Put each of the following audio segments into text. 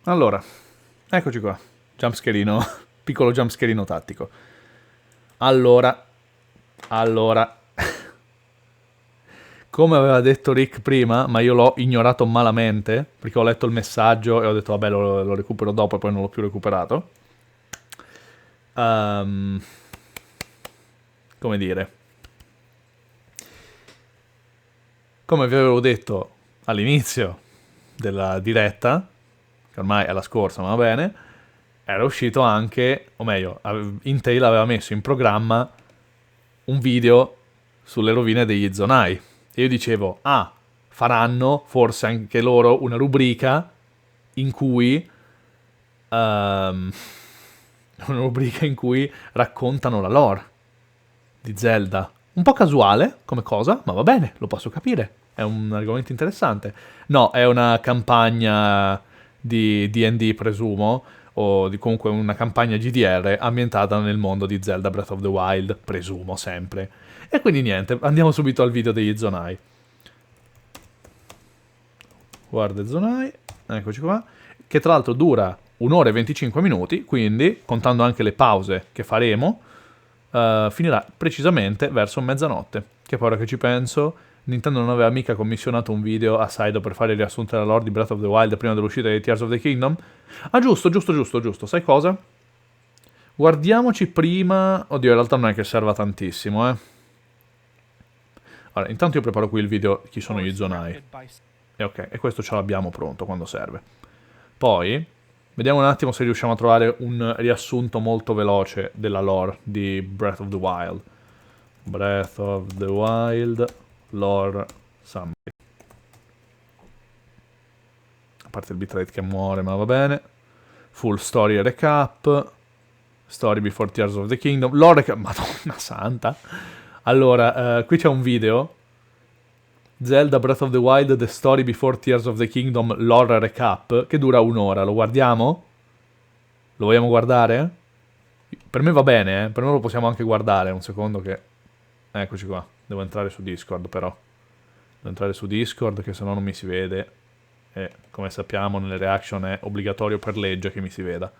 Allora, eccoci qua. Jumpscherino, piccolo jumpscherino tattico. Allora, come aveva detto Rick prima, ma io l'ho ignorato malamente, perché ho letto il messaggio e ho detto vabbè lo recupero dopo e poi non l'ho più recuperato. Come dire, come vi avevo detto all'inizio della diretta, che ormai è la scorsa, ma va bene, era uscito anche, o meglio, Intel aveva messo in programma un video sulle rovine degli Zonai. E io dicevo, faranno forse anche loro una rubrica in cui... una rubrica in cui raccontano la lore di Zelda. Un po' casuale come cosa, ma va bene, lo posso capire. È un argomento interessante. No, è una campagna di D&D, presumo, o comunque una campagna GDR ambientata nel mondo di Zelda Breath of the Wild, presumo sempre. E quindi niente, andiamo subito al video degli Zonai. Guarda Zonai, eccoci qua, che tra l'altro dura 1 ora e 25 minuti, quindi, contando anche le pause che faremo, finirà precisamente verso mezzanotte. Che poi ora che ci penso, Nintendo non aveva mica commissionato un video a Saido per fare il riassunto della lore di Breath of the Wild prima dell'uscita di Tears of the Kingdom? Ah, giusto. Sai cosa? Guardiamoci prima... Oddio, in realtà non è che serva tantissimo, eh. Allora, intanto io preparo qui il video chi sono gli Zonai. E ok, e questo ce l'abbiamo pronto quando serve. Poi, vediamo un attimo se riusciamo a trovare un riassunto molto veloce della lore di Breath of the Wild. Breath of the Wild, lore summary. A parte il bitrate che muore, ma va bene. Full story recap. Story before Tears of the Kingdom. Lore recap, madonna santa. Allora, qui c'è un video. Zelda Breath of the Wild, The Story Before Tears of the Kingdom, lore recap, che dura 1 ora. Lo guardiamo? Lo vogliamo guardare? Per me va bene, per me lo possiamo anche guardare. Un secondo che... Eccoci qua. Devo entrare su Discord, però. Devo entrare su Discord, che sennò non mi si vede. E, come sappiamo, nelle reaction è obbligatorio per legge che mi si veda.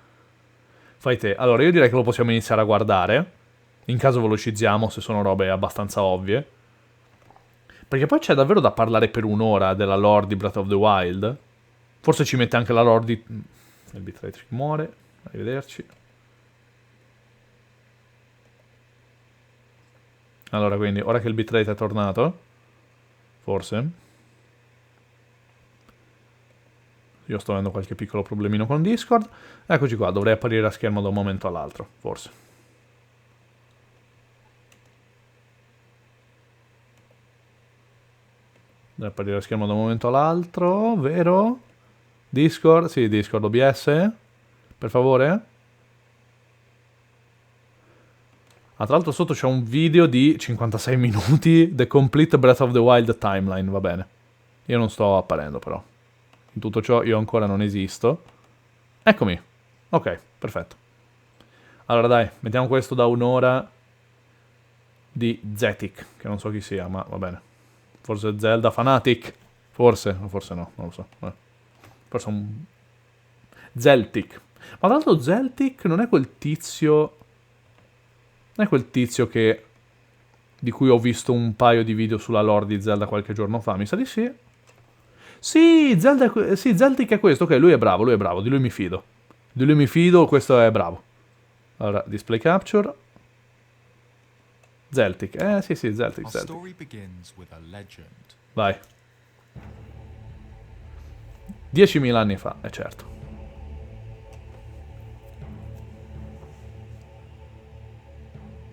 Fai te. Allora, io direi che lo possiamo iniziare a guardare. In caso velocizziamo, se sono robe abbastanza ovvie. Perché poi c'è davvero da parlare per 1 ora della lore di Breath of the Wild. Forse ci mette anche la lore di... Il bitrate muore. Arrivederci. Allora, quindi, ora che il bitrate è tornato, forse, io sto avendo qualche piccolo problemino con Discord, eccoci qua, dovrei apparire a schermo da un momento all'altro, forse. Deve apparire a schermo da un momento all'altro, vero? Discord? Sì, Discord, OBS? Per favore? Tra l'altro sotto c'è un video di 56 minuti, The Complete Breath of the Wild Timeline, va bene. Io non sto apparendo però. In tutto ciò io ancora non esisto. Eccomi. Ok, perfetto. Allora dai, mettiamo questo da 1 ora di Zetic, che non so chi sia, ma va bene. Forse Zelda Fanatic? Forse, o forse no, non lo so. Forse un... Zeltic. Ma tra l'altro Zeltic non è quel tizio... Non è quel tizio che... di cui ho visto un paio di video sulla lore di Zelda qualche giorno fa, mi sa di sì. Sì, Zeltic è questo, ok, lui è bravo, di lui mi fido. Di lui mi fido, questo è bravo. Allora, display capture. Zeltic, sì, Zeltic. Vai. 10.000 anni fa, certo.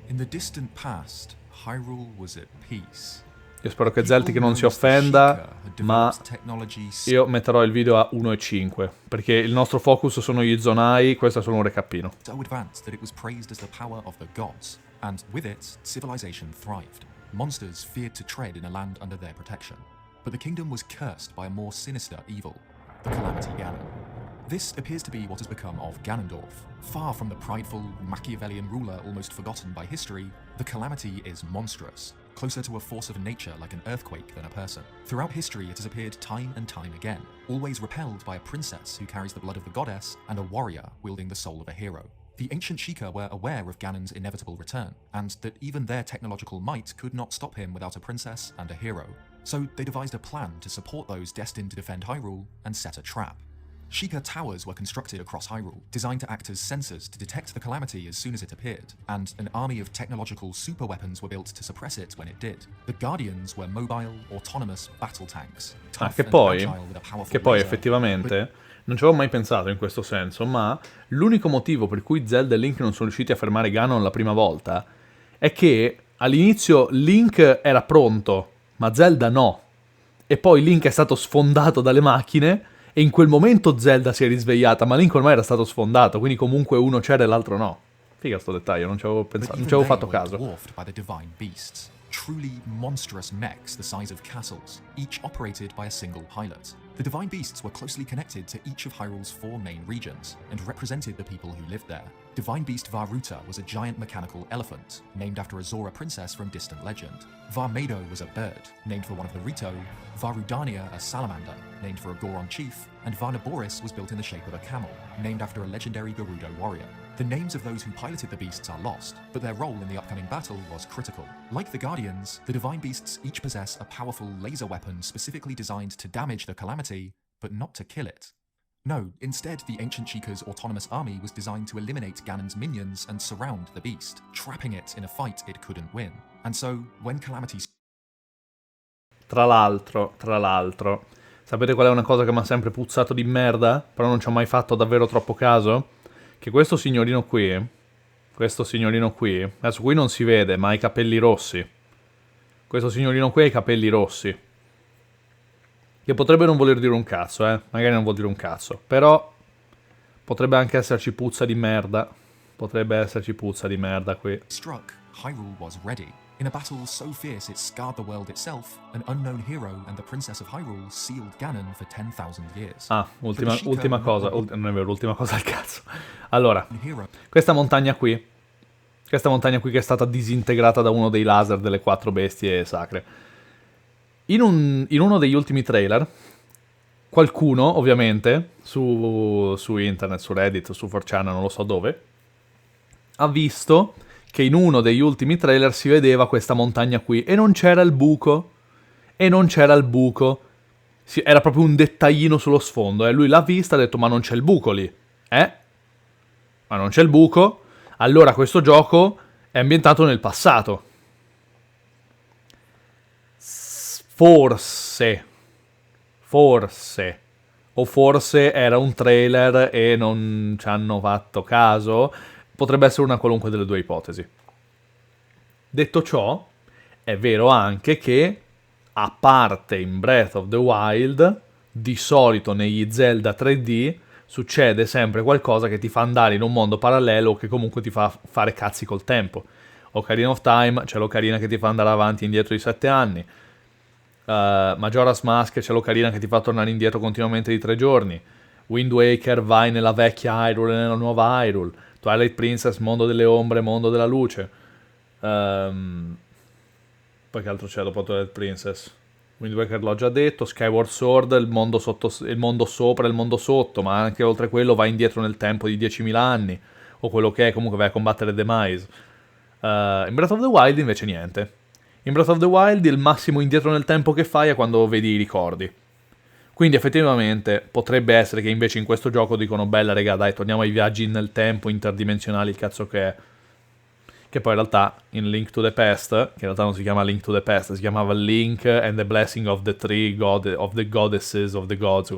In the distant past, Hyrule was at peace. Io spero che Zeltic non si offenda, ma io metterò il video a 1.5, perché il nostro focus sono gli Zonai, questo è solo un recapino. So advanced that it was praised as the power of the gods, and with it, civilization thrived. Monsters feared to tread in a land under their protection. But the kingdom was cursed by a more sinister evil, the Calamity Ganon. This appears to be what has become of Ganondorf. Far from the prideful, Machiavellian ruler almost forgotten by history, the Calamity is monstrous, closer to a force of nature like an earthquake than a person. Throughout history, it has appeared time and time again, always repelled by a princess who carries the blood of the goddess and a warrior wielding the soul of a hero. The ancient Sheikah were aware of Ganon's inevitable return, and that even their technological might could not stop him without a princess and a hero. So they devised a plan to support those destined to defend Hyrule and set a trap. Sheikah towers were constructed across Hyrule, designed to act as sensors to detect the calamity as soon as it appeared, and an army of technological superweapons were built to suppress it when it did. The Guardians were mobile, autonomous battle tanks, tough and agile with a powerful laser, effettivamente non ci avevo mai pensato in questo senso, ma l'unico motivo per cui Zelda e Link non sono riusciti a fermare Ganon la prima volta è che all'inizio Link era pronto, ma Zelda no. E poi Link è stato sfondato dalle macchine e in quel momento Zelda si è risvegliata, ma Link ormai era stato sfondato, quindi comunque uno c'era e l'altro no. Figa sto dettaglio, non ci avevo pensato, non ci avevo fatto caso. Truly monstrous mechs the size of castles, each operated by a single pilot. The divine beasts were closely connected to each of Hyrule's 4 main regions, and represented the people who lived there. Divine beast Vah-Ruta was a giant mechanical elephant, named after a Zora princess from distant legend. Vah-Medo was a bird, named for one of the Rito, Vah-Rudania a salamander, named for a Goron chief, and Vah-Naboris was built in the shape of a camel, named after a legendary Gerudo warrior. The names of those who piloted the beasts are lost, but their role in the upcoming battle was critical. Like the Guardians, the divine beasts each possess a powerful laser weapon specifically designed to damage the calamity, but not to kill it. No, instead the ancient Sheikah's autonomous army was designed to eliminate Ganon's minions and surround the beast, trapping it in a fight it couldn't win. And so, when calamity... Tra l'altro, sapete qual è una cosa che mi ha sempre puzzato di merda, però non ci ho mai fatto davvero troppo caso? Che questo signorino qui, adesso qui non si vede, ma ha i capelli rossi. Questo signorino qui ha i capelli rossi. Che potrebbe non voler dire un cazzo, magari non vuol dire un cazzo. Però potrebbe anche esserci puzza di merda. Potrebbe esserci puzza di merda qui. Struck, Hyrule was ready. In a battle so fierce it scarred the world itself, an unknown hero and the princess of Hyrule sealed Ganon for 10,000 years. Ah, ultima cosa, non è vero, l'ultima cosa al cazzo. Allora, questa montagna qui che è stata disintegrata da uno dei laser delle 4 bestie sacre. In uno degli ultimi trailer, qualcuno, ovviamente, su internet, su Reddit, su 4chan, non lo so dove, ha visto che in uno degli ultimi trailer si vedeva questa montagna qui e non c'era il buco. Era proprio un dettaglino sullo sfondo. Lui l'ha vista e ha detto ma non c'è il buco lì. Ma non c'è il buco. Allora questo gioco è ambientato nel passato. Forse. O forse era un trailer e non ci hanno fatto caso. Potrebbe essere una qualunque delle due ipotesi. Detto ciò, è vero anche che, a parte in Breath of the Wild, di solito negli Zelda 3D succede sempre qualcosa che ti fa andare in un mondo parallelo o che comunque ti fa fare cazzi col tempo. Ocarina of Time c'è l'ocarina che ti fa andare avanti e indietro di 7 anni. Majora's Mask c'è l'ocarina che ti fa tornare indietro continuamente di 3 giorni. Wind Waker vai nella vecchia Hyrule e nella nuova Hyrule. Twilight Princess, mondo delle ombre, mondo della luce. Poi che altro c'è dopo Twilight Princess? Wind Waker l'ho già detto. Skyward Sword, il mondo sopra e il mondo sotto, ma anche oltre quello vai indietro nel tempo di 10.000 anni, o quello che è, comunque vai a combattere Demise. In Breath of the Wild invece niente. In Breath of the Wild il massimo indietro nel tempo che fai è quando vedi i ricordi. Quindi effettivamente potrebbe essere che invece in questo gioco dicono bella regà dai torniamo ai viaggi nel tempo interdimensionali il cazzo che è. Che poi in realtà in Link to the Past, che in realtà non si chiama Link to the Past, si chiamava Link and the Blessing of the Three of the Goddesses of the Gods,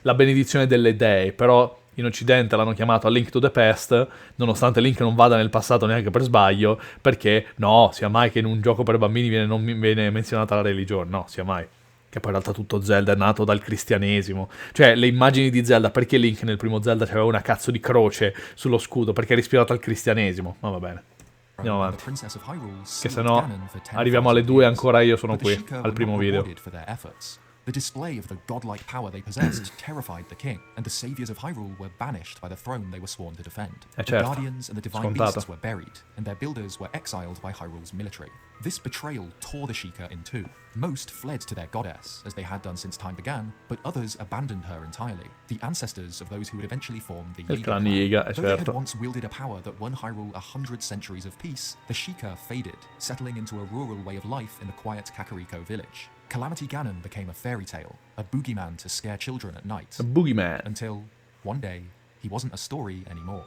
la benedizione delle dei, però in occidente l'hanno chiamato A Link to the Past, nonostante Link non vada nel passato neanche per sbaglio, perché no, sia mai che in un gioco per bambini non viene menzionata la religione, no, sia mai. Che poi in realtà tutto Zelda è nato dal cristianesimo. Cioè, le immagini di Zelda, perché Link nel primo Zelda aveva una cazzo di croce sullo scudo? Perché era ispirato al cristianesimo. Ma va bene. Andiamo avanti. Che se no arriviamo alle 2 e ancora io sono qui, al primo video. The display of the godlike power they possessed terrified the king, and the saviors of Hyrule were banished by the throne they were sworn to defend. The certo. guardians and the divine Scontato. beasts were buried, and their builders were exiled by Hyrule's military. This betrayal tore the Sheikah in two. Most fled to their goddess, as they had done since time began, but others abandoned her entirely, the ancestors of those who would eventually form the Il Yiga clan clan. Yiga, Though they had certo. once wielded a power that won Hyrule 100 centuries of peace, the Sheikah faded, settling into a rural way of life in the quiet Kakariko village. Calamity Ganon became a fairy tale, a boogeyman to scare children at night. A boogeyman. Until, one day, he wasn't a story anymore.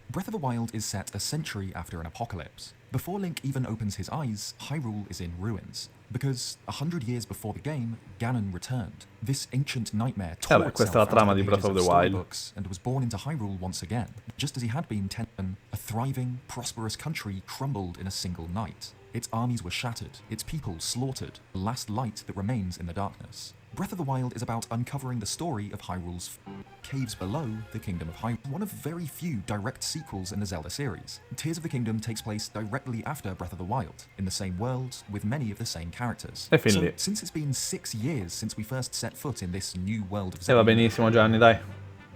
Breath of the Wild is set a century after an apocalypse. Before Link even opens his eyes, Hyrule is in ruins. Because 100 years before the game, Ganon returned. This ancient nightmare tore Vabbè, questa è la itself out trama of di the Breath pages of the Wild. storybooks and was born into Hyrule once again. Just as he had been a thriving, prosperous country crumbled in a single night. Its armies were shattered, its people slaughtered, the last light that remains in the darkness. Breath of the Wild is about uncovering the story of Hyrule's caves below the Kingdom of Hyrule, one of very few direct sequels in the Zelda series. Tears of the Kingdom takes place directly after Breath of the Wild, in the same world, with many of the same characters. E So, fin lì. since it's been 6 years since we first set foot in this new world of E va Zelda, benissimo Gianni, dai.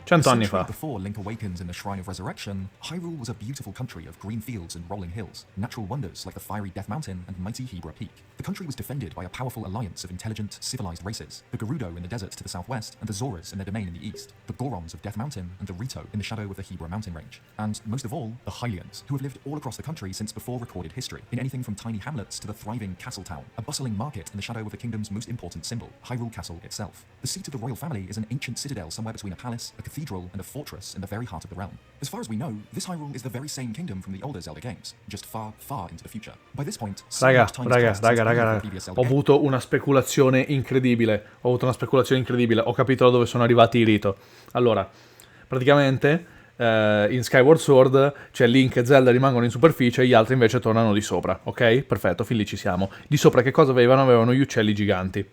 100 anni century fa. before Link awakens in the Shrine of Resurrection, Hyrule was a beautiful country of green fields and rolling hills, natural wonders like the fiery Death Mountain and mighty Hebra Peak. The country was defended by a powerful alliance of intelligent, civilized races, the Gerudo in the desert to the southwest, and the Zoras in their domain in the east, the Gorons of Death Mountain, and the Rito in the shadow of the Hebra mountain range. And, most of all, the Hylians, who have lived all across the country since before recorded history, in anything from tiny hamlets to the thriving castle town, a bustling market in the shadow of the kingdom's most important symbol, Hyrule Castle itself. The seat of the royal family is an ancient citadel somewhere between a palace, a cathedral, and a fortress in the very heart of the realm. As far as we know, this Hyrule is the very same kingdom from the older Zelda games, just far, far into the future. By this point, so much time has passed since any of the previous Zelda Ho avuto una speculazione incredibile. Ho capito da dove sono arrivati i Rito. Allora, praticamente in Skyward Sword c'è Link e Zelda rimangono in superficie, gli altri invece tornano di sopra. Ok? Perfetto, fin lì ci siamo. Di sopra che cosa avevano? Avevano gli uccelli giganti.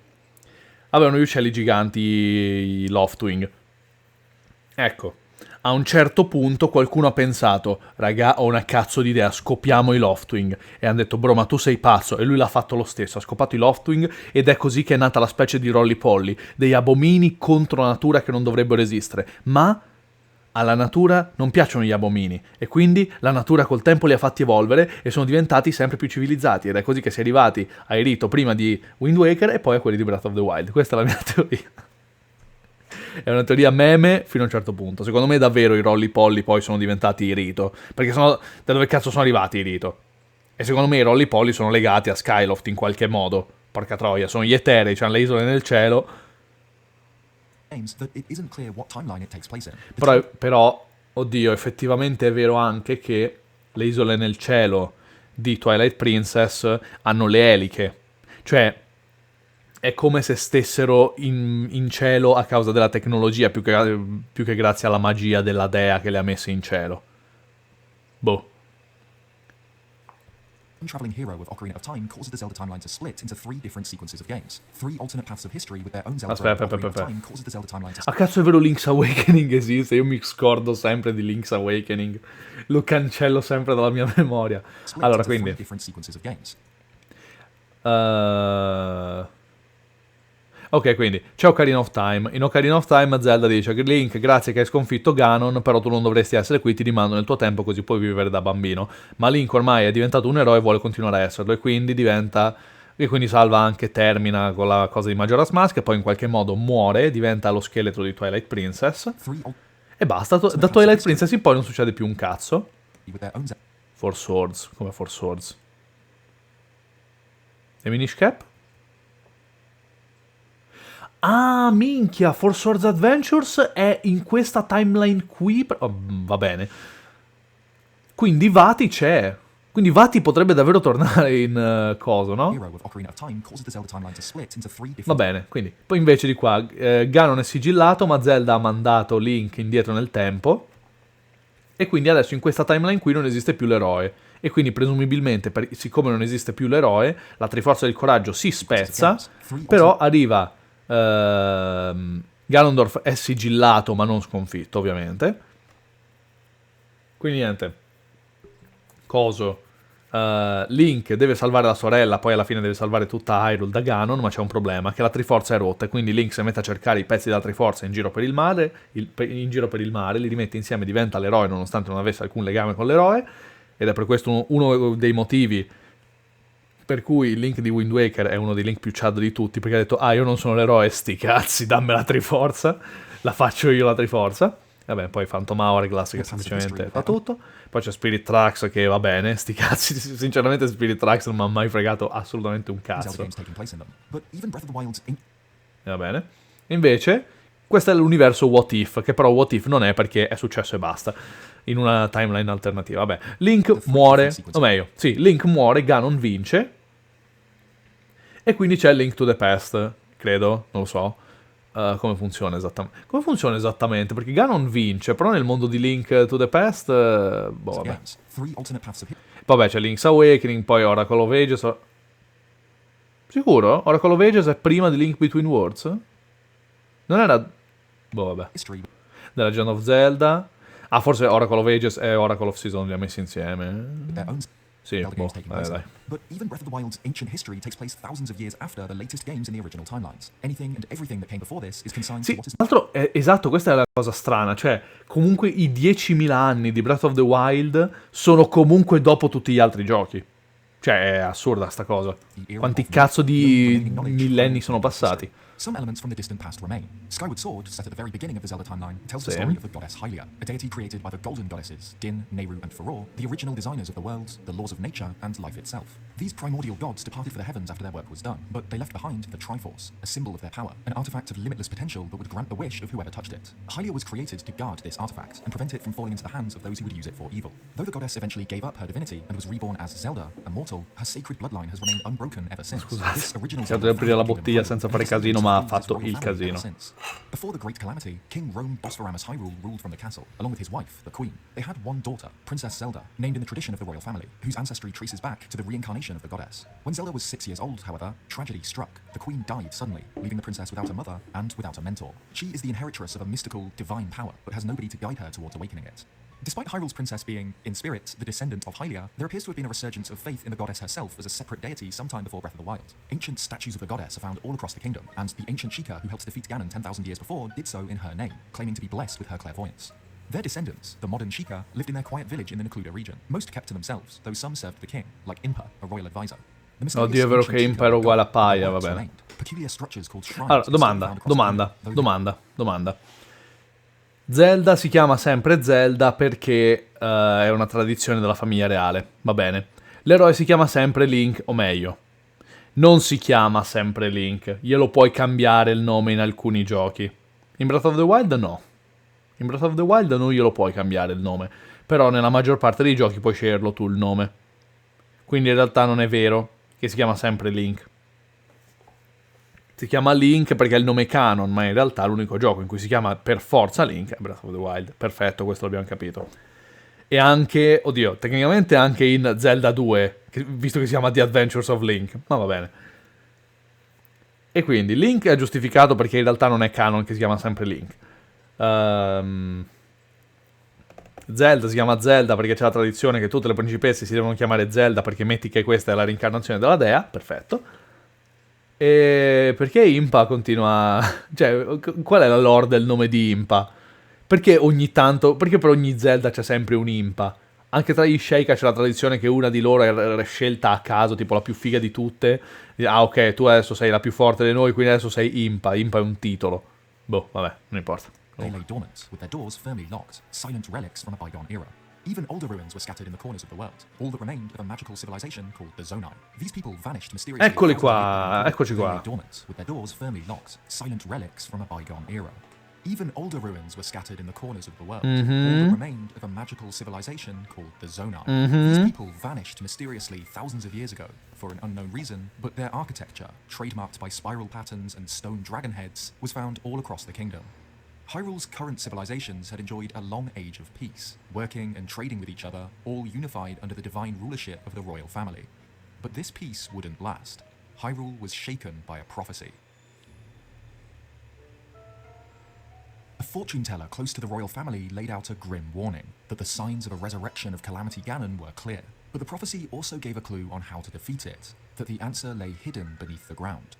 I Loftwing. Ecco, a un certo punto qualcuno ha pensato, raga, ho una cazzo di idea, scopiamo i Loftwing. E hanno detto, bro, ma tu sei pazzo. E lui l'ha fatto lo stesso, ha scopato i Loftwing ed è così che è nata la specie di Rolly Polly, degli abomini contro la natura che non dovrebbero esistere. Ma alla natura non piacciono gli abomini e quindi la natura col tempo li ha fatti evolvere e sono diventati sempre più civilizzati. Ed è così che si è arrivati ai Rito prima di Wind Waker e poi a quelli di Breath of the Wild. Questa è la mia teoria. È una teoria meme fino a un certo punto. Secondo me davvero i Rolly Polly poi sono diventati i Rito. Perché sennò da dove cazzo sono arrivati i Rito? E secondo me i Rolly Polly sono legati a Skyloft in qualche modo. Porca troia, sono gli Eterei, c'hanno le isole nel cielo. Però, oddio, effettivamente è vero anche che le isole nel cielo di Twilight Princess hanno le eliche. Cioè, è come se stessero in cielo a causa della tecnologia più che grazie alla magia della dea che le ha messe in cielo. Boh. Traveling hero of Ocarina of Time causes the Zelda timeline to split into 3 different sequences of games. 3 alternate paths of history with their own Zelda Aspetta. Ocarina of Time causes the Zelda timeline to Ah cazzo è vero, Link's Awakening esiste, io mi scordo sempre di Link's Awakening, lo cancello sempre dalla mia memoria. split Allora, into 3 quindi different sequences of games. Ok, quindi c'è Ocarina of Time. In Ocarina of Time Zelda dice che Link, grazie che hai sconfitto Ganon, però tu non dovresti essere qui, ti rimando nel tuo tempo così puoi vivere da bambino. Ma Link ormai è diventato un eroe e vuole continuare a esserlo e quindi salva anche, termina con la cosa di Majora's Mask e poi in qualche modo muore, diventa lo scheletro di Twilight Princess e basta. Da Twilight Princess in poi non succede più un cazzo. Four Swords, come Four Swords. E Minish Cap? Ah, minchia, Four Swords Adventures è in questa timeline qui. Oh, va bene. Quindi Vati c'è. Quindi Vati potrebbe davvero tornare in coso, no? Va bene, quindi. Poi invece di qua, Ganon è sigillato, ma Zelda ha mandato Link indietro nel tempo. E quindi adesso in questa timeline qui non esiste più l'eroe. E quindi presumibilmente, siccome non esiste più l'eroe, la Triforza del Coraggio si spezza, però arriva... Ganondorf è sigillato ma non sconfitto ovviamente Quindi niente. Coso. Link deve salvare la sorella, poi alla fine deve salvare tutta Hyrule da Ganon, ma c'è un problema, che la Triforza è rotta, e quindi Link si mette a cercare i pezzi della Triforza in giro per il mare, in giro per il mare, li rimette insieme, diventa l'eroe nonostante non avesse alcun legame con l'eroe, ed è per questo uno dei motivi per cui il Link di Wind Waker è uno dei Link più chad di tutti, perché ha detto, io non sono l'eroe, sti cazzi, dammi la Triforza, la faccio io la Triforza. Vabbè, poi Phantom Hourglass che semplicemente fa tutto. Poi c'è Spirit Tracks che va bene, sti cazzi, sinceramente Spirit Tracks non mi ha mai fregato assolutamente un cazzo. Va bene. Invece, questo è l'universo What If, che però What If non è perché è successo e basta. In una timeline alternativa. Vabbè, Link muore, o meglio, sì, Link muore, Ganon vince. E quindi c'è Link to the Past, credo, non lo so. Come funziona esattamente? Come funziona esattamente? Perché Ganon vince, però nel mondo di Link to the Past, boh, vabbè. Vabbè, c'è Link's Awakening, poi Oracle of Ages. Sicuro? Oracle of Ages è prima di Link Between Worlds? Non era... Boh, vabbè. The Legend of Zelda. Forse Oracle of Ages e Oracle of Seasons li ha messi insieme. Sì, boh, dai. But even Breath of the Wild's ancient history takes place thousands of years after the latest games in the original timelines. Anything and everything that came before this is consigned to Sì, what is... tra l'altro, esatto, questa è la cosa strana, cioè, comunque i 10.000 anni di Breath of the Wild sono comunque dopo tutti gli altri giochi. Cioè, è assurda sta cosa. Quanti cazzo di millenni sono passati? Some elements from the distant past remain. Skyward Sword, set at the very beginning of the Zelda timeline, tells the Sì. story of the goddess Hylia, a deity created by the golden goddesses Din, Nehru, and Farore, the original designers of the worlds, the laws of nature, and life itself. These primordial gods departed for the heavens after their work was done, but they left behind the Triforce, a symbol of their power, an artifact of limitless potential that would grant the wish of whoever touched it. Hylia was created to guard this artifact and prevent it from falling into the hands of those who would use it for evil. Though the goddess eventually gave up her divinity and was reborn as Zelda, immortal, her sacred bloodline has remained unbroken ever since. This original Cercato di aprire la bottiglia senza fare casino, ma ha fatto il casino. Before the Great Calamity, King Rome Bosphorus Hyrule ruled from the castle, along with his wife, the Queen. They had one daughter, Princess Zelda, named in the tradition of the royal family, whose ancestry traces back to the reincarnation of the goddess. When Zelda was 6 years old, however, tragedy struck. The Queen died suddenly, leaving the princess without a mother and without a mentor. She is the inheritress of a mystical, divine power, but has nobody to guide her towards awakening it. Despite Hyrule's princess being, in spirit, the descendant of Hylia, there appears to have been a resurgence of faith in the goddess herself as a separate deity sometime before Breath of the Wild. Ancient statues of the goddess are found all across the kingdom, and the ancient Sheikah who helped defeat Ganon 10,000 years before did so in her name, claiming to be blessed with her clairvoyance. Their descendants, the modern Sheikah, lived in their quiet village in the Nakluda region, most kept to themselves, though some served the king, like Impa, a royal advisor. Oddio, è vero che Impa era uguale a Paia, va bene. Allora, domanda. Zelda si chiama sempre Zelda perché è una tradizione della famiglia reale, va bene. L'eroe si chiama sempre Link, o meglio, non si chiama sempre Link, glielo puoi cambiare il nome in alcuni giochi. In Breath of the Wild no. In Breath of the Wild non glielo puoi cambiare il nome, però nella maggior parte dei giochi puoi sceglierlo tu il nome. Quindi in realtà non è vero che si chiama sempre Link. Si chiama Link perché è il nome canon, ma in realtà l'unico gioco in cui si chiama per forza Link è Breath of the Wild. Perfetto, questo l'abbiamo capito. E anche, oddio, tecnicamente anche in Zelda 2, visto che si chiama The Adventures of Link, ma va bene. E quindi Link è giustificato perché in realtà non è canon che si chiama sempre Link. Zelda si chiama Zelda perché c'è la tradizione che tutte le principesse si devono chiamare Zelda perché metti che questa è la reincarnazione della dea, perfetto. E perché Impa continua... Cioè, qual è la lore del nome di Impa? Perché ogni tanto... Perché per ogni Zelda c'è sempre un Impa? Anche tra gli Sheikah c'è la tradizione che una di loro è scelta a caso, tipo la più figa di tutte. Ok, tu adesso sei la più forte di noi, quindi adesso sei Impa. Impa è un titolo. Boh, vabbè, non importa. They lay dormant, with their doors firmly locked, silent relics from a bygone era. Even older ruins were scattered in the corners of the world, all that remained of a magical civilization called the Zonai. These people vanished mysteriously. Eccoli qua, eccoci They qua. lay dormant, with their doors firmly locked, silent relics from a bygone era. Even older ruins were scattered in the corners of the world, all that remained of a magical civilization called the Zonai. These people vanished mysteriously thousands of years ago, for an unknown reason, but their architecture, trademarked by spiral patterns and stone dragon heads, was found all across the kingdom. Hyrule's current civilizations had enjoyed a long age of peace, working and trading with each other, all unified under the divine rulership of the royal family. But this peace wouldn't last. Hyrule was shaken by a prophecy. A fortune teller close to the royal family laid out a grim warning that the signs of a resurrection of Calamity Ganon were clear. But the prophecy also gave a clue on how to defeat it, that the answer lay hidden beneath the ground.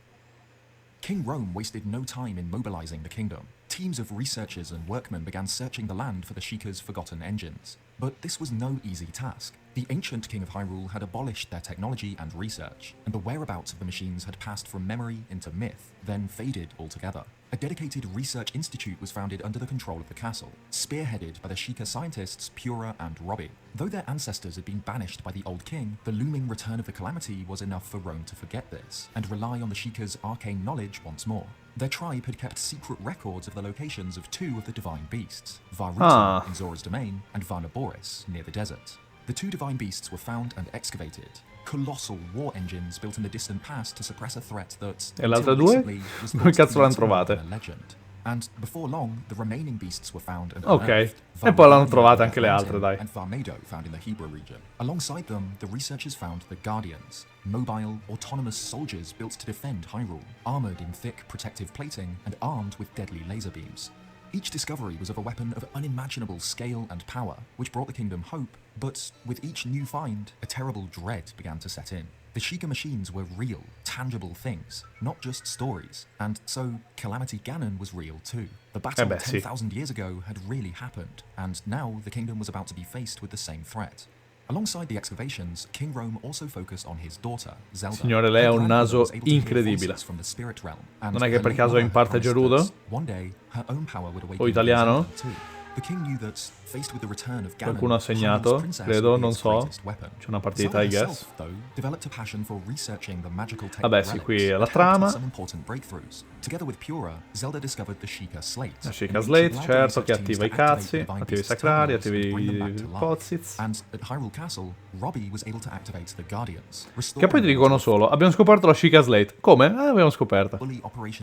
King Rome wasted no time in mobilizing the kingdom. Teams of researchers and workmen began searching the land for the Sheikah's forgotten engines. But this was no easy task. The ancient king of Hyrule had abolished their technology and research, and the whereabouts of the machines had passed from memory into myth, then faded altogether. A dedicated research institute was founded under the control of the castle, spearheaded by the Sheikah scientists Pura and Robbie. Though their ancestors had been banished by the old king, the looming return of the calamity was enough for Rome to forget this, and rely on the Sheikah's arcane knowledge once more. Their tribe had kept secret records of the locations of two of the divine beasts, Varuta in Zora's domain and Varnaboris near the desert. The two divine beasts were found and excavated, colossal war engines built in the distant past to suppress a threat that, E le altre until due? recently, was Come thought to cazzo be l'hanno little more trovate? than a legend. And before long, the remaining beasts were found and Ok, unearthed. e poi l'hanno Varmado trovate in anche le altre, Mountain dai. and Varmado found in the Hebrew region. Alongside them, the researchers found the Guardians, mobile, autonomous soldiers built to defend Hyrule, armored in thick protective plating and armed with deadly laser beams. Each discovery was of a weapon of unimaginable scale and power, which brought the kingdom hope, but with each new find, a terrible dread began to set in. The Sheikah machines were real, tangible things, not just stories, and so Calamity Ganon was real too. The battle beh, sì. 10,000 years ago had really happened, and now the kingdom was about to be faced with the same threat. Alongside the excavations, King Rome also focused on his daughter, Zelda. Signore, lei ha Her un grandmother naso was able to hear incredibile. voices from the spirit realm, and Non è che her per late caso è in mother parte promised gerudo? that one day her own power would awaken O italiano? Zelda too. The king knew that, faced with the return of Ganon, Qualcuno ha segnato? Hyrule's princess Credo, would be non its so. greatest weapon. C'è una partita, Zelda I guess. herself, though, developed a passion for researching the magical tech Vabbè, sì, relics qui è la that helped trama. with some important breakthroughs. Together with Pura, Zelda discovered the Sheikah Slate. La Sheikah an Slate, ancient certo, research che teams attiva i to activate cazzi, the divine attiva i beasts' sacrari, terminals attiva and bring them back i to life. Pozzits. And at Hyrule Castle, Robbie was able to activate the Guardians, Che poi ti dicono solo, abbiamo scoperto la Sheikah Slate. Come? L'abbiamo scoperta.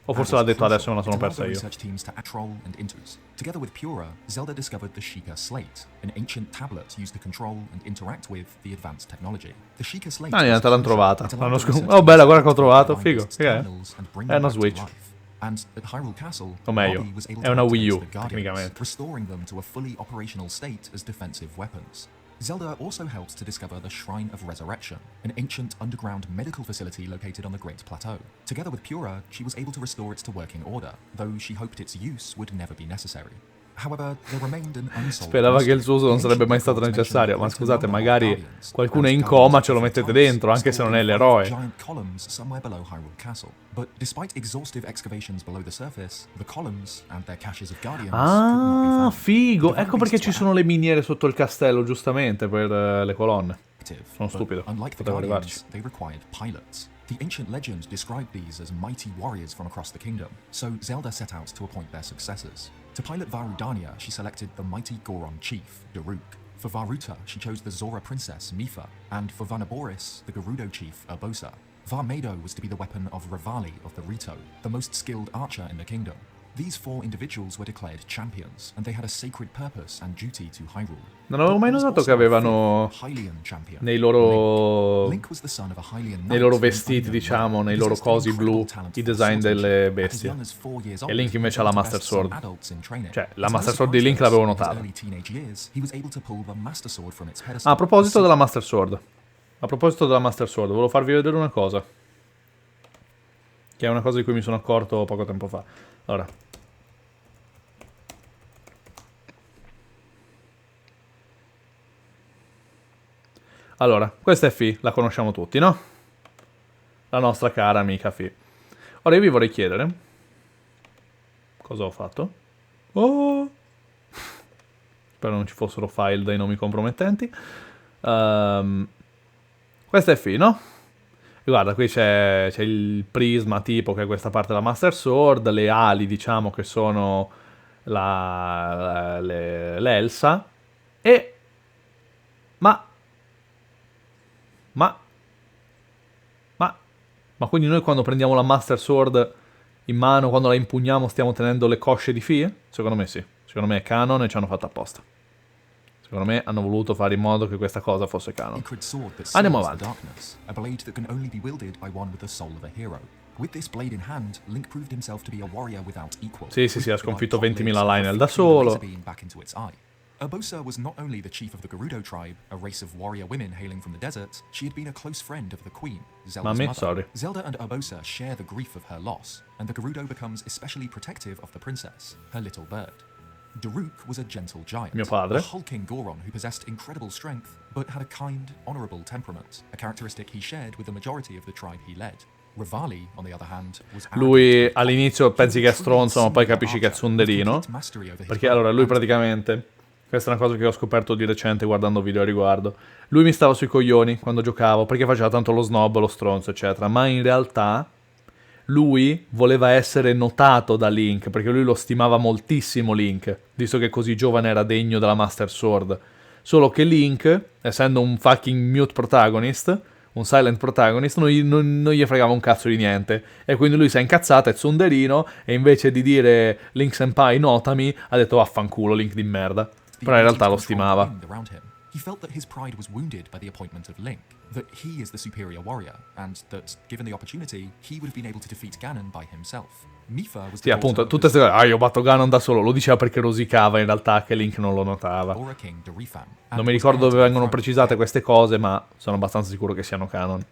O forse l'ha detto adesso, me la sono persa io. Together with Pura, Zelda discovered the Sheikah Slate, an ancient tablet used to control and interact with the advanced technology. The Sheikah Slate niente, l'hanno trovata. It allowed the Oh, research bella, teams guarda che ho to trovato. activate Figo. its Che è? terminals and bring È them una back to Switch. life. And at Hyrule Castle, O meglio, Robbie was able è to una Wii activate U, the Guardians, tecnicamente. restoring them to a fully operational state as defensive weapons. Zelda also helped to discover the Shrine of Resurrection, an ancient underground medical facility located on the Great Plateau. Together with Pura, she was able to restore it to working order, though she hoped its use would never be necessary. However, there remained an unsolved Sperava che il mystery. suo uso non The sarebbe mai ancient stato records necessario, ma mention a scusate, greater magari number of Guardians qualcuno è and in Guardians coma, of ce lo different mettete types, dentro, anche se non è stored in l'eroe. giant columns somewhere below Hyrule Castle. But despite exhaustive excavations below the surface, the columns and their caches of Guardians could not be Ah, found. figo. The Ecco perché beasts ci were sono le miniere sotto il castello, giustamente, per le colonne. active, Sono but stupido. unlike the Potevo arrivarci. Guardians, they required pilots. The ancient legend described these as mighty warriors from across the kingdom, so Zelda set out to appoint their successors. To pilot Varudania, she selected the mighty Goron chief, Daruk. For Varuta, she chose the Zora princess, Mifa, and for Varnaboris, the Gerudo chief, Urbosa. Varmado was to be the weapon of Revali of the Rito, the most skilled archer in the kingdom. These four individuals were declared champions, and they had a sacred purpose and duty to Hyrule. Non avevo mai notato che avevano nei loro vestiti, diciamo, nei loro cosi blu, i design delle bestie. E Link invece ha la Master Sword. Cioè, la Master Sword di Link l'avevo notata. Ah, a proposito della Master Sword. A proposito della Master Sword, volevo farvi vedere una cosa. Che è una cosa di cui mi sono accorto poco tempo fa. Allora. Allora, questa è Fi, la conosciamo tutti, no? La nostra cara amica Fi. Ora io vi vorrei chiedere... Cosa ho fatto? Oh! Spero non ci fossero file dai nomi compromettenti. Questa è Fi, no? E guarda, qui c'è il prisma tipo, che è questa parte della Master Sword, le ali, diciamo, che sono l'Elsa, e... Ma quindi noi quando prendiamo la Master Sword in mano, quando la impugniamo, stiamo tenendo le cosce di Fi? Secondo me sì. Secondo me è canon e ci hanno fatto apposta. Secondo me hanno voluto fare in modo che questa cosa fosse canon. Andiamo avanti. With this blade in hand, Link proved himself to be a warrior without equal. Sì, ha sconfitto 20.000 Lives Lionel da fixing the laser solo. beam back into its eye. Urbosa was not only the chief of the Gerudo tribe, a race of warrior women hailing from the desert, she had been a close friend of the queen, Zelda's Mummy, mother. sorry. Zelda and Urbosa share the grief of her loss, and the Gerudo becomes especially protective of the princess, her little bird. Daruk was a gentle giant, Mio padre. a hulking Goron who possessed incredible strength, but had a kind, honorable temperament, a characteristic he shared with the majority of the tribe he led. Rivali, on the other hand, was Lui all'inizio pensi che è stronzo, ma poi capisci che è tsunderino. Perché allora lui praticamente, questa è una cosa che ho scoperto di recente guardando video a riguardo, lui mi stava sui coglioni quando giocavo, perché faceva tanto lo snob, lo stronzo, eccetera, ma in realtà lui voleva essere notato da Link, perché lui lo stimava moltissimo Link, visto che così giovane era degno della Master Sword. Solo che Link, essendo un fucking mute protagonist, un silent protagonist, non gli fregava un cazzo di niente. E quindi lui si è incazzato, è tsunderino, e invece di dire Link senpai notami, ha detto vaffanculo Link di merda. Però in realtà lo stimava. He felt that his pride was wounded by the appointment of Link, that he is the superior warrior, and that, given the opportunity, he would have been able to defeat Ganon by himself. Mifa was Sì, appunto, tutte queste cose, io ho batto Ganon da solo, lo diceva perché rosicava in realtà che Link non lo notava. Non mi ricordo dove vengono precisate queste cose, ma sono abbastanza sicuro che siano canon.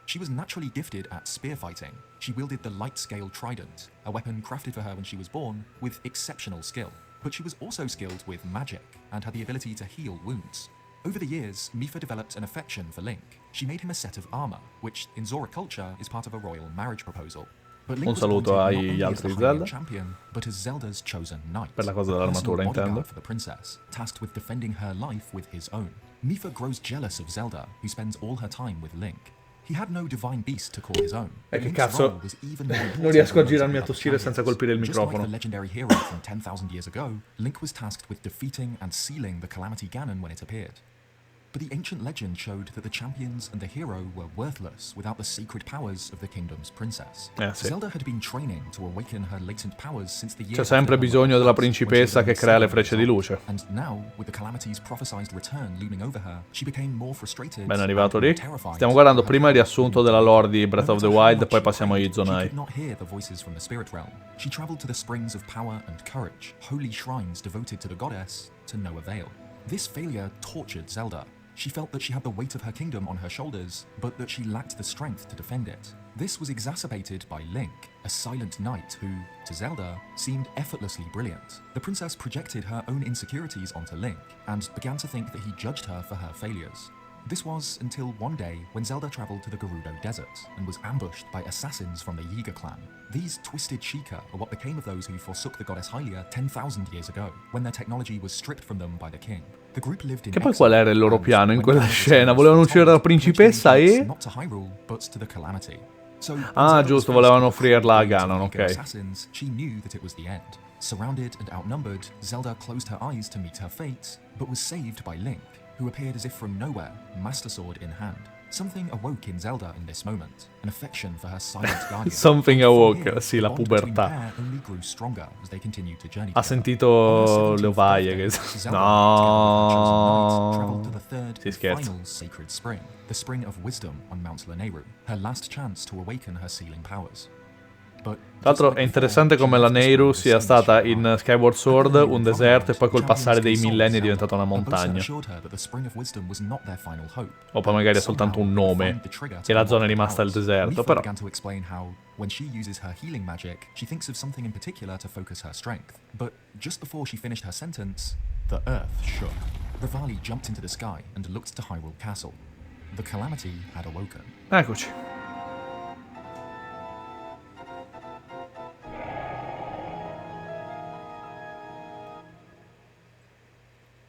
She was naturally gifted at spear fighting. She wielded the light scale trident, a weapon crafted for her when she was born, with exceptional skill. But she was also skilled with magic, and had the ability to heal wounds. Over the years, Mifa developed an affection for Link. She made him a set of armor, which in Zora culture is part of a royal marriage proposal. But Link Un saluto agli altri Zelda. Champion, but as Zelda's chosen knight. Per la cosa dell'armatura, intendo. For the princess, tasked with defending her life with his own. Mifa grows jealous of Zelda, who spends all her time with Link. He had no divine beast to call his own. E che cazzo, non riesco a girarmi a tossire senza colpire il microfono. Just like the legendary hero from 10,000 years ago, Link was tasked with defeating and sealing the Calamity Ganon when it appeared. But the ancient legend showed that the champions and the hero were worthless without the sacred powers of the kingdom's princess. Sì. Zelda had been training to awaken her latent powers since the year. C'è sempre bisogno della principessa che crea le frecce di luce. And now, with the calamity's prophesied return looming over her, she became more frustrated. Ben arrivato lì. Stiamo guardando prima il riassunto della lore di Breath of the Wild, poi passiamo agli Zonai. She could not hear the voices from the spirit realm. She traveled to the springs of power and courage, holy shrines devoted to the goddess, to no avail. This failure tortured Zelda. She felt that she had the weight of her kingdom on her shoulders, but that she lacked the strength to defend it. This was exacerbated by Link, a silent knight who, to Zelda, seemed effortlessly brilliant. The princess projected her own insecurities onto Link, and began to think that he judged her for her failures. This was until one day when Zelda traveled to the Gerudo Desert and was ambushed by assassins from the Yiga clan. These twisted Sheikah are what became of those who forsook the goddess Hylia 10,000 years ago, when their technology was stripped from them by the king. The group lived in Che poi qual era il loro piano in quella scena? Volevano uccidere la principessa e... Not to Hyrule, but to the Calamity. So, ah, giusto, volevano offrirla a Ganon, ok. Assassins, she knew that it was the end. Surrounded and outnumbered, Zelda closed her eyes to meet her fate, but was saved by Link, who appeared as if from nowhere, Master Sword in hand. Something awoke in Zelda in this moment, an affection for her silent guardian. Something awoke, sì, la pubertà. Ha sentito le ovaie che... No, si scherza. The spring of wisdom on Mount Lanayru, her last chance to awaken her sealing powers. Tra l'altro è interessante come la Nehru sia stata in Skyward Sword un deserto e poi col passare dei millenni è diventata una montagna. O poi magari è soltanto un nome e la zona è rimasta il deserto, però... When she uses her healing magic, she thinks of something in particular to focus her strength. But just before she finished her sentence, the earth shook. Rivali jumped into the sky and looked to Hyrule Castle. The calamity had awoken. Eccoci.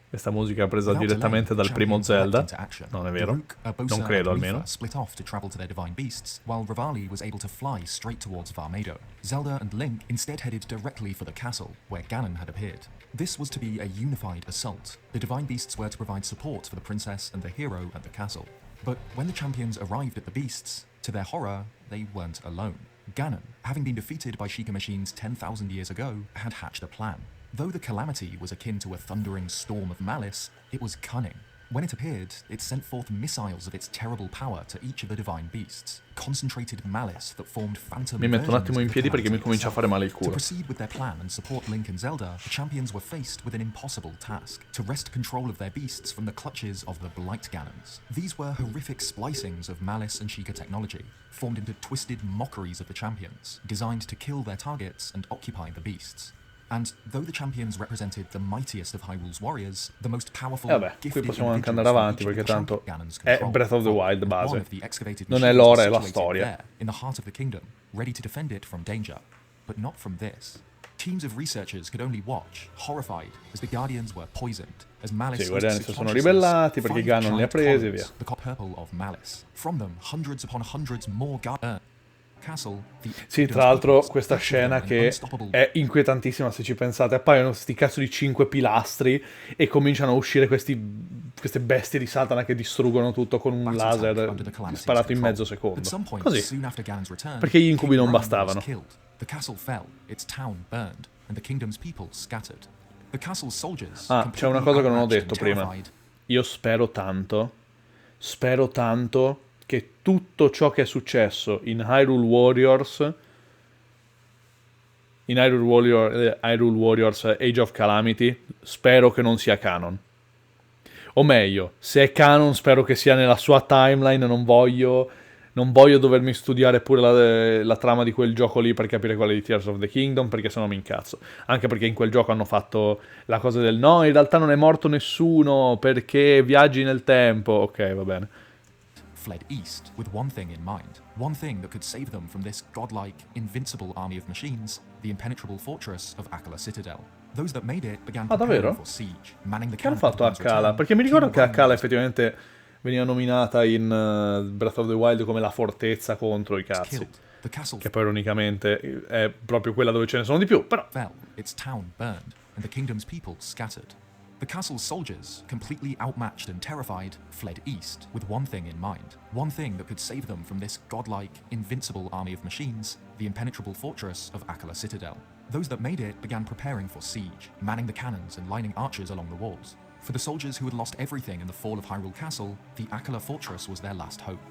Questa musica è presa direttamente dal primo Zelda. Non è vero? Non credo almeno. Split off to travel to their divine beasts, while Rivali was able to fly straight towards Varmedo. Zelda and Link instead headed directly for the castle, where Ganon had appeared. This was to be a unified assault. The divine beasts were to provide support for the princess and the hero at the castle. But when the champions arrived at the beasts, to their horror, they weren't alone. Ganon, having been defeated by Sheikah machines 10,000 years ago, had hatched a plan. Though the calamity was akin to a thundering storm of malice, it was cunning. When it appeared, it sent forth missiles of its terrible power to each of the divine beasts, concentrated malice that formed phantom Mi metto un versions attimo of in the piedi perché mi calamity comincia a fare itself. male il To culo. proceed with their plan and support Link and Zelda, the champions were faced with an impossible task: to wrest control of their beasts from the clutches of the Blight Ganons. These were horrific splicings of malice and Sheikah technology, formed into twisted mockeries of the champions, designed to kill their targets and occupy the beasts. And though the champions represented the mightiest of Hyrule's warriors, the most powerful, E vabbè, qui gifted possiamo anche individuals andare from avanti each of perché the tanto Ganon's è control Breath of the followed, Wild and one base. of the excavated Non è machines lore, was è la situated storia. there, in the heart of the kingdom, ready to defend it from danger. But not from this. Teams of researchers could only watch, horrified, as the Guardians were poisoned, as Malice Sì, i used Guardiani si sono subconsciousness ribellati perché 5 Ganon li ha giant presi e columns, via. the purple of Malice. From them, hundreds upon hundreds more castle, the Sì, tra l'altro questa scena che è inquietantissima se ci pensate. Appaiono sti cazzo di 5 pilastri e cominciano a uscire queste bestie di Satana che distruggono tutto con un laser sparato in mezzo secondo. Così. Perché gli incubi non bastavano. The castle fell, its town burned, and the kingdom's people scattered. The castle's soldiers, Ah, c'è una cosa che non ho detto prima. Io spero tanto che tutto ciò che è successo in Hyrule Warriors Age of Calamity, spero che non sia canon. O meglio, se è canon spero che sia nella sua timeline, non voglio dovermi studiare pure la trama di quel gioco lì per capire qual è di Tears of the Kingdom, perché sennò mi incazzo. Anche perché in quel gioco hanno fatto la cosa del no, in realtà non è morto nessuno perché viaggi nel tempo. Ok, va bene. Fled east with one thing in mind, one thing that could save them from this godlike, invincible army of machines, the impenetrable fortress of Akala Citadel. Those that made it began preparing for siege, manning the Che hanno cannon fatto a Akala? Perché mi ricordo che Akala effettivamente veniva nominata in Breath of the Wild come la fortezza contro i cazzi. Che poi ironicamente è proprio quella dove ce ne sono di più, però... Fell, its town burned, and the kingdom's people scattered. The castle's soldiers, completely outmatched and terrified, fled east with one thing in mind, one thing that could save them from this godlike, invincible army of machines, the impenetrable fortress of Akala Citadel. Those that made it began preparing for siege, manning the cannons and lining archers along the walls. For the soldiers who had lost everything in the fall of Hyrule Castle, the Akala fortress was their last hope.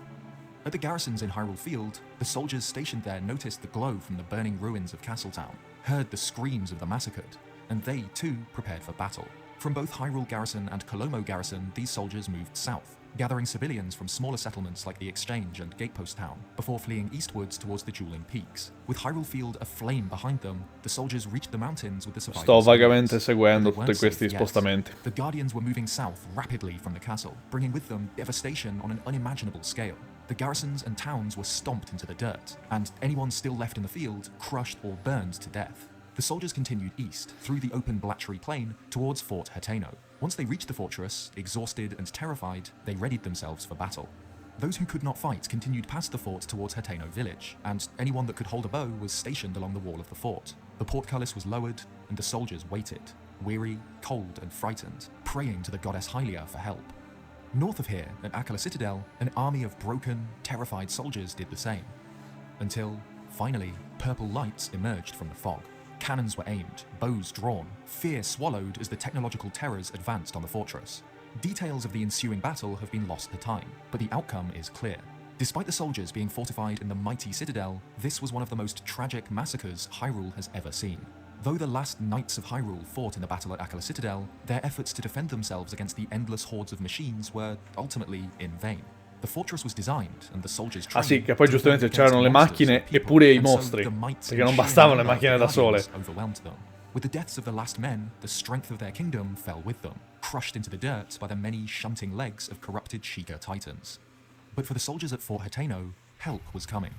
At the garrisons in Hyrule Field, the soldiers stationed there noticed the glow from the burning ruins of Castletown, heard the screams of the massacred, and they, too, prepared for battle. From both Hyrule Garrison and Colomo Garrison, these soldiers moved south, gathering civilians from smaller settlements like the Exchange and Gatepost Town, before fleeing eastwards towards the Dueling Peaks. With Hyrule Field aflame behind them, the soldiers reached the mountains with the survivors. Sto vagamente seguendo tutti questi spostamenti. The Guardians were moving south rapidly from the castle, bringing with them devastation on an unimaginable scale. The garrisons and towns were stomped into the dirt, and anyone still left in the field crushed or burned to death. The soldiers continued east, through the open Blatchery Plain, towards Fort Hateno. Once they reached the fortress, exhausted and terrified, they readied themselves for battle. Those who could not fight continued past the fort towards Hateno village, and anyone that could hold a bow was stationed along the wall of the fort. The portcullis was lowered, and the soldiers waited, weary, cold, and frightened, praying to the goddess Hylia for help. North of here, at Akala Citadel, an army of broken, terrified soldiers did the same. Until, finally, purple lights emerged from the fog. Cannons were aimed, bows drawn, fear swallowed as the technological terrors advanced on the fortress. Details of the ensuing battle have been lost to time, but the outcome is clear. Despite the soldiers being fortified in the mighty citadel, this was one of the most tragic massacres Hyrule has ever seen. Though the last knights of Hyrule fought in the battle at Akala Citadel, their efforts to defend themselves against the endless hordes of machines were ultimately in vain. The fortress was designed and the soldiers trained. Ah sì, che poi giustamente c'erano le macchine e pure i mostri, perché non bastavano le macchine da sole. With the deaths of the last men, the strength of their kingdom fell with them, crushed into the dirt by the many shunting legs of corrupted Sheikah titans. But for the soldiers at Fort Hateno, help was coming.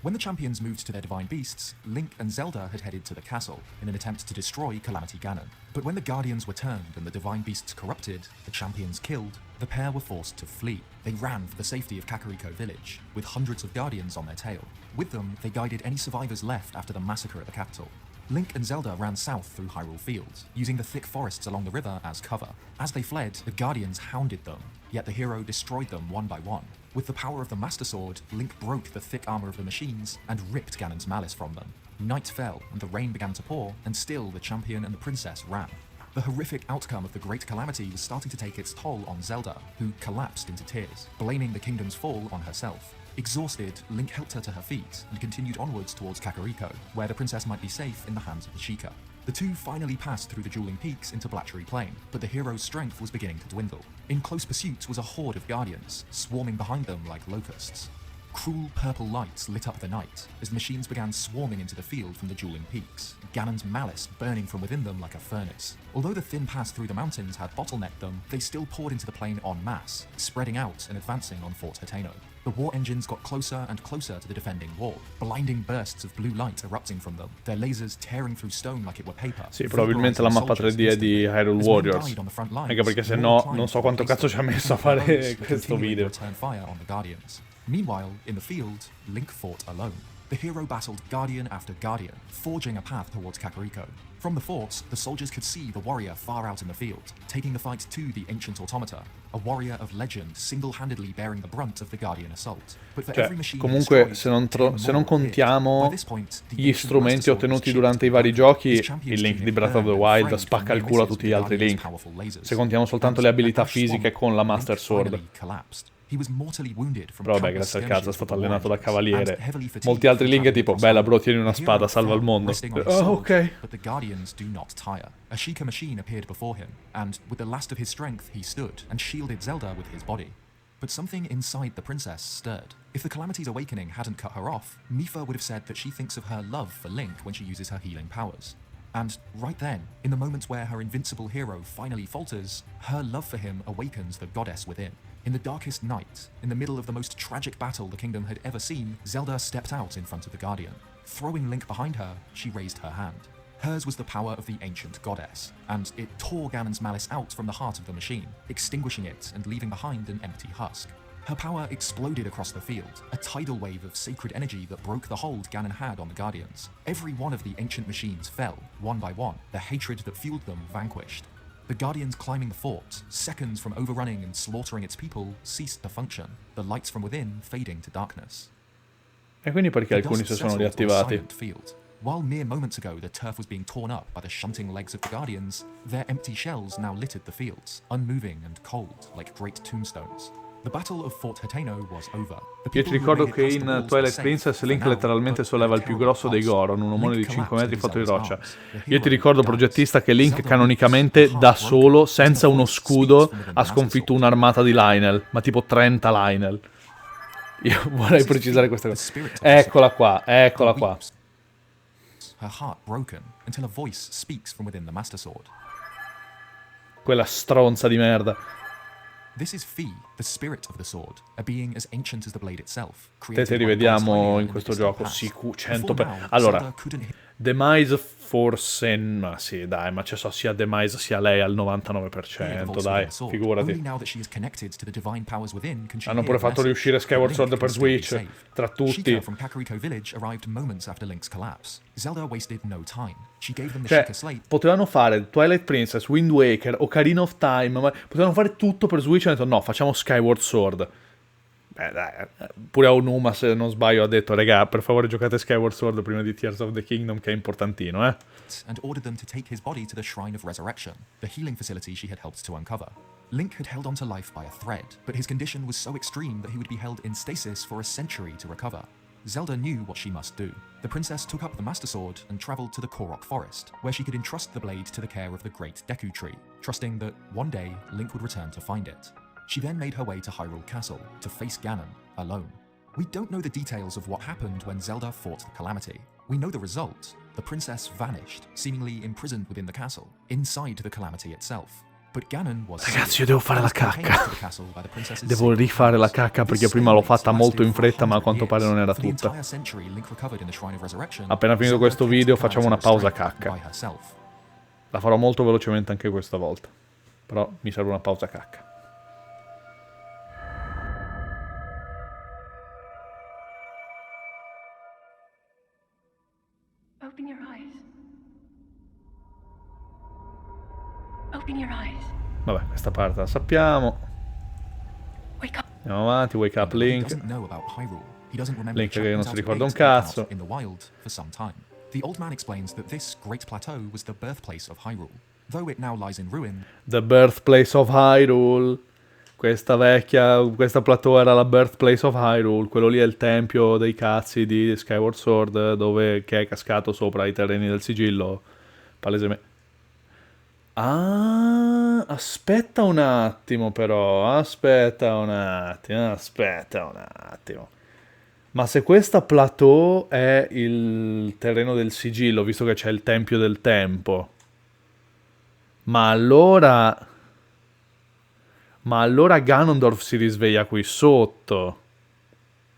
When the champions moved to their divine beasts, Link and Zelda had headed to the castle in an attempt to destroy Calamity Ganon. But when the Guardians were turned and the divine beasts corrupted, the champions killed, the pair were forced to flee. They ran for the safety of Kakariko village, with hundreds of Guardians on their tail. With them, they guided any survivors left after the massacre at the capital. Link and Zelda ran south through Hyrule Fields, using the thick forests along the river as cover. As they fled, the Guardians hounded them, yet the hero destroyed them one by one. With the power of the Master Sword, Link broke the thick armor of the machines and ripped Ganon's malice from them. Night fell, and the rain began to pour, and still the champion and the princess ran. The horrific outcome of the Great Calamity was starting to take its toll on Zelda, who collapsed into tears, blaming the kingdom's fall on herself. Exhausted, Link helped her to her feet and continued onwards towards Kakariko, where the princess might be safe in the hands of the Sheikah. The two finally passed through the dueling peaks into Blatchery Plain, but the hero's strength was beginning to dwindle. In close pursuit was a horde of guardians, swarming behind them like locusts. Cruel purple lights lit up the night as the machines began swarming into the field from the dueling peaks, Ganon's malice burning from within them like a furnace. Although the thin pass through the mountains had bottlenecked them, they still poured into the plain en masse, spreading out and advancing on Fort Hateno. The war engines got closer and closer to the defending wall, blinding bursts of blue light erupting from them, their lasers tearing through stone like it were paper. Sì, probabilmente la mappa 3D è di Hyrule Warriors. Anche perché se no, non so quanto cazzo ci ha messo a fare questo video. Meanwhile, in the field, Link fought alone. The hero battled guardian after guardian, forging a path towards Kakariko. From the fort, the soldiers could see the warrior far out in the field, taking the fight to the ancient automata, a warrior of legend single-handedly bearing the brunt of the guardian assault. But for every machine comunque, se non contiamo gli strumenti ottenuti durante i vari giochi, il Link di Breath of the Wild spacca il culo a tutti gli altri Link. Se contiamo soltanto le abilità fisiche con la Master Sword. Però vabbè, grazie al cazzo è stato allenato da cavaliere. Molti altri Link è tipo, bella bro, tieni una spada, salva il mondo. Oh, ok. But the guardians do not tire. A Sheikah machine appeared before him, and with the last of his strength he stood and shielded Zelda with his body. But something inside the princess stirred. If the Calamity's awakening hadn't cut her off, Mipha would have said that she thinks of her love for Link when she uses her healing powers. And right then, in the moment where her invincible hero finally falters, her love for him awakens the goddess within. In the darkest night, in the middle of the most tragic battle the kingdom had ever seen, Zelda stepped out in front of the Guardian. Throwing Link behind her, she raised her hand. Hers was the power of the ancient goddess, and it tore Ganon's malice out from the heart of the machine, extinguishing it and leaving behind an empty husk. Her power exploded across the field, a tidal wave of sacred energy that broke the hold Ganon had on the Guardians. Every one of the ancient machines fell, one by one, the hatred that fueled them vanquished. The Guardians climbing the fort, seconds from overrunning and slaughtering its people, ceased to function, the lights from within fading to darkness. E quindi perché alcuni si sono riattivati? While mere moments ago the turf was being torn up by the shunting legs of the Guardians, their empty shells now littered the fields, unmoving and cold like great tombstones. The Battle of Fort Hateno was over. Io ti ricordo che in Twilight Princess Link letteralmente solleva il più grosso dei Goron, un omone di 5 metri fatto di roccia. Io ti ricordo, progettista, che Link canonicamente da solo, senza uno scudo, ha sconfitto un'armata di Lionel, ma tipo 30 Lionel. Io vorrei precisare questa cosa. Eccola qua, eccola qua. Her heart broken until a voice speaks from within the Master Sword. Quella stronza di merda. This is Fi, the spirit of the sword, a being as ancient as the blade itself. Te rivediamo in questo gioco, sicuro, 100%. Allora, Demise forse... Ma sì, dai, ma c'è so sia Demise sia lei al 99%, dai, figurati. Hanno pure fatto riuscire Skyward Sword per Switch, tra tutti. Cioè, potevano fare Twilight Princess, Wind Waker, Ocarina of Time, ma potevano fare tutto per Switch e hanno detto no, facciamo Skyward Sword. Beh dai, pure Aonuma, se non sbaglio, ha detto regà, per favore giocate Skyward Sword prima di Tears of the Kingdom, che è importantino, eh. And ordered them to take his body to the Shrine of Resurrection, the healing facility she had helped to uncover. Link had held on to life by a thread, but his condition was so extreme that he would be held in stasis for a century to recover. Zelda knew what she must do. The princess took up the Master Sword and travelled to the Korok Forest, where she could entrust the blade to the care of the Great Deku Tree, trusting that one day Link would return to find it. She then made her way to Hyrule Castle to face Ganon alone. We don't know the details of what happened when Zelda fought the Calamity. We know the result. The princess vanished, seemingly imprisoned within the castle, inside the Calamity itself. But Ganon was... Ragazzi, io devo fare la cacca. Devo rifare la cacca perché prima l'ho fatta molto in fretta, ma a quanto pare non era tutta. Appena finito questo video facciamo una pausa cacca. La farò molto velocemente anche questa volta. Però mi serve una pausa cacca. Open your eyes. Open your eyes. Vabbè, questa parte la sappiamo. Wake up. Andiamo avanti, wake up Link. Link che non si ricorda un cazzo. The old man explains that this great plateau was the birthplace of Hyrule. Though it now lies in ruin, The Birthplace of Hyrule. Questa plateau era la Birthplace of Hyrule. Quello lì è il tempio dei cazzi di Skyward Sword, che è cascato sopra i terreni del sigillo. Palesemente. Ah, aspetta un attimo però, aspetta un attimo. Ma se questa plateau è il terreno del sigillo, visto che c'è il tempio del tempo, ma allora Ganondorf si risveglia qui sotto,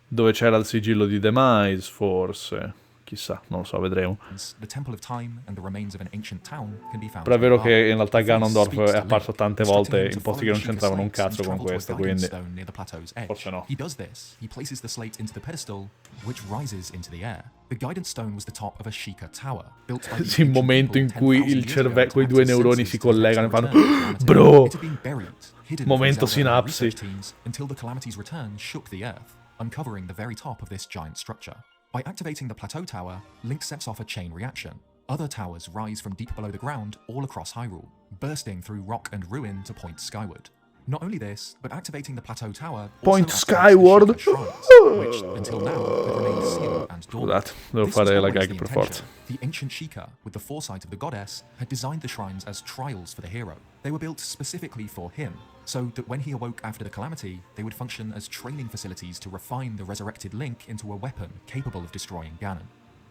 dove c'era il sigillo di Demise, forse. Chissà, non lo so, vedremo. the Temple of Time and the remains of an ancient town can be found Però è vero che nearby. in realtà The voice Ganondorf speaks è to apparso Link, tante instructing volte him to in posti follow che non the sheet of c'entravano un slates and cazzo con travel to a questo, guiding quindi stone near the plateau's edge. forse no. He does this. He places the slate into the pedestal, which rises into the air. The guidance stone was the top of a Sheikah tower, built by the Sì, il ancient momento in people cui 10,000 il years ago cervello, to quei act due as neuroni sensors si to detect collegano e the fanno return of the calamity. Bro! It had been buried, hidden Momento from Zelda and her sinapsi. research teams, until the calamity's return shook the earth, uncovering the very top of this giant structure. By activating the plateau tower, Link sets off a chain reaction. Other towers rise from deep below the ground all across Hyrule, bursting through rock and ruin to point skyward. Not only this, but activating the plateau tower Point also activates skyward. the Sheikah shrines, which until now had remained sealed and dormant. Scusate, devo This was fare la always gag the per intention. forza. The ancient Sheikah, with the foresight of the goddess, had designed the shrines as trials for the hero. They were built specifically for him, so that when he awoke after the calamity, they would function as training facilities to refine the resurrected Link into a weapon capable of destroying Ganon.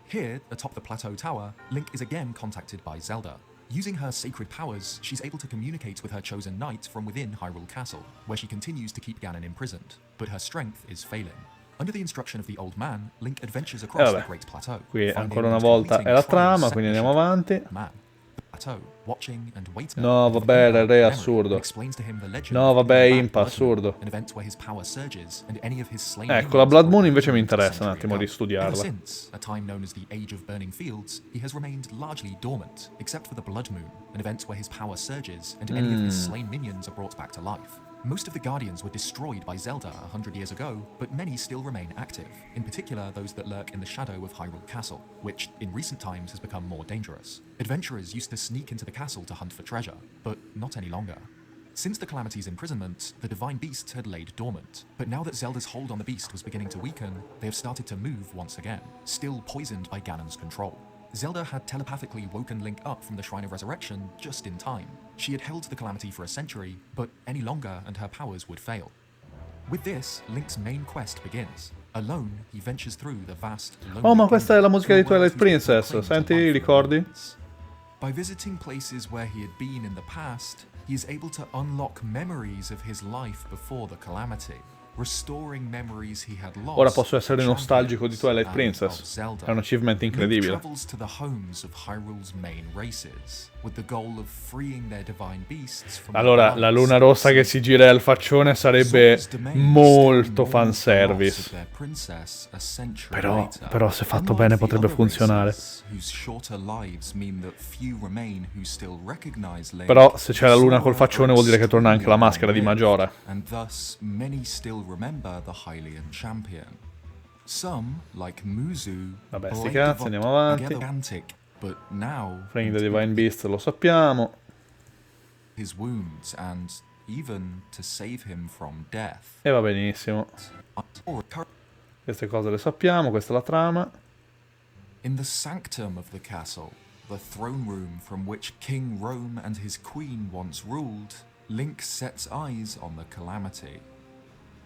Here, atop the plateau tower, Link is again contacted by Zelda. Using her sacred powers, she's able to communicate with her chosen knight from within Hyrule Castle, where she continues to keep Ganon imprisoned, but her strength is failing. Under the instruction of the old man, Link adventures across the vabbè, Great Plateau. qui finding ancora una and volta completing è la trials trama, set quindi in andiamo Sheikah. avanti. Man, the plateau, watching and waiting. No, until vabbè, Impa, il re è memory, assurdo. explains to him the legend No, of vabbè, bringing back Impa, Blood Moon, assurdo. an event where his power surges and any of his slain Ecco, la minions Blood are Moon invece mi reborn a interessa un century attimo ago. di studiarla. Ever since, a time known as the Age of Burning Fields, he has remained largely dormant, except for the Blood Moon, an event where his power surges and any of his slain minions are brought back to life. Most of the Guardians were destroyed by Zelda 100 years ago, but many still remain active, in particular those that lurk in the shadow of Hyrule Castle, which in recent times has become more dangerous. Adventurers used to sneak into the castle to hunt for treasure, but not any longer. Since the Calamity's imprisonment, the Divine Beast had laid dormant, but now that Zelda's hold on the beast was beginning to weaken, they have started to move once again, still poisoned by Ganon's control. Zelda had telepathically woken Link up from the Shrine of Resurrection just in time. She had held the Calamity for a century, but any longer and her powers would fail. With this, Link's main quest begins. Alone, he ventures through the vast, lonely Oh, ma questa è la kingdom musica di through a world Twilight whose people Princess. claim to Senti, life ricordi? remains. By visiting places where he had been in the past, he is able to unlock memories of his life before the Calamity, restoring memories he had lost. Ora posso essere nostalgico di Twilight and Princess. of Zelda. È un achievement Link incredibile. travels to the homes of Hyrule's main races, with the goal of freeing their divine beasts from Allora, the la bonds luna of rossa che sin. si gira al faccione sarebbe Zona's domain molto still mourns the loss fanservice. of their princess a century later. Però se fatto Unlike bene the potrebbe other funzionare. races, whose shorter lives mean that few remain who still recognize Link, Però se c'è la luna col Zora faccione vuol dire che torna anche la extremely maschera di long-lived, Majora. and thus many still remember the Hylian champion. Some, like Muzu, Vabbè, sti blade cazzi, the andiamo avanti. gigantic, but now Freeing the Divine Beast lo sappiamo. his wounds and even to save him from death. E va benissimo. Queste cose le sappiamo, questa è la trama. In the sanctum of the castle, the throne room from which King Rome and his queen once ruled, Link sets eyes on the Calamity.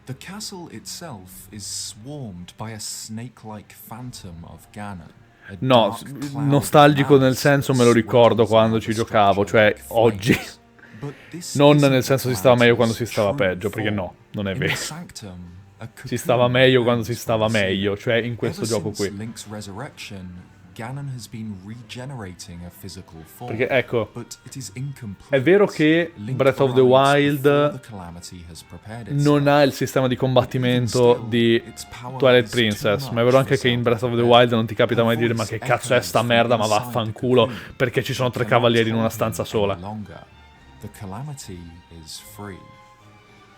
The castle itself is swarmed by a snake-like phantom of Ganon. a No, dark cloud nostalgico of nel malice senso that me lo ricordo swirls quando around ci the giocavo, structure cioè like oggi. flames. But this Non isn't nel the senso si stava meglio quando Calamity's si stava true peggio, perché form. no, non è In the vero. sanctum, a Si stava cocoon meglio quando si hangs stava from the meglio, ceiling. cioè in questo Ever gioco since qui. Link's resurrection, Ganon has been regenerating a physical form. Perché ecco, But it is incomplete. è vero che Link Breath of the arrives before Wild the Calamity has prepared non itself. ha il sistema di combattimento di Twilight Princess, ma è vero anche che in Breath of the Wild non ti capita mai di dire ma che cazzo è sta merda, ma vaffanculo, perché ci sono 3 cavalieri in una stanza sola. The Calamity is free.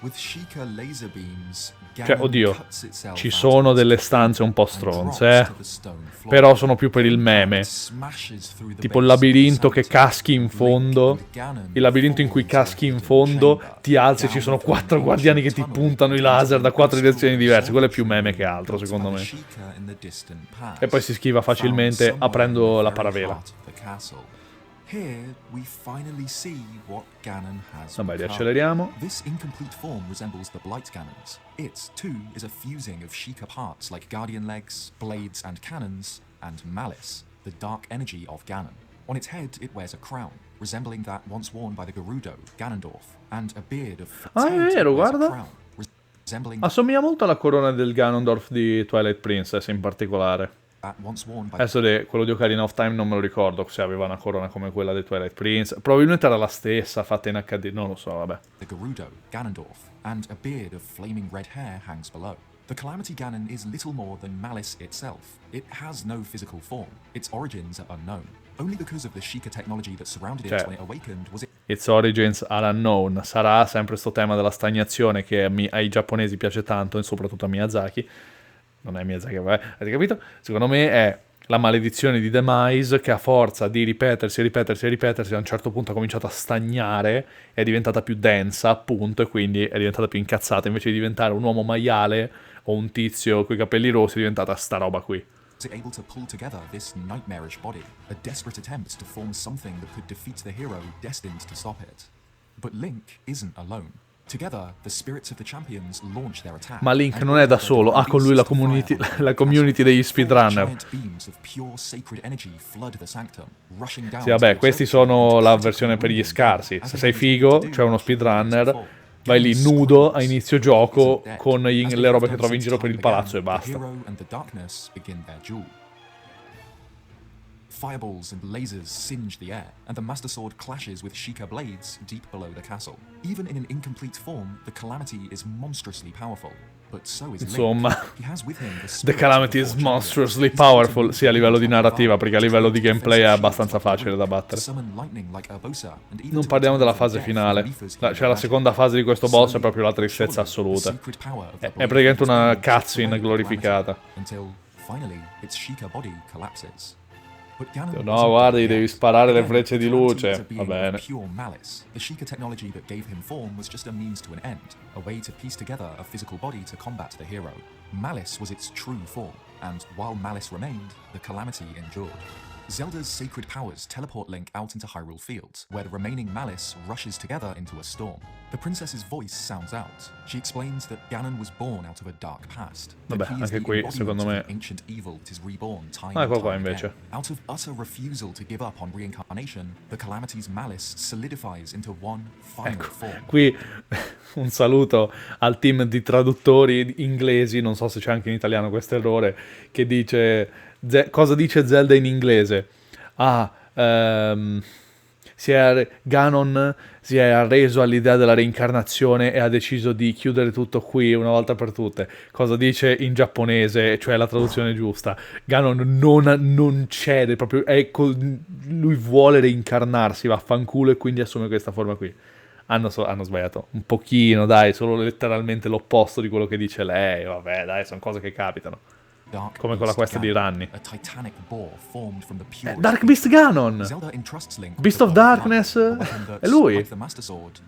With Sheikah laser beams, Cioè, Ganon oddio, cuts itself ci out sono of its delle form stanze un po' and stronze, drops to the stone floor. però sono più per il meme. Smashes through the Tipo il base of the labirinto che sanctum. caschi in Link fondo. and Ganon Il labirinto in fall cui into a caschi in hidden fondo, chamber, ti alzi e ci down sono through an 4 guardiani che ancient ti tunnel puntano i into laser da an 4 direzioni obscure diverse. Quello è più meme observatory che altro, built secondo by the me. Sheikah in the distant past, E poi si schiva facilmente found somewhere aprendo in the la very paravela. heart of the castle. Here we finally see what Ganon has Vabbè, become. riacceleriamo. This incomplete form resembles the Blight Ganon's. It, too, is a fusing of Sheikah parts like guardian legs, blades, and cannons, and malice, the dark energy of Ganon. On its head, it wears a crown, resembling that once worn by the Gerudo, Ganondorf, and a beard of its Ah, è head, vero, it wears a guarda. crown, resembling Assomiglia molto alla corona del Ganondorf di Twilight Princess in particolare. that once worn by Adesso quello di Ocarina of Time non me lo ricordo se aveva una corona come quella di Twilight Princess. Probabilmente era la stessa, fatta in HD, non lo so, vabbè. the Gerudo, Ganondorf, and a beard of flaming red hair hangs below. The Calamity Ganon is little more than Malice itself. It has no physical form. Its origins are unknown. Only because of the Sheikah technology that surrounded it Cioè, when it awakened was it Its origins are unknown. Sarà sempre sto tema della stagnazione che ai giapponesi piace tanto, e soprattutto a Miyazaki. Non è Miyazaki, vabbè, avete capito? Secondo me è la maledizione di Demise che a forza di ripetersi, a un certo punto ha cominciato a stagnare, è diventata più densa, appunto, e quindi è diventata più incazzata. Invece di diventare un uomo maiale o un tizio coi capelli rossi, è diventata sta roba qui. able to pull together this nightmarish body, a desperate attempt to form something that could defeat the hero destined to stop it. But Link isn't alone. Together, the spirits of the champions launch their attack. Ma Link non è da solo, ha con lui la community degli speedrunner. Sì, vabbè, questi sono la versione per gli scarsi. Se sei figo, c'è uno speedrunner, vai lì nudo a inizio gioco con le robe che trovi in giro per il palazzo e basta. Fireballs and lasers singe the air, and the Master Sword clashes with Sheikah blades deep below the castle. Even in an incomplete form, the Calamity is monstrously powerful. But so is Insomma, Link. He has with him the The spirits Calamity of the is four monstrously champions. powerful, sì, a livello di narrativa, perché a livello di gameplay è abbastanza facile da battere. Non parliamo della fase finale. Cioè, la seconda fase di questo boss è proprio la tristezza assoluta. È praticamente una cutscene glorificata. Until finally its Sheikah body collapses. No, guarda, gli devi sparare le frecce di luce. Va bene. Pure malice. The Sheikah technology that gave him form was just a means to an end, a way to piece together a physical body to combat the hero. Malice was its true form, and while Malice remained, the Calamity endured. Zelda's sacred powers teleport Link out into Hyrule Fields, where the remaining Malice rushes together into a storm. The princess's voice sounds out. She explains that Ganon was born out of a dark past. Vabbè, anche qui, secondo me... Ancient evil that is reborn time Ah, and ecco qua time invece. again. Out of utter refusal to give up on reincarnation, the Calamity's malice solidifies into one final form. Qui un saluto al team di traduttori inglesi, non so se c'è anche in italiano questo errore, che dice... cosa dice Zelda in inglese? Ganon si è arreso all'idea della reincarnazione e ha deciso di chiudere tutto qui una volta per tutte. Cosa dice in giapponese, cioè la traduzione giusta? Ganon non cede, proprio lui vuole reincarnarsi, vaffanculo, e quindi assume questa forma qui. Hanno sbagliato un pochino, dai, solo letteralmente l'opposto di quello che dice lei. Vabbè, dai, sono cose che capitano. Come con la quest di Ranni. Dark Beast Ganon! Beast of Darkness è lui!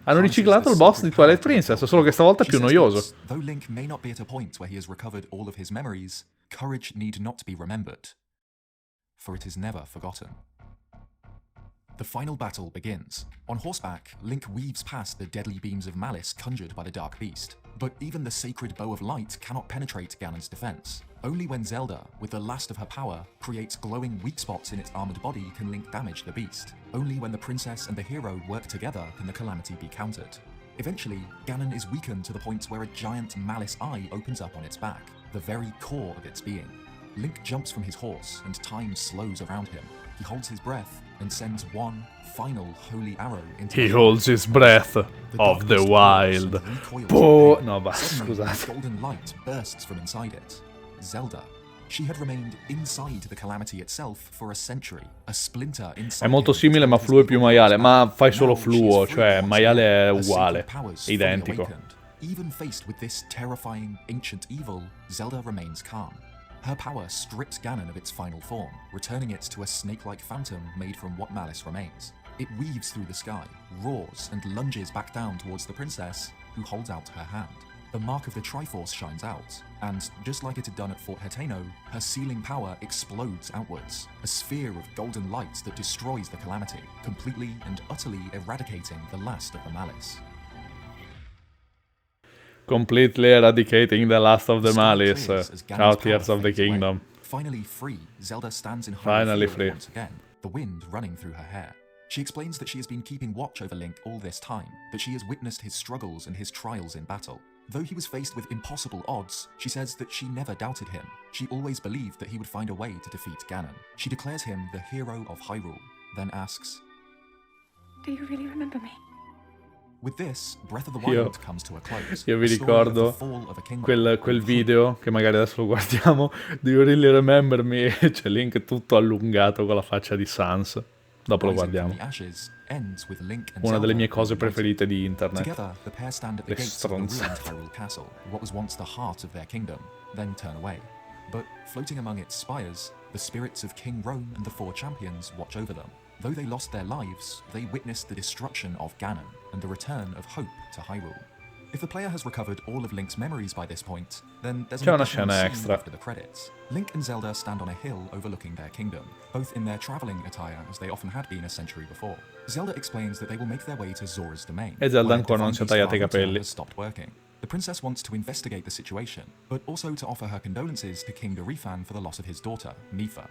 Hanno riciclato il boss di Twilight Princess, solo che stavolta è più noioso. Though Link may not be at a point where he has recovered all of his memories, courage need not be remembered, for it is never forgotten. The final battle begins. On horseback, Link weaves past the deadly beams of malice conjured by the Dark Beast. But even the sacred bow of light cannot penetrate Ganon's defense. Only when Zelda, with the last of her power, creates glowing weak spots in its armored body can Link damage the beast. Only when the princess and the hero work together can the calamity be countered. Eventually, Ganon is weakened to the point where a giant malice eye opens up on its back, the very core of its being. Link jumps from his horse and time slows around him. He holds his breath and sends one final holy arrow into He holds his breath of the wild. No, basta, scusate. Golden light bursts from inside it. Zelda. She had remained inside the calamity itself for a century. A splinter inside. È molto simile, ma Fluo è più maiale. Ma fai solo Fluo, cioè maiale è uguale, identico. Even faced with this terrifying, ancient evil, Zelda remains calm. Her power strips Ganon of its final form, returning it to a snake-like phantom made from what malice remains. It weaves through the sky, roars, and lunges back down towards the princess, who holds out her hand. The mark of the Triforce shines out, and just like it had done at Fort Hetano, her sealing power explodes outwards, a sphere of golden light that destroys the calamity, completely and utterly eradicating the last of the malice. Completely eradicating the last of the sky malice. clears as Ganon's Ciao, power Tears of the fades away. Kingdom. Finally free, Zelda stands in Finally Hyrule Field free. once again, the wind running through her hair. She explains that she has been keeping watch over Link all this time, that she has witnessed his struggles and his trials in battle. Though he was faced with impossible odds, she says that she never doubted him. She always believed that he would find a way to defeat Ganon. She declares him the hero of Hyrule, then asks, Do you really remember me? with this, Breath of the Io- Wild comes to a close. Io vi a story of the ricordo fall of a kingdom, quel video, che magari adesso lo guardiamo, Do You Really Remember Me? C'è Link tutto allungato con la faccia di Sans. Dopo lo Rising from guardiamo. the ashes ends with Link and Una delle Zelda mie cose reunited. preferite di internet. Together, the pair stand at the Le gates of the ruined stronzate. Hyrule Castle, what was once the heart of their kingdom, then turn away. But floating among its spires, the spirits of King Rome and the four champions watch over them. Though they lost their lives, they witnessed the destruction of Ganon and the return of hope to Hyrule. If the player has recovered all of Link's memories by this point, then there's C'è an una additional scena scene extra. after the credits. Link and Zelda stand on a hill overlooking their kingdom, both in their traveling attire as they often had been a century before. Zelda explains that they will make their way to Zora's domain, E Zelda where ancora non Divine si è Beast tagliato i Vale capelli. has stopped working. The princess wants to investigate the situation, but also to offer her condolences to King Garifan for the loss of his daughter, Mipha.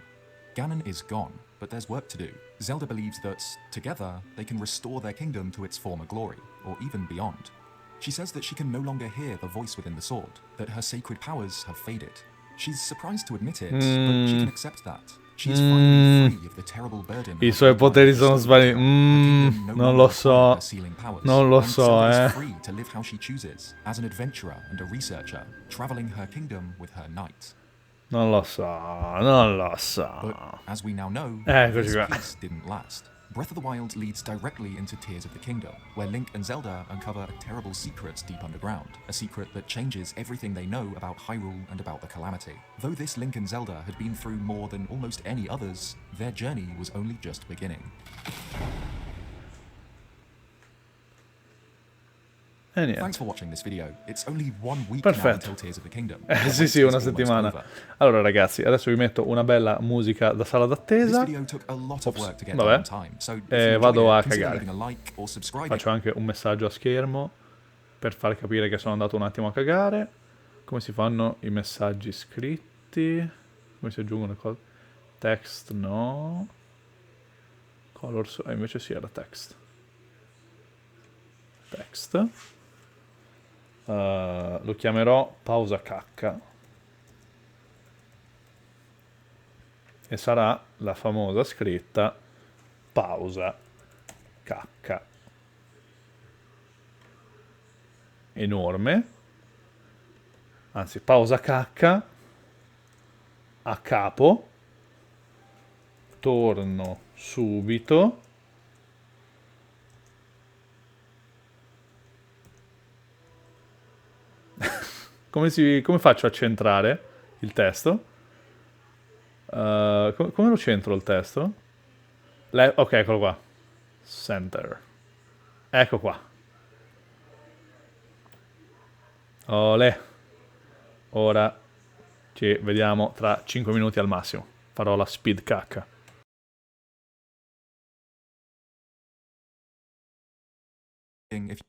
Ganon is gone, but there's work to do. Zelda believes that, together, they can restore their kingdom to its former glory, or even beyond. She says that she can no longer hear the voice within the sword, that her sacred powers have faded. She's surprised to admit it, but she can accept that. She is finally free of the terrible burden. I of suoi bloodline poteri sono stood. sbagliati. Her kingdom no Non longer lo required so. her sealing powers, Non lo and so, Zelda eh. is free to live how she chooses, as an adventurer and a researcher, traveling her kingdom with her knight. Non lo so, non lo so. But as we now know, Eccoci this qua. peace didn't last. Breath of the Wild leads directly into Tears of the Kingdom, where Link and Zelda uncover a terrible secret deep underground, a secret that changes everything they know about Hyrule and about the Calamity. Though this Link and Zelda had been through more than almost any others, their journey was only just beginning. E niente. Thanks for watching this video. It's only 1 week Perfetto. now until Tears of the Kingdom. Sì, sì, una settimana. Allora ragazzi, adesso vi metto una bella musica da sala This d'attesa. video took a lot of work to get Vabbè. done on time, so if you enjoyed Vado a it, consider cagare. leaving a like or subscribing. Faccio anche un messaggio a schermo per far capire che sono andato un attimo a cagare. Come si fanno i messaggi scritti? Come si aggiungono le cose? Text no. Colors, invece sì, era text. Text. Lo chiamerò pausa cacca. E sarà la famosa scritta pausa cacca. Enorme. Anzi, pausa cacca. A capo. Torno subito. Come faccio a centrare il testo? Come lo centro il testo? Ok, eccolo qua. Center. Ecco qua. Olè. Ora ci vediamo tra 5 minuti al massimo. Farò la speed cacca. If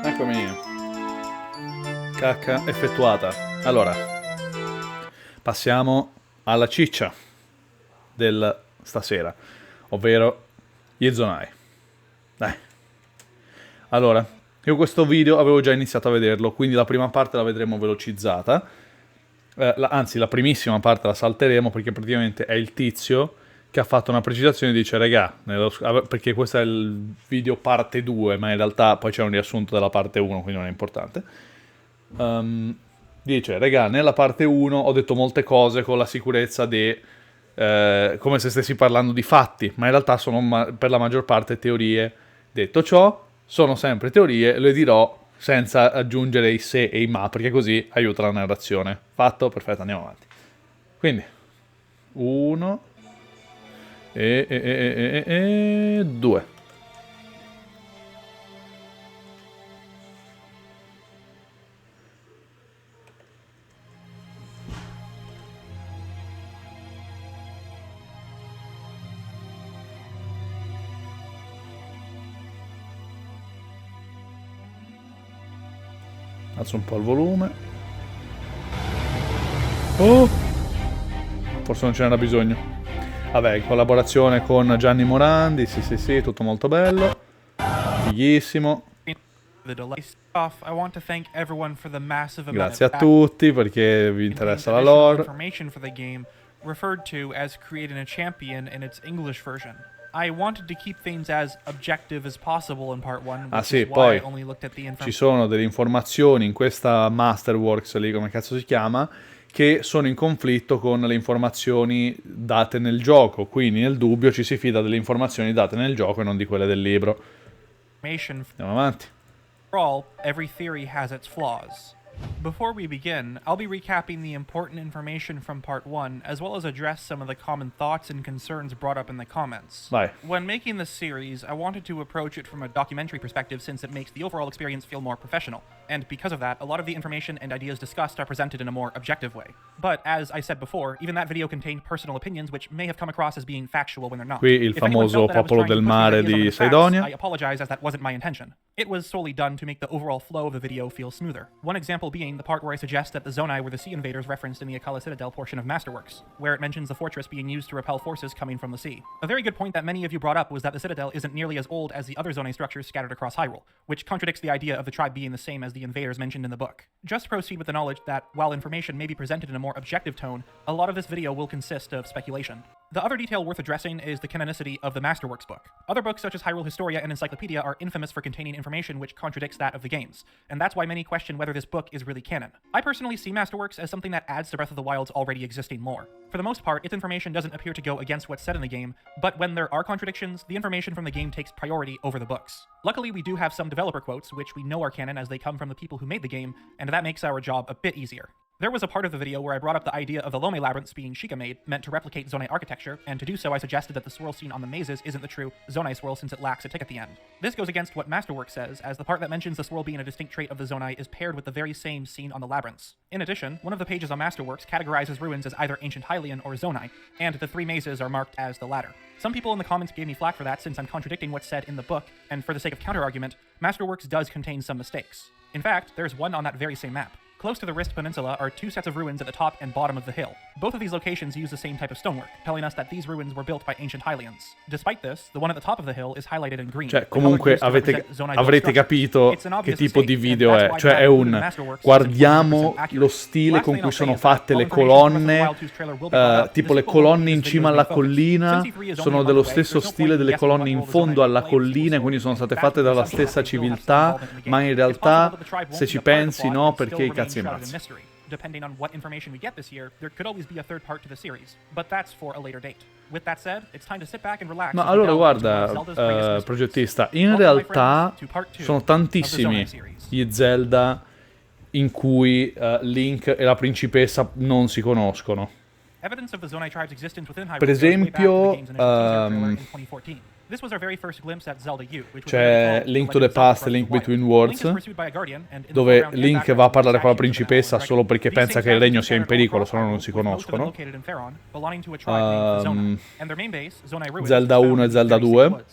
Eccomi. Cacca effettuata. Allora, passiamo alla ciccia del stasera, ovvero gli Zonai. Dai. Allora, io questo video avevo già iniziato a vederlo, quindi la prima parte la vedremo velocizzata. Anzi, la primissima parte la salteremo perché praticamente è il tizio che ha fatto una precisazione e dice, regà, perché questo è il video parte 2, ma in realtà poi c'è un riassunto della parte 1, quindi non è importante. Dice, regà, nella parte 1 ho detto molte cose con la sicurezza di... come se stessi parlando di fatti, ma in realtà sono per la maggior parte teorie. Detto ciò, sono sempre teorie, le dirò senza aggiungere i se e i ma, perché così aiuta la narrazione. Fatto? Perfetto, andiamo avanti. Quindi, 1 e 2. Alzo un po' il volume. Oh! Forse non ce n'era bisogno. Vabbè, in collaborazione con Gianni Morandi, sì, tutto molto bello. Fighissimo. Grazie a tutti perché vi interessa la lore. Referred to as creating a champion in its English version. I wanted to keep things as objective as possible in part 1, Ah sì, poi ci sono delle informazioni in questa Masterworks lì, come cazzo si chiama, che sono in conflitto con le informazioni date nel gioco, quindi nel dubbio ci si fida delle informazioni date nel gioco e non di quelle del libro. Andiamo avanti. Overall, every theory has its flaws. Before we begin, I'll be recapping the important information from part 1, as well as address some of the common thoughts and concerns brought up in the comments. Vai. When making this series, I wanted to approach it from a documentary perspective since it makes the overall experience feel more professional, and because of that, a lot of the information and ideas discussed are presented in a more objective way. But, as I said before, even that video contained personal opinions which may have come across as being factual when they're not. Qui il famoso popolo del mare di Saidonia. I apologize as that wasn't my intention. It was solely done to make the overall flow of the video feel smoother. One example being the part where I suggest that the Zonai were the sea invaders referenced in the Akala Citadel portion of Masterworks, where it mentions the fortress being used to repel forces coming from the sea. A very good point that many of you brought up was that the Citadel isn't nearly as old as the other Zonai structures scattered across Hyrule, which contradicts the idea of the tribe being the same as the invaders mentioned in the book. Just proceed with the knowledge that, while information may be presented in a more objective tone, a lot of this video will consist of speculation. The other detail worth addressing is the canonicity of the Masterworks book. Other books such as Hyrule Historia and Encyclopedia are infamous for containing information which contradicts that of the games, and that's why many question whether this book is really canon. I personally see Masterworks as something that adds to Breath of the Wild's already existing lore. For the most part, its information doesn't appear to go against what's said in the game, but when there are contradictions, the information from the game takes priority over the books. Luckily, we do have some developer quotes, which we know are canon as they come from the people who made the game, and that makes our job a bit easier. There was a part of the video where I brought up the idea of the Lome labyrinths being Sheikah made, meant to replicate Zonai architecture, and to do so I suggested that the swirl seen on the mazes isn't the true Zonai swirl since it lacks a tick at the end. This goes against what Masterworks says, as the part that mentions the swirl being a distinct trait of the Zonai is paired with the very same seen on the labyrinths. In addition, one of the pages on Masterworks categorizes ruins as either Ancient Hylian or Zonai, and the 3 mazes are marked as the latter. Some people in the comments gave me flack for that since I'm contradicting what's said in the book, and for the sake of counter-argument, Masterworks does contain some mistakes. In fact, there's one on that very same map. Close to the Wrist Peninsula are 2 sets of ruins at the top and bottom of the hill. Both of these locations use the same type of stonework, telling us that these ruins were built by ancient Hylians. Despite this, the one at the top of the hill is highlighted in green. Cioè, comunque avrete capito che tipo di video è. Cioè, è un guardiamo lo stile con cui sono fatte le colonne, tipo le colonne in cima alla collina sono dello stesso stile delle colonne in fondo alla collina, quindi sono state fatte dalla stessa civiltà, ma in realtà, se ci pensi, no, perché i cazzi Depending on what information we get this year, there could always be a third part to the series, but that's for a later date. With that said, it's time to sit back and relax. Ma allora guarda, progettista, in realtà sono tantissimi gli Zelda in cui Link e la principessa non si conoscono. Per esempio, c'è Link to the Past e Link Between Worlds, dove Link va a parlare con la principessa solo perché pensa che il regno sia in pericolo, se no non si conoscono. Zelda 1 e Zelda 2.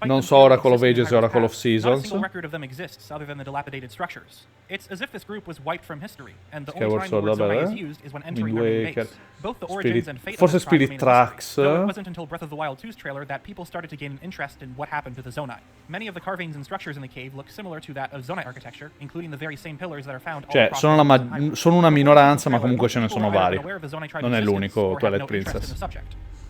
Non so Oracle of Ages e Oracle of Seasons. Skyward Sword, vabbè. Wind Waker. Forse Spirit Tracks. Cioè, sono una minoranza, ma comunque ce ne sono vari. Non è l'unico Twilight Princess.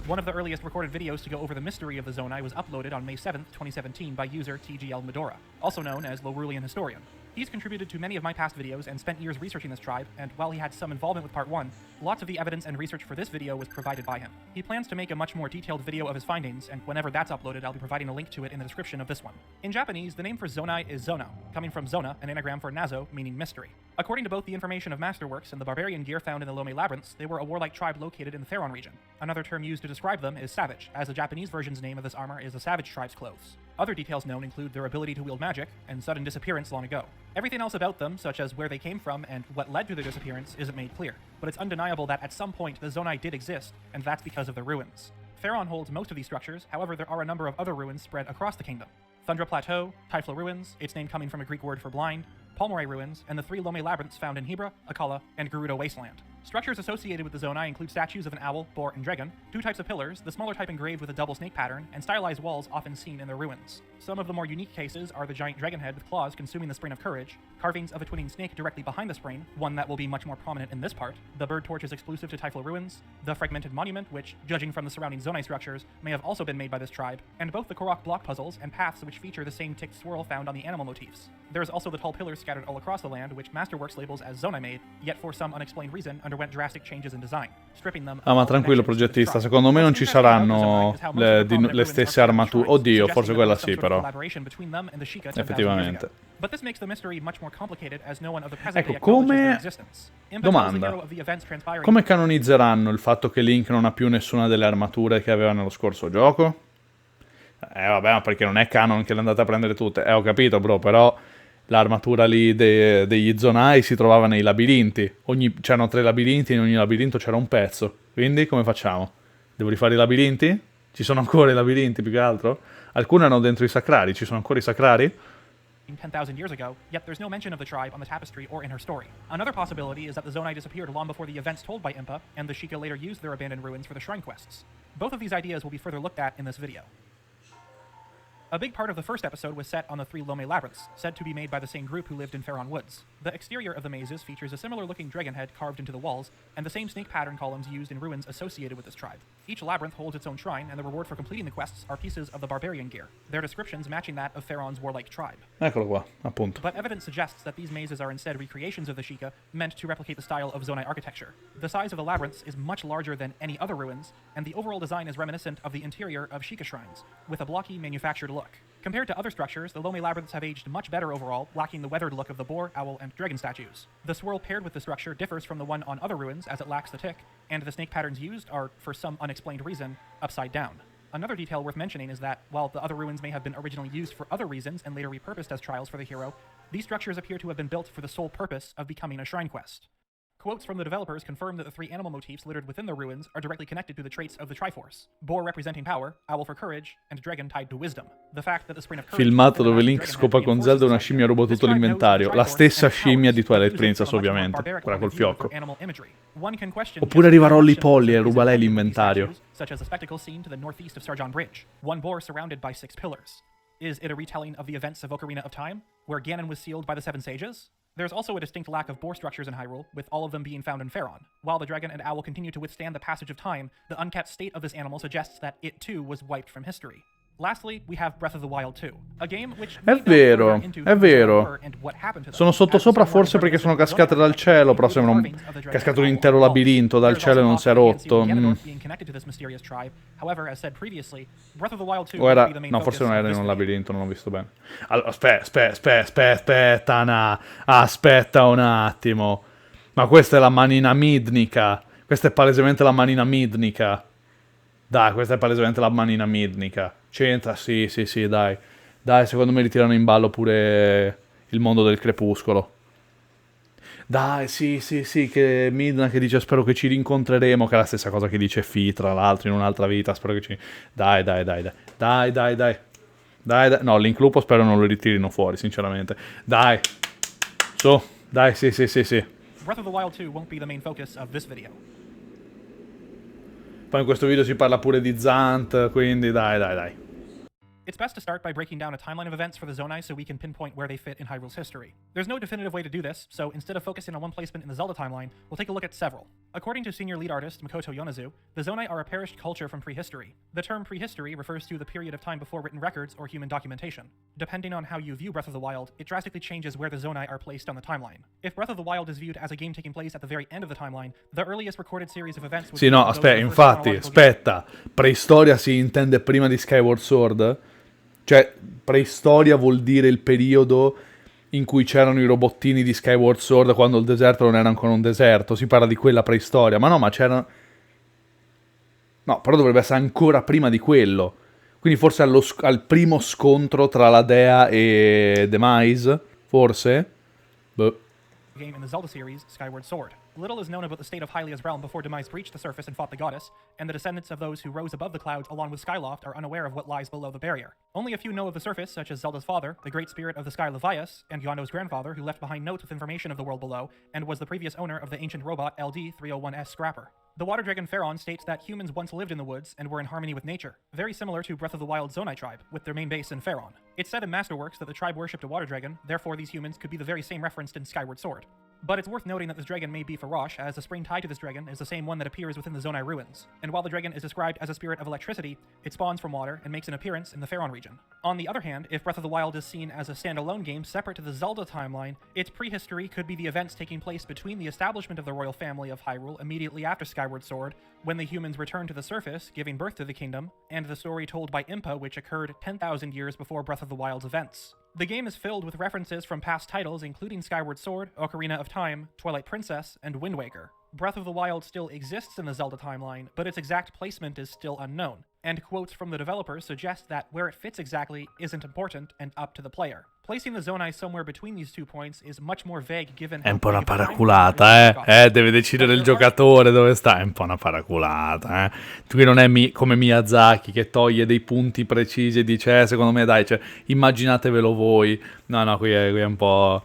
One of the earliest recorded videos to go over the mystery of the Zonai was uploaded on May 7th, 2017 by user TGL Medora, also known as Lorulian Historian. He's contributed to many of my past videos and spent years researching this tribe, and while he had some involvement with part 1, lots of the evidence and research for this video was provided by him. He plans to make a much more detailed video of his findings, and whenever that's uploaded, I'll be providing a link to it in the description of this one. In Japanese, the name for Zonai is Zonau, coming from Zona, an anagram for Nazo, meaning mystery. According to both the information of Masterworks and the barbarian gear found in the Lome Labyrinths, they were a warlike tribe located in the Theron region. Another term used to describe them is savage, as the Japanese version's name of this armor is the Savage Tribe's clothes. Other details known include their ability to wield magic and sudden disappearance long ago. Everything else about them, such as where they came from and what led to their disappearance, isn't made clear, but it's undeniable that at some point the Zonai did exist, and that's because of their ruins. Theron holds most of these structures, however there are a number of other ruins spread across the kingdom. Thundra Plateau, Typhlo Ruins, its name coming from a Greek word for blind, Palmyra Ruins, and the 3 Lome Labyrinths found in Hebra, Akala, and Gerudo Wasteland. Structures associated with the Zonai include statues of an owl, boar, and dragon, 2 types of pillars, the smaller type engraved with a double snake pattern, and stylized walls often seen in their ruins. Some of the more unique cases are the giant dragon head with claws consuming the Spring of Courage, carvings of a twinning snake directly behind the spring, one that will be much more prominent in this part, the bird torches exclusive to Typhlo Ruins, the fragmented monument, which, judging from the surrounding Zonai structures, may have also been made by this tribe, and both the Korok block puzzles and paths which feature the same ticked swirl found on the animal motifs. There is also the tall pillars scattered all across the land, which Masterworks labels as Zonai made, yet for some unexplained reason underwent drastic changes in design, stripping them. Ah, ma tranquillo progettista, secondo me non ci saranno le stesse armature. Oddio, forse quella sì, però. Effettivamente. Ecco, come... Domanda. Come canonizzeranno il fatto che Link non ha più nessuna delle armature che aveva nello scorso gioco? Vabbè, ma perché non è canon che le andate a prendere tutte. Ho capito, bro, però l'armatura lì degli Zonai si trovava nei labirinti. C'erano 3 labirinti, in ogni labirinto c'era un pezzo. Quindi come facciamo? Devo rifare i labirinti? Ci sono ancora i labirinti, più che altro? Alcune erano dentro i sacrari, ci sono ancora i sacrari? 10,000 years ago, yet there's no mention of the tribe on the tapestry or in her story. Another possibility is that the Zonai disappeared long before the events told by Impa, and the Sheikah later used their abandoned ruins for the shrine quests. Both of these ideas will be further looked at in this video. A big part of the first episode was set on the 3 Lome labyrinths, said to be made by the same group who lived in Faron Woods. The exterior of the mazes features a similar-looking dragon head carved into the walls, and the same snake pattern columns used in ruins associated with this tribe. Each labyrinth holds its own shrine, and the reward for completing the quests are pieces of the barbarian gear, their descriptions matching that of Faron's warlike tribe. Eccolo qua, appunto. But evidence suggests that these mazes are instead recreations of the Sheikah, meant to replicate the style of Zonai architecture. The size of the labyrinths is much larger than any other ruins, and the overall design is reminiscent of the interior of Sheikah shrines, with a blocky, manufactured look. Compared to other structures, the Lome labyrinths have aged much better overall, lacking the weathered look of the boar, owl, and dragon statues. The swirl paired with the structure differs from the one on other ruins, as it lacks the tick, and the snake patterns used are, for some unexplained reason, upside down. Another detail worth mentioning is that, while the other ruins may have been originally used for other reasons and later repurposed as trials for the hero, these structures appear to have been built for the sole purpose of becoming a shrine quest. Quotes from the developers confirm that the 3 animal motifs littered within the ruins are directly connected to the traits of the Triforce: boar representing power, owl for courage, and dragon tied to wisdom. The fact that the Spring of Courage Filmato dove Link scopa con Zelda e una scimmia ruba tutto l'inventario. La stessa scimmia di Twilight Princess, ovviamente, quella col fiocco. Oppure arriva Rolly Polly e ruba lei l'inventario. Such as a spectacle scene to the northeast of Sargon Bridge, one boar surrounded by 6 pillars. Is it a retelling of the events of Ocarina of Time, where Ganon was sealed by the 7 sages? There's also a distinct lack of boar structures in Hyrule, with all of them being found in Faron. While the dragon and owl continue to withstand the passage of time, the unkept state of this animal suggests that it too was wiped from history. Lastly, we have Breath of the Wild 2, a game which È vero, è vero. Sono sottosopra forse perché sono cascate dal cielo, però sembra cascato un intero labirinto dal cielo e non si è rotto. O era... No, forse non era in un labirinto, non ho visto bene. Allora, aspetta un attimo. Ma questa è la manina midnica. Questa è palesemente la manina midnica. Dai, questa è palesemente la manina midnica. C'entra? Sì, dai. Dai, secondo me ritirano in ballo pure il mondo del crepuscolo. Dai, sì, che Midna che dice spero che ci rincontreremo, che è la stessa cosa che dice Fi, tra l'altro, in un'altra vita, spero che ci... Dai. No, Link Lupo spero non lo ritirino fuori, sinceramente. Dai. Su, dai, sì. Breath of the Wild 2 won't be the main focus of this video. Poi in questo video si parla pure di Zant, quindi dai. It's best to start by breaking down a timeline of events for the Zonai so we can pinpoint where they fit in Hyrule's history. There's no definitive way to do this, so instead of focusing on one placement in the Zelda timeline, we'll take a look at several. According to senior lead artist Makoto Yonezu, the Zonai are a perished culture from prehistory. The term prehistory refers to the period of time before written records or human documentation. Depending on how you view Breath of the Wild, it drastically changes where the Zonai are placed on the timeline. If Breath of the Wild is viewed as a game taking place at the very end of the timeline, the earliest recorded series of events would Sì, no, aspetta. Preistoria si intende prima di Skyward Sword? Cioè, preistoria vuol dire il periodo in cui c'erano i robottini di Skyward Sword quando il deserto non era ancora un deserto. Si parla di quella preistoria. Ma no, ma c'era... No, però dovrebbe essere ancora prima di quello. Quindi forse al primo scontro tra la dea e Demise? Forse? Boh. Game in the Zelda series, Skyward Sword. Little is known about the state of Hylia's realm before Demise breached the surface and fought the goddess, and the descendants of those who rose above the clouds along with Skyloft are unaware of what lies below the barrier. Only a few know of the surface, such as Zelda's father, the great spirit of the sky Levias, and Yondo's grandfather, who left behind notes with information of the world below, and was the previous owner of the ancient robot LD-301S Scrapper. The water dragon Faron states that humans once lived in the woods and were in harmony with nature, very similar to Breath of the Wild Zonai tribe, with their main base in Faron. It's said in Masterworks that the tribe worshipped a water dragon, therefore these humans could be the very same referenced in Skyward Sword. But it's worth noting that this dragon may be Farosh, as the spring tied to this dragon is the same one that appears within the Zonai ruins. And while the dragon is described as a spirit of electricity, it spawns from water and makes an appearance in the Faron region. On the other hand, if Breath of the Wild is seen as a standalone game separate to the Zelda timeline, its prehistory could be the events taking place between the establishment of the royal family of Hyrule immediately after Skyward Sword, when the humans returned to the surface, giving birth to the kingdom, and the story told by Impa which occurred 10,000 years before Breath of the Wild's events. The game is filled with references from past titles including Skyward Sword, Ocarina of Time, Twilight Princess, and Wind Waker. Breath of the Wild still exists in the Zelda timeline, but its exact placement is still unknown, and quotes from the developers suggest that where it fits exactly isn't important and up to the player. Placing the Zonai somewhere between these 2 points is much more vague given È un how po' una big of a time paraculata, period we've got. Deve decidere il giocatore dove sta. È un po' una paraculata, Qui non è come Miyazaki che toglie dei punti precisi e dice, secondo me, dai, cioè, immaginatevelo voi. No, qui è un po'...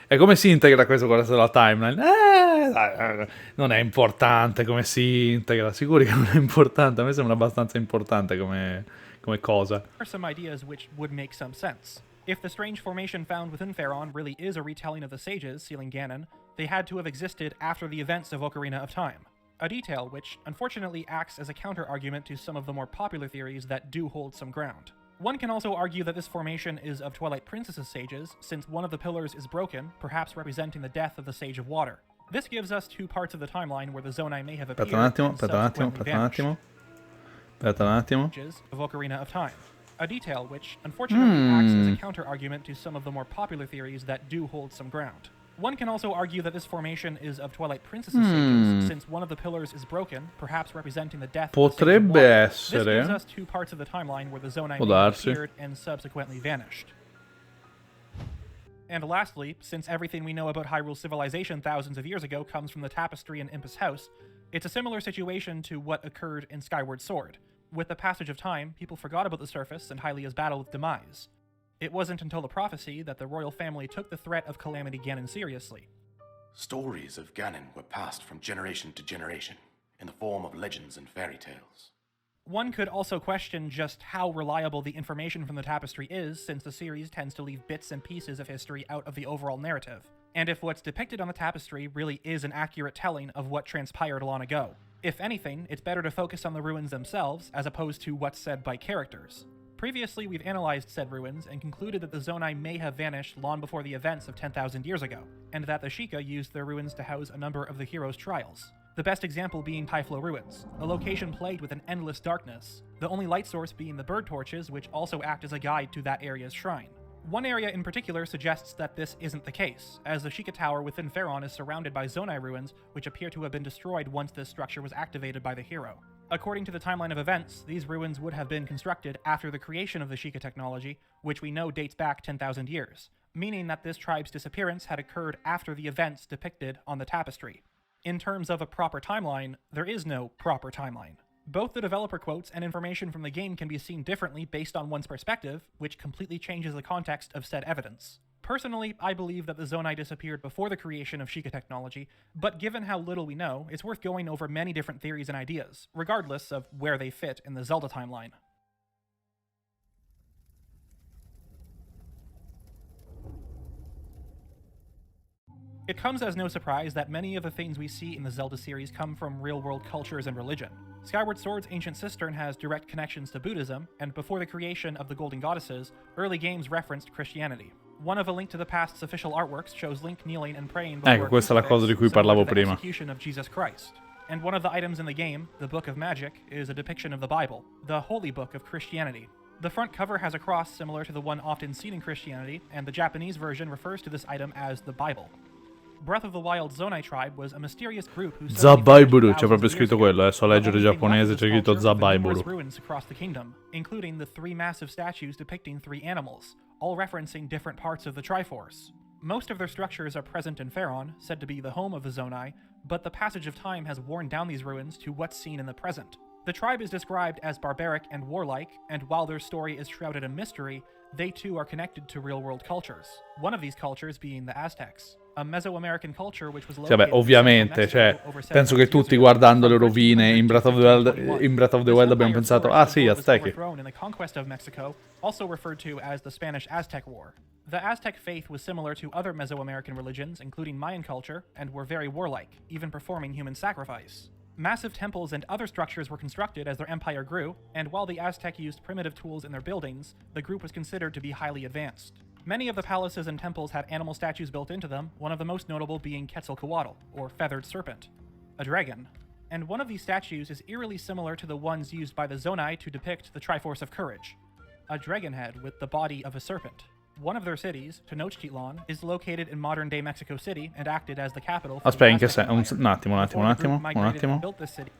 E come si integra questo con la sua timeline? Dai, non è importante come si integra. Sicuri che non è importante? A me sembra abbastanza importante come cosa. Are some ideas which would make some sense. If the strange formation found within Pharaon really is a retelling of the sages sealing Ganon, they had to have existed after the events of Ocarina of Time. A detail which, unfortunately, acts as a counter-argument to some of the more popular theories that do hold some ground. One can also argue that this formation is of Twilight Princess's sages, since one of the pillars is broken, perhaps representing the death of the Sage of Water. This gives us 2 parts of the timeline where the Zonai may have appeared and subsequently vanished. Aspetta un attimo. Of Ocarina of Time. A detail which, unfortunately, acts as a counter-argument to some of the more popular theories that do hold some ground. One can also argue that this formation is of Twilight Princess's sages, since one of the pillars is broken, perhaps representing the death of the Sage of Potrebbe Water. essere. This gives us 2 parts of the timeline where the Zonai Può may have darsi. appeared and subsequently vanished. And lastly, since everything we know about Hyrule civilization thousands of years ago comes from the tapestry in Impus House, it's a similar situation to what occurred in Skyward Sword. With the passage of time, people forgot about the surface and Hylia's battle with Demise. It wasn't until the prophecy that the royal family took the threat of Calamity Ganon seriously. Stories of Ganon were passed from generation to generation in the form of legends and fairy tales. One could also question just how reliable the information from the tapestry is, since the series tends to leave bits and pieces of history out of the overall narrative, and if what's depicted on the tapestry really is an accurate telling of what transpired long ago. If anything, it's better to focus on the ruins themselves, as opposed to what's said by characters. Previously, we've analyzed said ruins and concluded that the Zonai may have vanished long before the events of 10,000 years ago, and that the Sheikah used their ruins to house a number of the heroes' trials. The best example being Typhlo Ruins, a location plagued with an endless darkness, the only light source being the bird torches, which also act as a guide to that area's shrine. One area in particular suggests that this isn't the case, as the Sheikah Tower within Pharaon is surrounded by Zonai ruins, which appear to have been destroyed once this structure was activated by the hero. According to the timeline of events, these ruins would have been constructed after the creation of the Sheikah technology, which we know dates back 10,000 years, meaning that this tribe's disappearance had occurred after the events depicted on the tapestry. In terms of a proper timeline, there is no proper timeline. Both the developer quotes and information from the game can be seen differently based on one's perspective, which completely changes the context of said evidence. Personally, I believe that the Zonai disappeared before the creation of Sheikah technology, but given how little we know, it's worth going over many different theories and ideas, regardless of where they fit in the Zelda timeline. It comes as no surprise that many of the things we see in the Zelda series come from real-world cultures and religion. Skyward Sword's ancient cistern has direct connections to Buddhism, and before the creation of the Golden Goddesses, early games referenced Christianity. One of A Link to the Past's official artworks shows Link kneeling and praying before questa è la cosa di cui similar parlavo to the prima. execution of Jesus Christ. And one of the items in the game, the Book of Magic, is a depiction of the Bible, the holy book of Christianity. The front cover has a cross similar to the one often seen in Christianity, and the Japanese version refers to this item as the Bible. Breath of the Wild Zonai tribe was a mysterious group who Zabaiburu, c'è proprio scritto quello, so leggere giapponese, c'è scritto Zabaiburu. Ruins across the kingdom, including the 3 massive statues depicting 3 animals, all referencing different parts of the Triforce. Most of their structures are present in Pharaon, said to be the home of the Zonai, but the passage of time has worn down these ruins to what's seen in the present. The tribe is described as barbaric and warlike, and while their story is shrouded in mystery, they too are connected to real-world cultures, one of these cultures being the Aztecs. A Mesoamerican culture which was located ovviamente, cioè, penso che tutti guardando le rovine in Breath of the Wild abbiamo pensato, ah sì, Aztechi. In the conquest of Mexico, also referred to as the Spanish Aztec War. The Aztec faith was similar to other Mesoamerican religions, including Mayan culture, and were very warlike, even performing human sacrifice. Massive temples and other structures were constructed as their empire grew, and while the Aztec used primitive tools in their buildings, the group was considered to be highly advanced. Many of the palaces and temples had animal statues built into them, one of the most notable being Quetzalcoatl, or Feathered Serpent, a dragon. And one of these statues is eerily similar to the ones used by the Zonai to depict the Triforce of Courage, a dragon head with the body of a serpent. One of their cities, Tenochtitlan, is located in modern-day Mexico City and acted as the capital for Aspetta, the in che Aztec senso? Empire. Un Before the group attimo. migrated and built this city,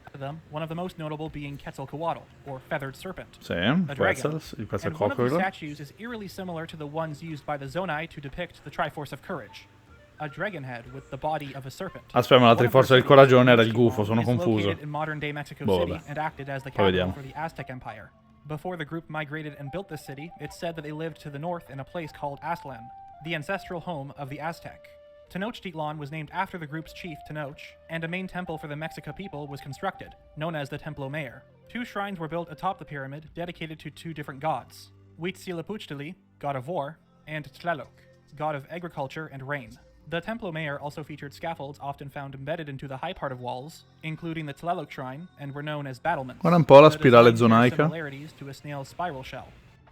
one of the most notable being Quetzalcoatl, or feathered serpent, Sì, a dragon. questo è And one of these Cockle. statues is eerily similar to the ones used by the Zonai to depict the Triforce of Courage, a dragon head with the body of a serpent. Aspetta, ma la One of Triforza their del Coragione era il cities, gufo, sono is confuso. located in modern-day Mexico Boh, City vabbè. and acted as the Poi capital vediamo. for the Aztec Empire. Before the group migrated and built this city, it's said that they lived to the north in a place called Aztlan, the ancestral home of the Aztec. Tenochtitlan was named after the group's chief Tenoch, and a main temple for the Mexica people was constructed, known as the Templo Mayor. 2 shrines were built atop the pyramid, dedicated to 2 different gods: Huitzilopochtli, god of war, and Tlaloc, god of agriculture and rain. The Templo Mayor also featured scaffolds often found embedded into the high part of walls, including the Tlaloc shrine, and were known as battlements. Guarda un po' la The spirale design shares zonaica. similarities to a snail's spiral shell.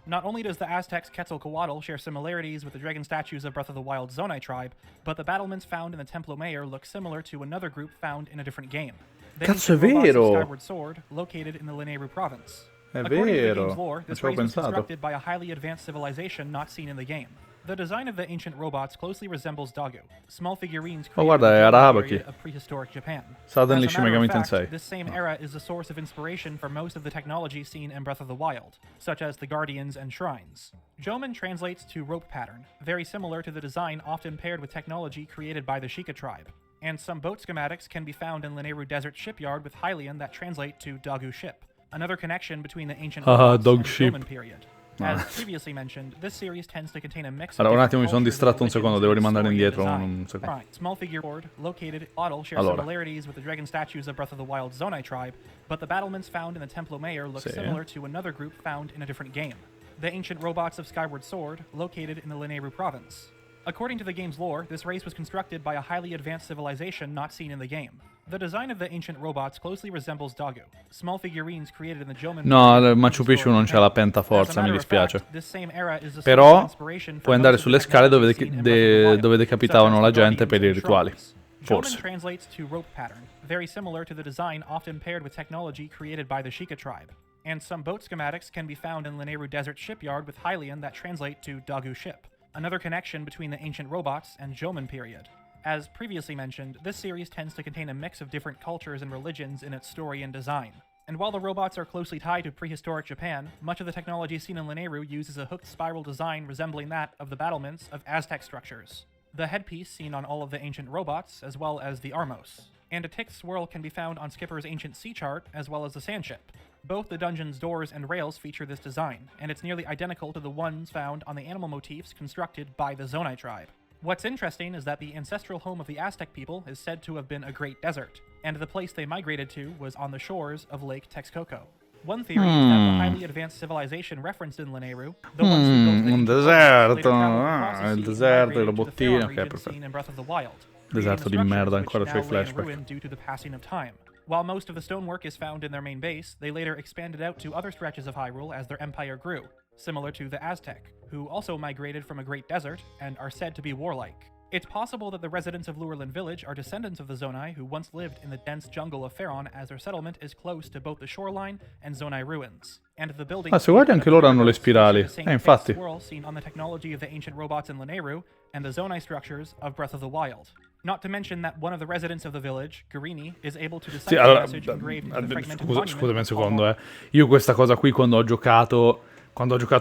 Not only does the Aztecs' Quetzalcoatl share similarities with the dragon statues of Breath of the Wild Zonai tribe, but the battlements found in the Templo Mayor look similar to another group found in a different game. The Cazzo, è ancient robots of vero! Skyward Sword, located in the Lanayru province. È According to the vero, game's lore, non this ci avevo race was pensato. constructed by a highly advanced civilization not seen in the game. The design of the ancient robots closely resembles Dagu, small figurines created guarda, è in the Arabaki. period of prehistoric Japan. Suddenly As a Shin matter of Megami fact, Tensei. this same era is the source of inspiration for most of the technology seen in Breath of the Wild, such as the Guardians and Shrines. Joman translates to rope pattern, very similar to the design often paired with technology created by the Sheikah tribe. And some boat schematics can be found in Lanayru Desert Shipyard with Hylian that translate to Dagu ship, another connection between the ancient robots dog and ship. Joman period. As previously mentioned, this series tends to contain a mix of Allora, un different attimo, mi sono cultures and distratto un secondo, devo religions in rimandare its indietro story and un design. secondo. Right. Small figure board located Otto shares Allora. similarities with the dragon statues of Breath of the Wild Zonai tribe, but the battlements found in the Templo Mayor look Sì. similar to another group found in a different game, the ancient robots of Skyward Sword, located in the Lanayru province. According to the game's lore, this race was constructed by a highly advanced civilization not seen in the game. The design of the ancient robots closely resembles Dagu, small figurines created in the Joman No, period il of Machu Picchu non c'ha la As a pentaforza, mi matter of fact, dispiace. this same era is the source of Però inspiration for puoi andare most of the sulle scale dove, technology seen in Breath of the Wild, dove decapitavano such la as the gente per i Guardians and rituali. Shrines. Joman Forse. translates to rope pattern, very similar to the design often paired with technology created by the Sheikah tribe. And some boat schematics can be found in Lanayru Desert Shipyard with Hylian that translate to Dagu ship, another connection between the ancient robots and Joman period. As previously mentioned, this series tends to contain a mix of different cultures and religions in its story and design. And while the robots are closely tied to prehistoric Japan, much of the technology seen in Lanayru uses a hooked spiral design resembling that of the battlements of Aztec structures. The headpiece seen on all of the ancient robots, as well as the Armos. And a ticked swirl can be found on Skipper's ancient sea chart, as well as the sand ship. Both the dungeon's doors and rails feature this design, and it's nearly identical to the ones found on the animal motifs constructed by the Zonai tribe. What's interesting is that the ancestral home of the Aztec people is said to have been a great desert, and the place they migrated to was on the shores of Lake Texcoco. One theory is that the highly advanced civilization referenced in Lanayru, the ones who built the un ancient robots, deserto, later traveled across the il sea and deserto, i migrated to the robottini, Faron ok, region perfetto. seen in Breath of the Wild, Deserto di creating the merda, structures ancora which sui now lay in flashback. ruin due to the passing of time. While most of the stonework is found in their main base, they later expanded out to other stretches of Hyrule as their empire grew, similar to the Aztec, who also migrated from a great desert and are said to be warlike. It's possible that the residents of Lurelin Village are descendants of the Zonai who once lived in the dense jungle of Faron, as their settlement is close to both the shoreline and Zonai ruins. And the buildings Ah, se guardi anche loro hanno le spirali. Infatti. swirl seen on the technology of the ancient robots in Lanayru and the Zonai structures of Breath of the Wild. Not to mention that one of the residents of the village, Gurini, is able to Sì, decipher the allora, message engraved into the fragmented scusami un monument secondo, called Io questa cosa qui quando ho giocato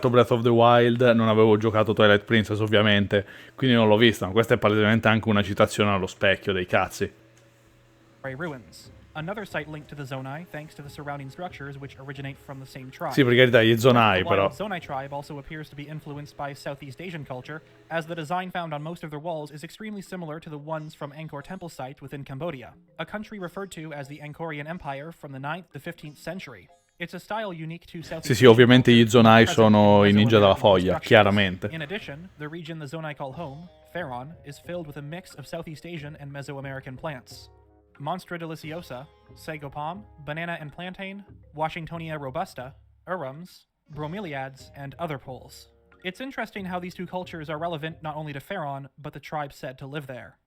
Breath of the Wild non avevo giocato Twilight Princess ovviamente, quindi non l'ho vista, ma questa è palesemente anche una citazione allo specchio dei cazzi. ruins. Another site linked to the Zonai thanks to the surrounding structures which originate from the same tribe. Sì, per carità, gli Zonai The però. wild Zonai tribe also appears to be influenced by Southeast Asian culture, as the design found on most of their walls is extremely similar to the ones from Angkor Temple site within Cambodia, a country referred to as the Angkorian Empire from the 9th to 15th century. It's a style unique to Southeast Sì, ovviamente Asian gli Zonai culture, sono present i in ninja della Mesoamerican foglia, constructions. chiaramente. In addition, the region the Zonai call home, Faron, is filled with a mix of Southeast Asian and Mesoamerican plants. Monstra deliciosa, sago palm, banana and plantain, Washingtonia robusta, urums, bromeliads, and other poles. It's interesting how these two cultures are relevant not only to Faron, but the tribe said to live there.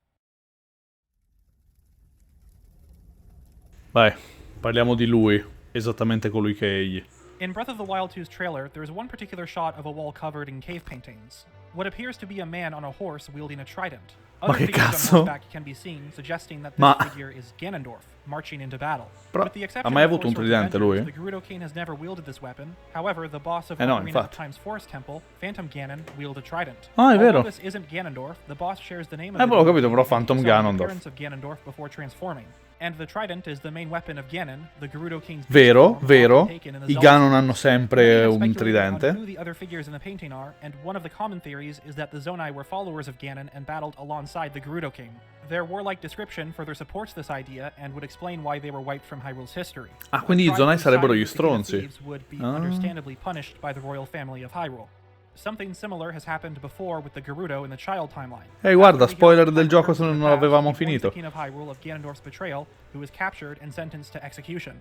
Vai, parliamo di lui, esattamente colui che è egli. In Breath of the Wild 2's trailer, there is one particular shot of a wall covered in cave paintings. What appears to be a man on a horse wielding a trident. Ma Other che figures cazzo? on horseback can be seen, suggesting that this Ma- figure is Ganondorf, marching into battle. Però With the ha exception mai of avuto un Four Swords tridente lui? Adventures, the Gerudo King has never wielded this weapon. However, the boss of No, Ocarina of infatti. Time's Forest Temple, Phantom Ganon, wield a trident. Ah, è vero. Although this isn't Ganondorf, the boss shares the name of the Ho capito, Gerudo però King, Phantom making so an Ganondorf. appearance of Ganondorf before transforming. And the trident is the main weapon of Ganon, the Gerudo King's Vero, form, vero. often taken in the I Zelda Ganon series. hanno sempre Many have un speculated on tridente. who the other figures in the painting are, and one of the common theories is that the Zonai were followers of Ganon and battled alongside the Gerudo King. Their warlike description further supports this idea and would explain why they were wiped from Hyrule's history. Ah, quindi i The Zonai tribe sarebbero who gli sided with the King of stronzi. Thieves would be Ah. understandably punished by the royal family of Hyrule. Something similar has happened before with the Gerudo in the Child timeline. Ehi, guarda, After the spoiler hero of del time gioco returns se to the non past, l'avevamo he warns finito. the King of Hyrule of Ganondorf's betrayal, who is captured and sentenced to execution.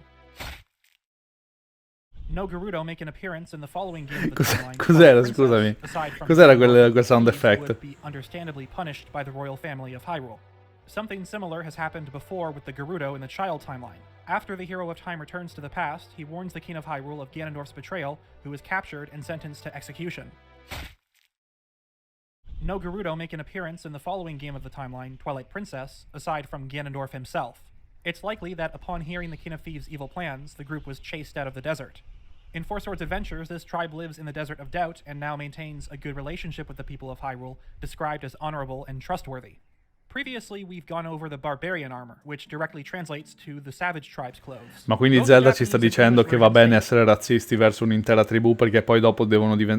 No Gerudo make an appearance in the following game of the timeline. Cos'era, Princess, scusami? aside from Cos'era Ganondorf, quel sound thieves effect? would be understandably punished by the royal family of Hyrule. Something similar has happened before with the Gerudo in the Child timeline. After the hero of time returns to the past, he warns the King of Hyrule of Ganondorf's betrayal, who is captured and sentenced to execution. No Gerudo make an appearance in the following game of the timeline, Twilight Princess, aside from Ganondorf himself. It's likely that upon hearing the King of Thieves' evil plans, the group was chased out of the desert. In Four Swords Adventures, this tribe lives in the Desert of Doubt and now maintains a good relationship with the people of Hyrule, described as honorable and trustworthy. Previously, we've gone over the Barbarian armor, which directly translates to the Savage Tribe's clothes. Ma quindi Both the Zelda ci sta Japanese and dicendo English che va versions bene state essere razzisti verso un'intera tribù perché poi dopo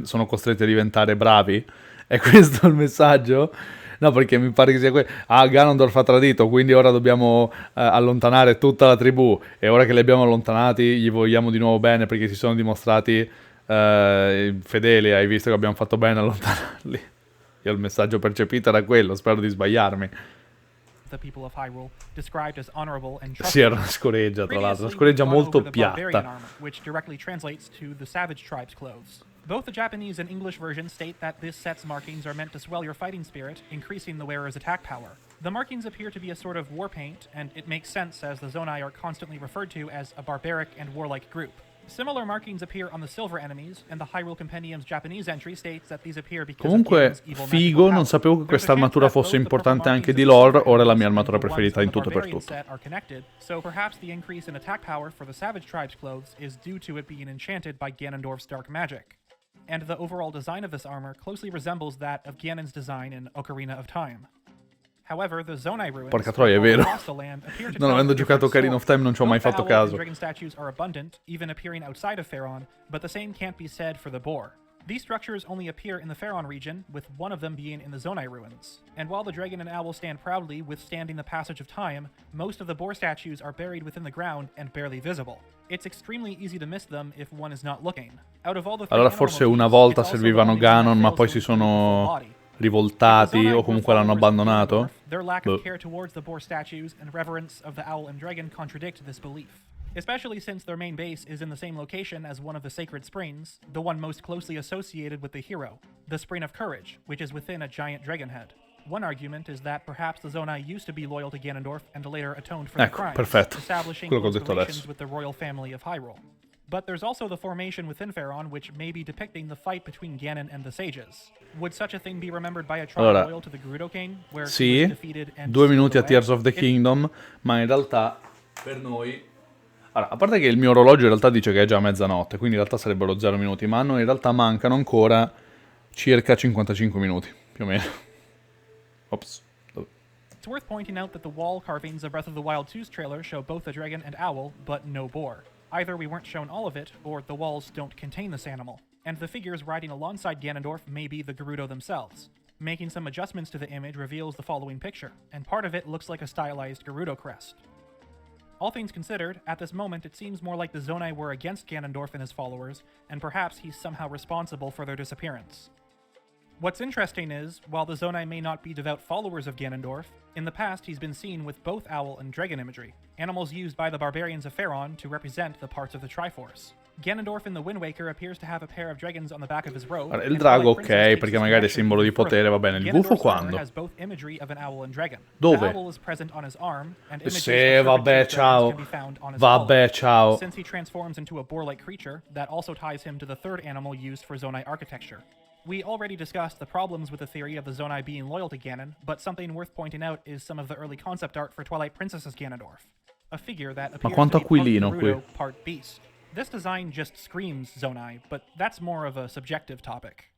sono costretti a diventare bravi? È questo il messaggio? No, perché mi pare che sia quello. Ah, Ganondorf ha tradito, quindi ora dobbiamo allontanare tutta la tribù. E ora che li abbiamo allontanati, gli vogliamo di nuovo bene perché si sono dimostrati fedeli. Hai visto che abbiamo fatto bene a allontanarli. Io il messaggio percepito era quello, spero di sbagliarmi. the people of Hyrule, described as honorable and Sì, era trustworthy. una scoreggia, tra l'altro. Una Previously, scoreggia we've gone molto over the Barbarian piatta. armor, which directly translates to the Savage Tribe's clothes. Both the Japanese and English versions state that this set's markings are meant to swell your fighting spirit, increasing the wearer's attack power. The markings appear to be a sort of war paint, and it makes sense as the Zonai are constantly referred to as a barbaric and warlike group. Similar markings appear on the silver enemies, and the Hyrule Compendium's Japanese entry states that these appear because Comunque, of Ganon's evil figo, magical non power. sapevo che There's a questa chance armatura that fosse both the importante purple anche markings di of the lore, silver ora è la enemies mia and armatura the ones preferita on in the tutto e per Barbarian tutto. set are connected, so perhaps the increase in attack power for the Savage Tribe's clothes is due to it being enchanted by Ganondorf's dark magic. And the overall design of this armor closely resembles that of Ganon's design in Ocarina of Time. However, the Zonai ruins Porca troia, è vero. across the land appear to Non tell avendo a different giocato Ocarina of story. Time non ci ho mai Both the fatto owl and caso. dragon statues are abundant, even appearing outside of Faron, but the same can't be said for the boar. These structures only appear in the Faron region, with one of them being in the Zonai ruins. And while the dragon and owl stand proudly, withstanding the passage of time, most of the boar statues are buried within the ground and barely visible. It's extremely easy to miss them if one is not looking. Out of all the three Allora animal forse motifs, una volta it's also the servivano only one that Ganon, ma fails poi to si include the full sono body. rivoltati If the Zonai o were comunque l'hanno followers of abbandonato. Ganondorf, their lack Boh. of care towards the boar statues and reverence of the owl and dragon contradict this belief. Especially since their main base is in the same location as one of the sacred springs, the one most closely associated with the hero, the Spring of Courage, which is within a giant dragon head. One argument is that perhaps the Zonai used to be loyal to Ganondorf and later atoned for their Ecco, crimes, perfetto. establishing Quello che ho close detto relations adesso. with the royal family of Hyrule. But there's also the formation within Faron, which may be depicting the fight between Ganon and the sages. Would such a thing be remembered by a tribe Allora, loyal to the Gerudo King, where he Sì, was defeated and 2 minuti a sealed away? Tears of the Kingdom, ma in realtà per noi... Allora, a parte che il mio orologio in realtà dice che è già mezzanotte, quindi in realtà sarebbero 0 minuti, ma a noi in realtà mancano ancora circa 55 minuti, più o meno. Ops. It's worth pointing out that the wall carvings of Breath of the Wild 2's trailer show both a dragon and owl, but no boar. Either we weren't shown all of it, or the walls don't contain this animal. And the figures riding alongside Ganondorf may be the Gerudo themselves. Making some adjustments to the image reveals the following picture, and part of it looks like a stylized Gerudo crest. All things considered, at this moment it seems more like the Zonai were against Ganondorf and his followers, and perhaps he's somehow responsible for their disappearance. What's interesting is, while the Zonai may not be devout followers of Ganondorf, in the past he's been seen with both owl and dragon imagery, animals used by the barbarians of Faron to represent the parts of the Triforce. Ganondorf in the Wind Waker appears to have a pair of dragons on the back of his robe. Allora, il and drago Twilight ok, Princess takes perché this magari è connection simbolo di even potere, va further. bene. Il gufo Ganondorf's armor quando? has both imagery of an owl and dragon. Dove? The owl is present on his arm, and images Sì, of serpent vabbè, shaped dragons ciao. can be found on his Vabbè, collar. ciao. Since he transforms into a boar-like creature, that also ties him to the third animal used for Zonai architecture. We already discussed the problems with the theory of the Zonai being loyal to Ganon, but something worth pointing out is some of the early concept art for Twilight Princess's Ganondorf, a figure that appears quanto to be part aquilino qui. Gerudo, part beast. This design just screams Zonai, but that's more of a subjective topic.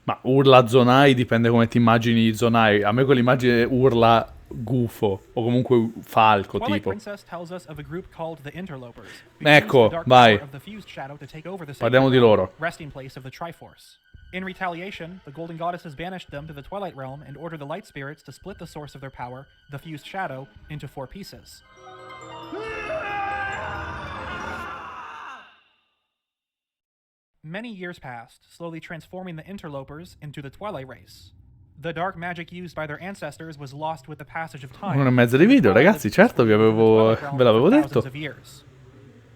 Ma urla Zonai dipende come ti immagini Zonai. A me quell'immagine urla gufo o comunque falco Twilight tipo. Princess tells us of a group called the Interlopers, who Ecco, use the dark vai. power of the fused shadow to take over the Parliamo sacred di realm, loro. resting place of the Triforce. In retaliation, the Golden Goddesses banished them to the Twilight Realm and ordered the Light Spirits to split the source of their power, the fused shadow, into 4 pieces. Many years passed, slowly transforming the Interlopers into the Twilight Race. The dark magic used by their ancestors was lost with the passage of time. 1 e mezzo di video, ragazzi, certo ve l'avevo detto.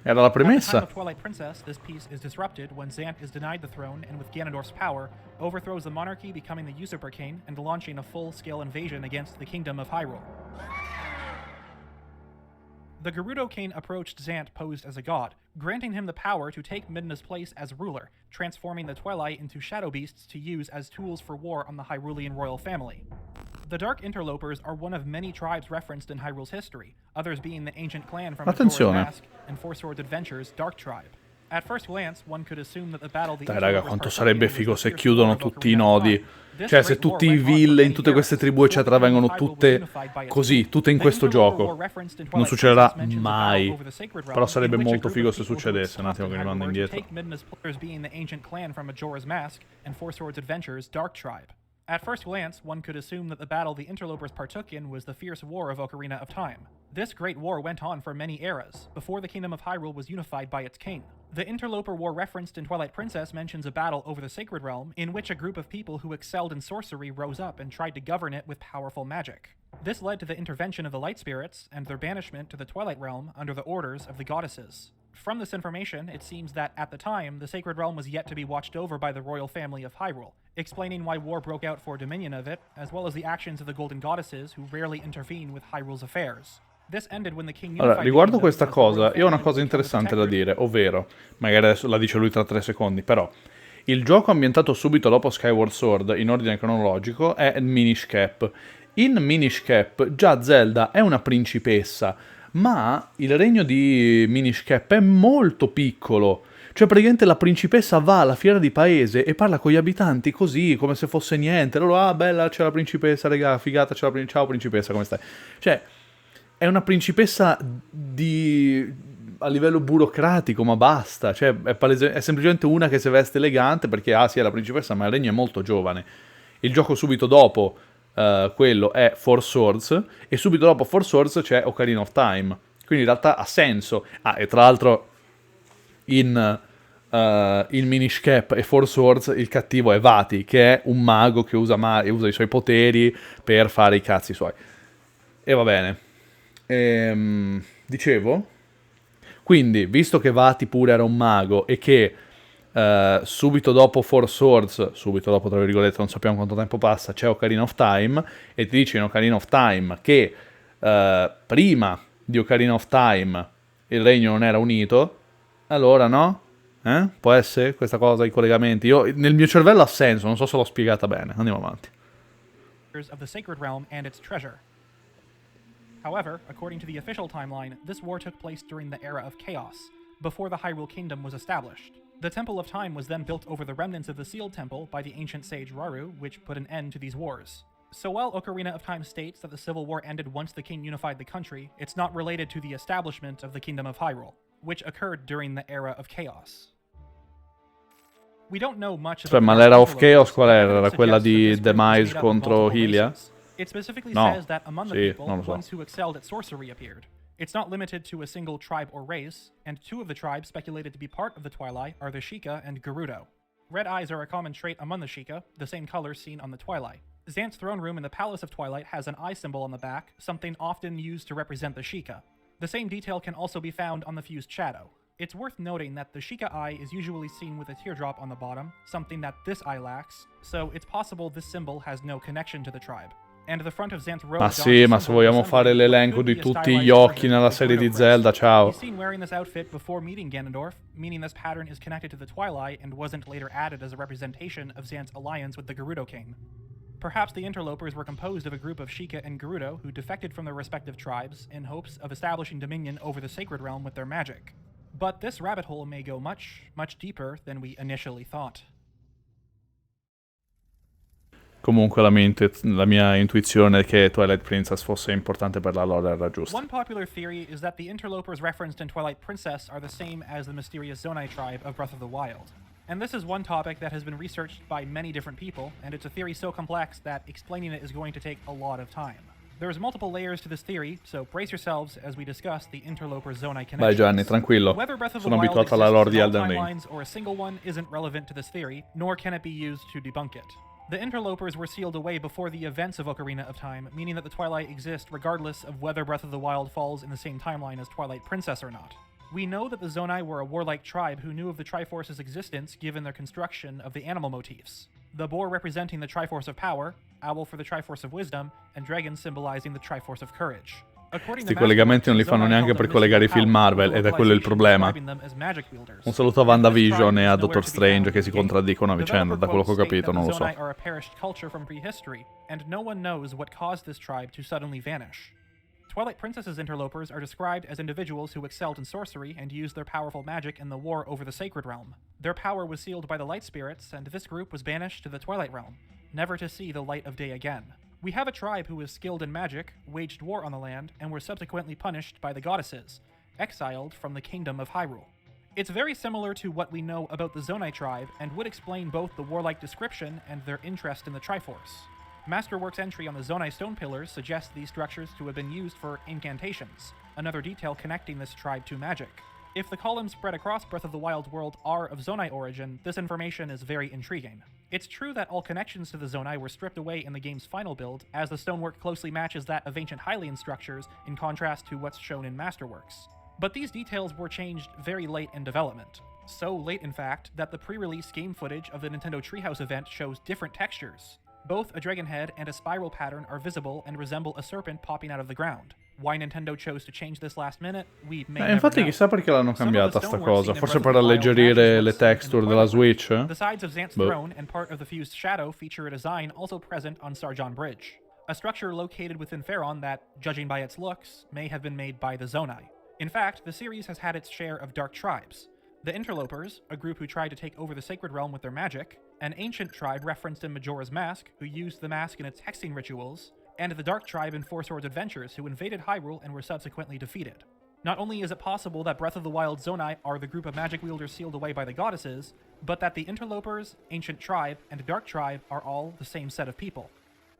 Era la At the time premessa. of Twilight Princess, this peace is disrupted when Zant is denied the throne and with Ganondorf's power, overthrows the monarchy, becoming the usurper king and launching a full-scale invasion against the kingdom of Hyrule. The Gerudo King approached Zant posed as a god, granting him the power to take Midna's place as ruler, transforming the Twilight into shadow beasts to use as tools for war on the Hyrulean royal family. The Dark Interlopers are one of many tribes referenced in Hyrule's history, others being the ancient clan from Majora's Attenzione. Mask and Four Swords Adventures' Dark Tribe. At first glance, one could assume that the battle the Dai raga, Interlopers quanto partook sarebbe in was figo the se fierce chiudono war of tutti i Ocarina of nodi. Time. This Cioè, se great war tutti i went on for villain, many tutte queste eras, tribù, before eccetera, the kingdom vengono of Hyrule was tutte unified by its così, king. tutte in The questo Interloper gioco. war referenced in Non Twilight succederà Princess mentions a mai. battle over the Sacred Realm, Però sarebbe in which a molto group figo of se people who succedesse. Un had attimo che sought rimando Hyrule to indietro. take Midna's players being the ancient clan from Majora's Mask and Four Swords Adventures' Dark Tribe. At first glance, one could assume that the battle the Interlopers partook in was the fierce war of Ocarina of Time. This great war went on for many eras, before the Kingdom of Hyrule was unified by its king. The Interloper War referenced in Twilight Princess mentions a battle over the Sacred Realm in which a group of people who excelled in sorcery rose up and tried to govern it with powerful magic. This led to the intervention of the Light Spirits and their banishment to the Twilight Realm under the orders of the goddesses. From this information, it seems that at the time, the Sacred Realm was yet to be watched over by the royal family of Hyrule, explaining why war broke out for dominion of it, as well as the actions of the Golden Goddesses who rarely intervene with Hyrule's affairs. This ended when the king Allora, unified the riguardo kingdom questa as the royal cosa, io ho una family cosa would become the interessante da protector. dire, ovvero, magari adesso la dice lui tra 3 secondi, però, il gioco ambientato subito dopo Skyward Sword, in ordine cronologico, è Minish Cap. In Minish Cap già Zelda è una principessa, ma il regno di Minish Cap è molto piccolo. Cioè praticamente la principessa va alla fiera di paese e parla con gli abitanti così, come se fosse niente. Loro, ah bella, c'è la principessa, raga, figata, c'è la principessa, ciao principessa, come stai? Cioè, è una principessa a livello burocratico, ma basta. Cioè, è semplicemente una che si veste elegante perché, ah sì, è la principessa, ma il regno è molto giovane. Il gioco subito dopo quello è Four Swords, e subito dopo Four Swords c'è Ocarina of Time. Quindi in realtà ha senso. Ah, e tra l'altro in Minish Cap e Four Swords il cattivo è Vati, che è un mago che usa i suoi poteri per fare i cazzi suoi. E va bene. Dicevo, quindi, visto che Vati pure era un mago e che subito dopo Four Swords, subito dopo tra virgolette, non sappiamo quanto tempo passa, c'è Ocarina of Time, e ti dice in Ocarina of Time che prima di Ocarina of Time il regno non era unito, allora no? Può essere questa cosa, i collegamenti? Nel mio cervello ha senso, non so se l'ho spiegata bene. Andiamo avanti. Of the Sacred Realm and its treasure. However, according to the official timeline, this war took place during the era of Chaos, before the Hyrule Kingdom was established. The Temple of Time was then built over the remnants of the Sealed Temple by the ancient sage Rauru, which put an end to these wars. So while Ocarina of Time states that the Civil War ended once the king unified the country, it's not related to the establishment of the Kingdom of Hyrule, which occurred during the era of Chaos. We don't know much Cioè, about ma the l'era Dark of Chaos Interlopers, qual but era? evidence Era quella suggests that di this group was Demise made up of contro multiple Hylia? races. It specifically No. says that among the Sì, people, non lo so. ones who excelled at sorcery appeared. It's not limited to a single tribe or race, and 2 of the tribes speculated to be part of the Twilight are the Sheikah and Gerudo. Red eyes are a common trait among the Sheikah, the same colors seen on the Twilight. Zant's throne room in the Palace of Twilight has an eye symbol on the back, something often used to represent the Sheikah. The same detail can also be found on the fused shadow. It's worth noting that the Sheikah eye is usually seen with a teardrop on the bottom, something that this eye lacks, so it's possible this symbol has no connection to the tribe. And the front of Xanth's robe Ma dons sì, a ma se symbol vogliamo resembling fare what l'elenco could di be a tutti gli stylized occhi version nella of the serie di Gerudo Zelda, crest. ciao. He's seen wearing this outfit before meeting Ganondorf, meaning this pattern is connected to the Twilight and wasn't later added as a representation of Xanth's alliance with the Gerudo King. Perhaps the interlopers were composed of a group of Sheikah and Gerudo who defected from their respective tribes in hopes of establishing dominion over the sacred realm with their magic. But this rabbit hole may go much, much deeper than we initially thought. Comunque la mia intuizione è che Twilight Princess fosse importante per la lore era giusta. One popular theory is that the interlopers referenced in Twilight Princess are the same as the mysterious Zonai tribe of Breath of the Wild. And this is one topic that has been researched by many different people, and it's a theory so complex that explaining it is going to take a lot of time. There's multiple layers to this theory, so brace yourselves as we discuss the interloper Zonai connections. Vai Gianni, tranquillo. Whether Breath of the Sono Wild abituato alla exists lore in di all Elden Ring. timelines or a single one isn't relevant to this theory, nor can it be used to debunk it. The interlopers were sealed away before the events of Ocarina of Time, meaning that the Twilight exist regardless of whether Breath of the Wild falls in the same timeline as Twilight Princess or not. We know that the Zonai were a warlike tribe who knew of the Triforce's existence given their construction of the animal motifs. The boar representing the Triforce of Power, owl for the Triforce of Wisdom, and dragon symbolizing the Triforce of Courage. Questi collegamenti non li fanno neanche per collegare i film Marvel, ed è quello il problema. Un saluto a WandaVision e a Doctor Strange che si contraddicono a vicenda, da quello che ho capito, non lo so. Are a perished culture from prehistory, and no one knows what caused this tribe to suddenly vanish. Twilight Princess's interlopers are described as individuals who excelled in sorcery and used their powerful magic in the war over the Sacred Realm. Their power was sealed by the Light Spirits, and this group was banished to the Twilight Realm, never to see the light of day again. We have a tribe who was skilled in magic, waged war on the land, and were subsequently punished by the goddesses, exiled from the kingdom of Hyrule. It's very similar to what we know about the Zonai tribe, and would explain both the warlike description and their interest in the Triforce. Masterworks' entry on the Zonai stone pillars suggests these structures to have been used for incantations, another detail connecting this tribe to magic. If the columns spread across Breath of the Wild world are of Zonai origin, this information is very intriguing. It's true that all connections to the Zonai were stripped away in the game's final build, as the stonework closely matches that of ancient Hylian structures in contrast to what's shown in Masterworks. But these details were changed very late in development. So late, in fact, that the pre-release game footage of the Nintendo Treehouse event shows different textures. Both a dragon head and a spiral pattern are visible and resemble a serpent popping out of the ground. Why Nintendo chose to change this last minute, we may never infatti know. chissà perché l'hanno cambiata sta cosa, forse per alleggerire le texture della Switch? The sides of Xanth's throne and part of the fused shadow feature a design also present on Sargon Bridge, a structure located within Faron that, judging by its looks, may have been made by the Zonai. In fact, the series has had its share of dark tribes. The Interlopers, a group who tried to take over the Sacred Realm with their magic, an ancient tribe referenced in Majora's Mask, who used the mask in its hexing rituals, and the Dark Tribe in Four Swords Adventures, who invaded Hyrule and were subsequently defeated. Not only is it possible that Breath of the Wild Zonai are the group of magic wielders sealed away by the goddesses, but that the Interlopers, Ancient Tribe, and Dark Tribe are all the same set of people.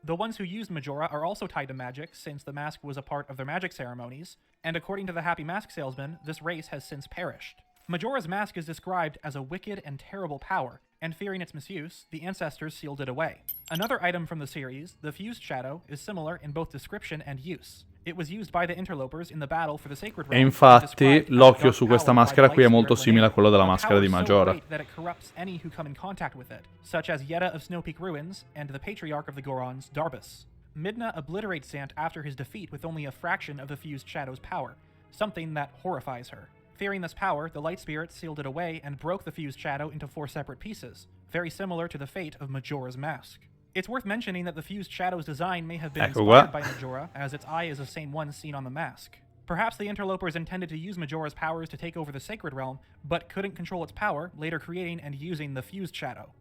The ones who used Majora are also tied to magic, since the mask was a part of their magic ceremonies, and according to the Happy Mask Salesman, this race has since perished. Majora's Mask is described as a wicked and terrible power, and fearing its misuse, the ancestors sealed it away. Another item from the series, the Fused Shadow, is similar in both description and use. It was used by the Interlopers in the battle for the Sacred Realm. E infatti l'occhio su questa maschera qui è molto simile a quello della maschera di Majora. So that it corrupts any who come in contact with it, such as Yetta of Snow Peak Ruins and the Patriarch of the Gorons, Darbus. Midna obliterates Sant after his defeat with only a fraction of the Fused Shadow's power, something that horrifies her. Fearing this power, the Light Spirits sealed it away and broke the Fused Shadow into 4 separate pieces, very similar to the fate of Majora's Mask. It's worth mentioning that the Fused Shadow's design may have been inspired by Majora, as its eye is the same one seen on the mask. Perhaps the Interlopers intended to use Majora's powers to take over the Sacred Realm, but couldn't control its power, later creating and using the Fused Shadow.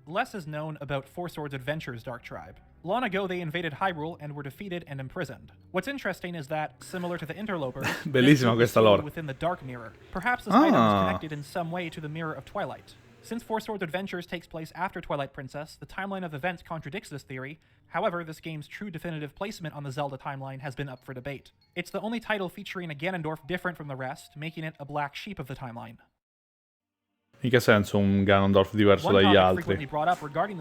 Less is known about Four Swords Adventures' Dark Tribe. Long ago, they invaded Hyrule and were defeated and imprisoned. What's interesting is that, similar to the Interlopers, bellissima questa lore. Within the Dark Mirror. Perhaps this item is connected in some way to the Mirror of Twilight. Since Four Swords Adventures takes place after Twilight Princess, the timeline of events contradicts this theory. However, this game's true definitive placement on the Zelda timeline has been up for debate. It's the only title featuring a Ganondorf different from the rest, making it a black sheep of the timeline. In che senso un Ganondorf diverso dagli altri?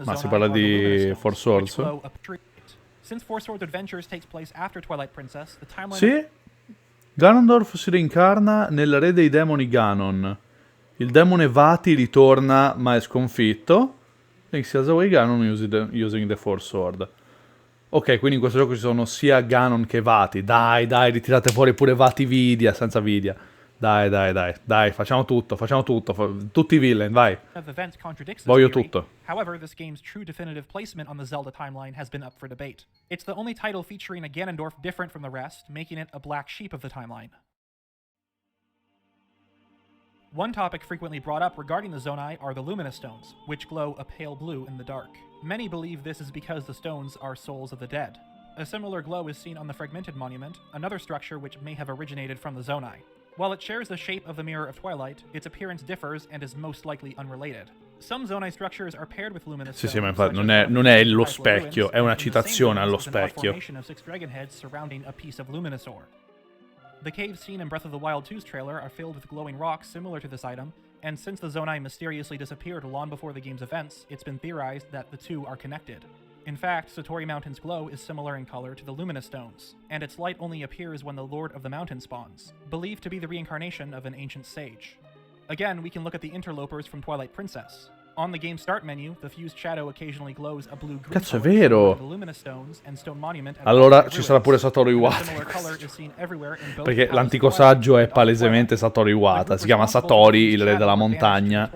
Ma si parla di Four Swords? Since Four Swords Adventures takes place after Twilight Princess, the timeline Sì? Ganondorf si reincarna nel re dei demoni Ganon. Il demone Vati ritorna ma è sconfitto. Link steals away Ganon using the Force Sword. Ok, quindi in questo gioco ci sono sia Ganon che Vati. Dai, ritirate fuori pure Vati Vidia, senza Vidia. Dai, facciamo tutto. Tutti i villain, vai. Voglio tutto. However, this game's true definitive placement on the Zelda timeline has been up for debate. It's the only title featuring a Ganondorf different from the rest, making it a black sheep of the timeline. One topic frequently brought up regarding the Zonai are the Luminous Stones, which glow a pale blue in the dark. Many believe this is because the stones are souls of the dead. A similar glow is seen on the Fragmented Monument, another structure which may have originated from the Zonai. While it shares the shape of the Mirror of Twilight, its appearance differs and is most likely unrelated. Some Zonai structures are paired with luminous stones. Sì, ma infatti non è lo specchio, è una citazione allo specchio. The caves seen in Breath of the Wild 2's trailer are filled with glowing rocks similar to this item, and since the Zonai mysteriously disappeared long before the game's events, it's been theorized that the two are connected. In fact, Satori Mountain's glow is similar in color to the Luminous Stones, and its light only appears when the Lord of the Mountain spawns, believed to be the reincarnation of an ancient sage. Again, we can look at the interlopers from Twilight Princess. On the game's start menu, the fused shadow occasionally glows a blue-green Cazzo, è color vero! similar to the Luminous Stones and Stone Monument at Allora Palmari ci sarà pure Ruins. Satoru A Iwata. similar color is seen everywhere in both Perché Palace l'antico of Twilight saggio è and on Twilight. palesemente Satoru Iwata. Si chiama Satori, il re della montagna.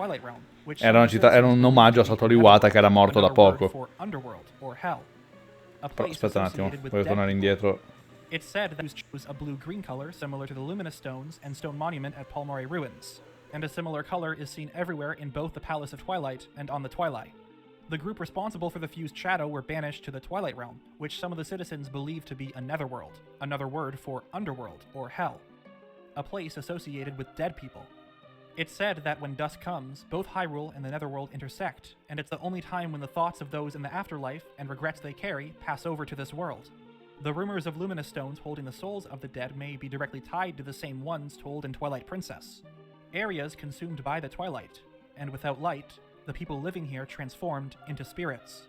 Era un omaggio a Satoru Iwata che era morto da poco. Però aspetta un attimo, voglio tornare indietro. It's said that it chose a blue-green color similar to the Luminous Stones and Stone Monument at Palmari Ruins, and a similar color is seen everywhere in both the Palace of Twilight and on the Twilight. The group responsible for the fused shadow were banished to the Twilight Realm, which some of the citizens believe to be a netherworld, another word for underworld or hell, a place associated with dead people. It's said that when dusk comes, both Hyrule and the netherworld intersect, and it's the only time when the thoughts of those in the afterlife and regrets they carry pass over to this world. The rumors of luminous stones holding the souls of the dead may be directly tied to the same ones told in Twilight Princess. Areas consumed by the twilight, and without light, the people living here transformed into spirits.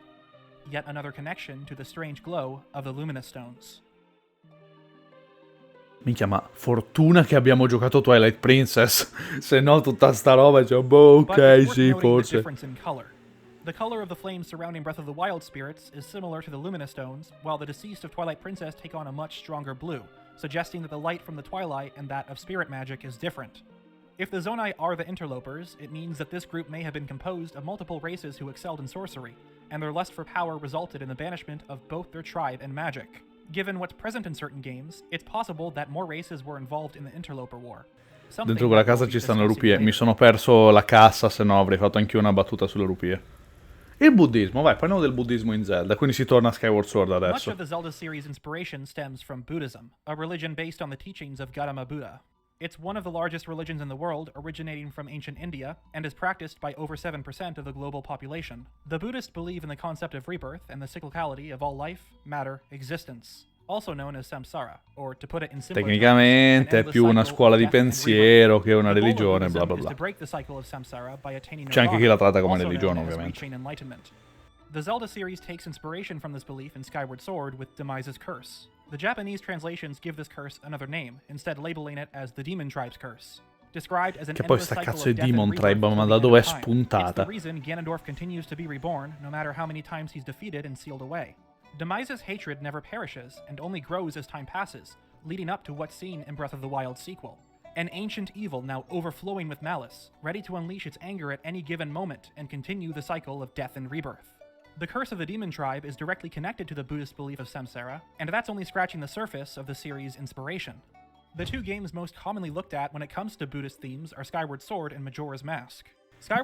Yet another connection to the strange glow of the luminous stones. Minchia, ma fortuna che abbiamo giocato Twilight Princess, se no tutta sta roba cioè, boh, ok, sì, forse. The color of the flames surrounding Breath of the Wild spirits is similar to the luminous stones, while the deceased of Twilight Princess take on a much stronger blue, suggesting that the light from the twilight and that of spirit magic is different. If the Zonai are the interlopers, it means that this group may have been composed of multiple races who excelled in sorcery, and their lust for power resulted in the banishment of both their tribe and magic. Given what's present in certain games, it's possible that more races were involved in the interloper war. Dentro quella casa ci stanno rupie. Mi sono perso la cassa, se no avrei fatto anch'io una battuta sulle rupie. Il buddismo, vai, parliamo del buddismo in Zelda, quindi si torna a Skyward Sword adesso. Much of the Zelda series inspiration stems from Buddhism, a religion based on the teachings of Gautama Buddha. It's one of the largest religions in the world, originating from ancient India, and is practiced by over 7% of the global population. The Buddhists believe in the concept of rebirth and the cyclicality of all life, matter, existence, also known as samsara, or to put it in simpler terms, tecnicamente è più una scuola di pensiero che una religione, bla bla bla. C'è anche chi la tratta come religione, ovviamente. The Zelda series takes inspiration from this belief in Skyward Sword with Demise's Curse. The Japanese translations give this curse another name, instead labeling it as the Demon Tribe's Curse. Described as an Che poi endless sta cycle cazzo of di death and Demon rebirth Tribe, ma till da the dove è end of time. spuntata? It's the reason Ganondorf continues to be reborn, no matter how many times he's defeated and sealed away. Demise's hatred never perishes, and only grows as time passes, leading up to what's seen in Breath of the Wild sequel. An ancient evil now overflowing with malice, ready to unleash its anger at any given moment and continue the cycle of death and rebirth. The curse of the Demon Tribe is directly connected to the Buddhist belief of samsara, and that's only scratching the surface of the series' inspiration. The two games most commonly looked at when it comes to Buddhist themes are Skyward Sword and Majora's Mask.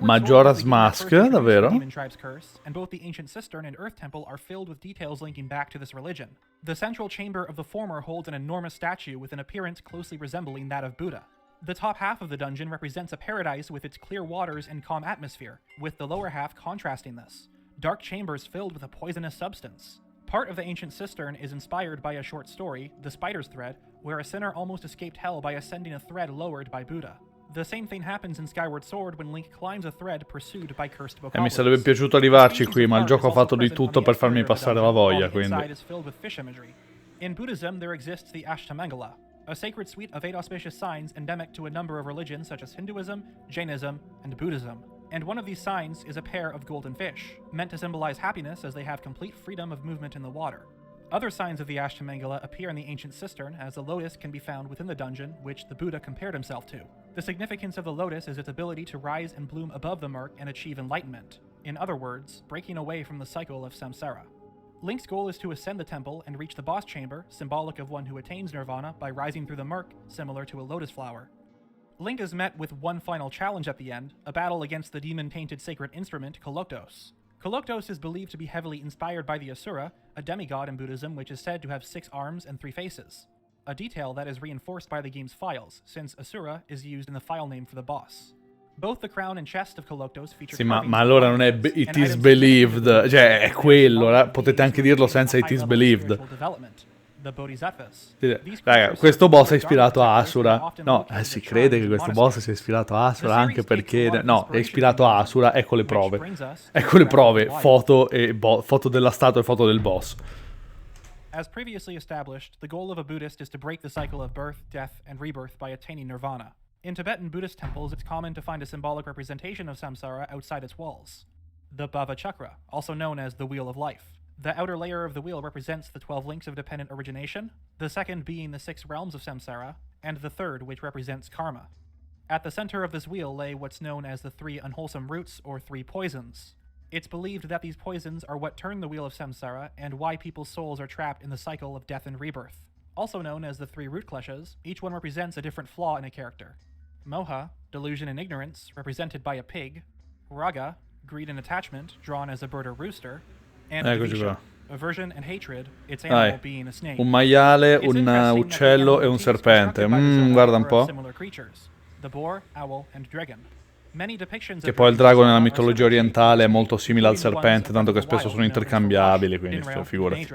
Majora's Mask, davvero? Demon Tribe's curse, and both the Ancient Cistern and Earth Temple are filled with details linking back to this religion. The central chamber of the former holds an enormous statue with an appearance closely resembling that of Buddha. The top half of the dungeon represents a paradise with its clear waters and calm atmosphere, with the lower half contrasting this. Dark chambers filled with a poisonous substance. Part of the ancient cistern is inspired by a short story, The Spider's Thread, where a sinner almost escaped hell by ascending a thread lowered by Buddha. The same thing happens in Skyward Sword when Link climbs a thread pursued by cursed bokoblins. Mi sarebbe piaciuto arrivarci qui, ma il gioco ha fatto di tutto per farmi passare la voglia, quindi. In Buddhism, there exists the Ashtamangala, a sacred suite of 8 auspicious signs endemic to a number of religions such as Hinduism, Jainism, and Buddhism. And one of these signs is a pair of golden fish, meant to symbolize happiness as they have complete freedom of movement in the water. Other signs of the Ashtamangala appear in the ancient cistern, as a lotus can be found within the dungeon, which the Buddha compared himself to. The significance of the lotus is its ability to rise and bloom above the murk and achieve enlightenment. In other words, breaking away from the cycle of samsara. Link's goal is to ascend the temple and reach the boss chamber, symbolic of one who attains nirvana by rising through the murk, similar to a lotus flower. Link is met with one final challenge at the end, a battle against the demon-tainted sacred instrument, Koloktos. Koloktos is believed to be heavily inspired by the Asura, a demigod in Buddhism which is said to have 6 arms and 3 faces. A detail that is reinforced by the game's files, since Asura is used in the file name for the boss. Both the crown and chest of Koloktos feature Sì, ma allora non è it is believed, cioè è quello, potete anche dirlo senza it is believed. Raga, questo boss è ispirato a Asura. No, si crede che questo boss sia ispirato a Asura anche perché... No, è ispirato a Asura, ecco le prove. Ecco le prove, foto della statua e foto del boss. As previously established, the goal of a Buddhist is to break the cycle of birth, death, and rebirth by attaining nirvana. In Tibetan Buddhist temples, it's common to find a symbolic representation of samsara outside its walls. The Bhava Chakra, also known as the Wheel of Life. The outer layer of the wheel represents the 12 links of dependent origination, the second being the 6 realms of samsara, and the third which represents karma. At the center of this wheel lay what's known as the 3 unwholesome roots or 3 poisons. It's believed that these poisons are what turn the wheel of samsara and why people's souls are trapped in the cycle of death and rebirth. Also known as the 3 root kleshas, each one represents a different flaw in a character. Moha, delusion and ignorance, represented by a pig. Raga, greed and attachment, drawn as a bird or rooster. And Dvisha, aversion and hatred, its animal being a snake. Un maiale, un uccello e un serpente. Guarda un po'. The boar, owl, and dragon. Che poi il drago nella mitologia orientale è molto simile al serpente, tanto che spesso sono intercambiabili, quindi figurati.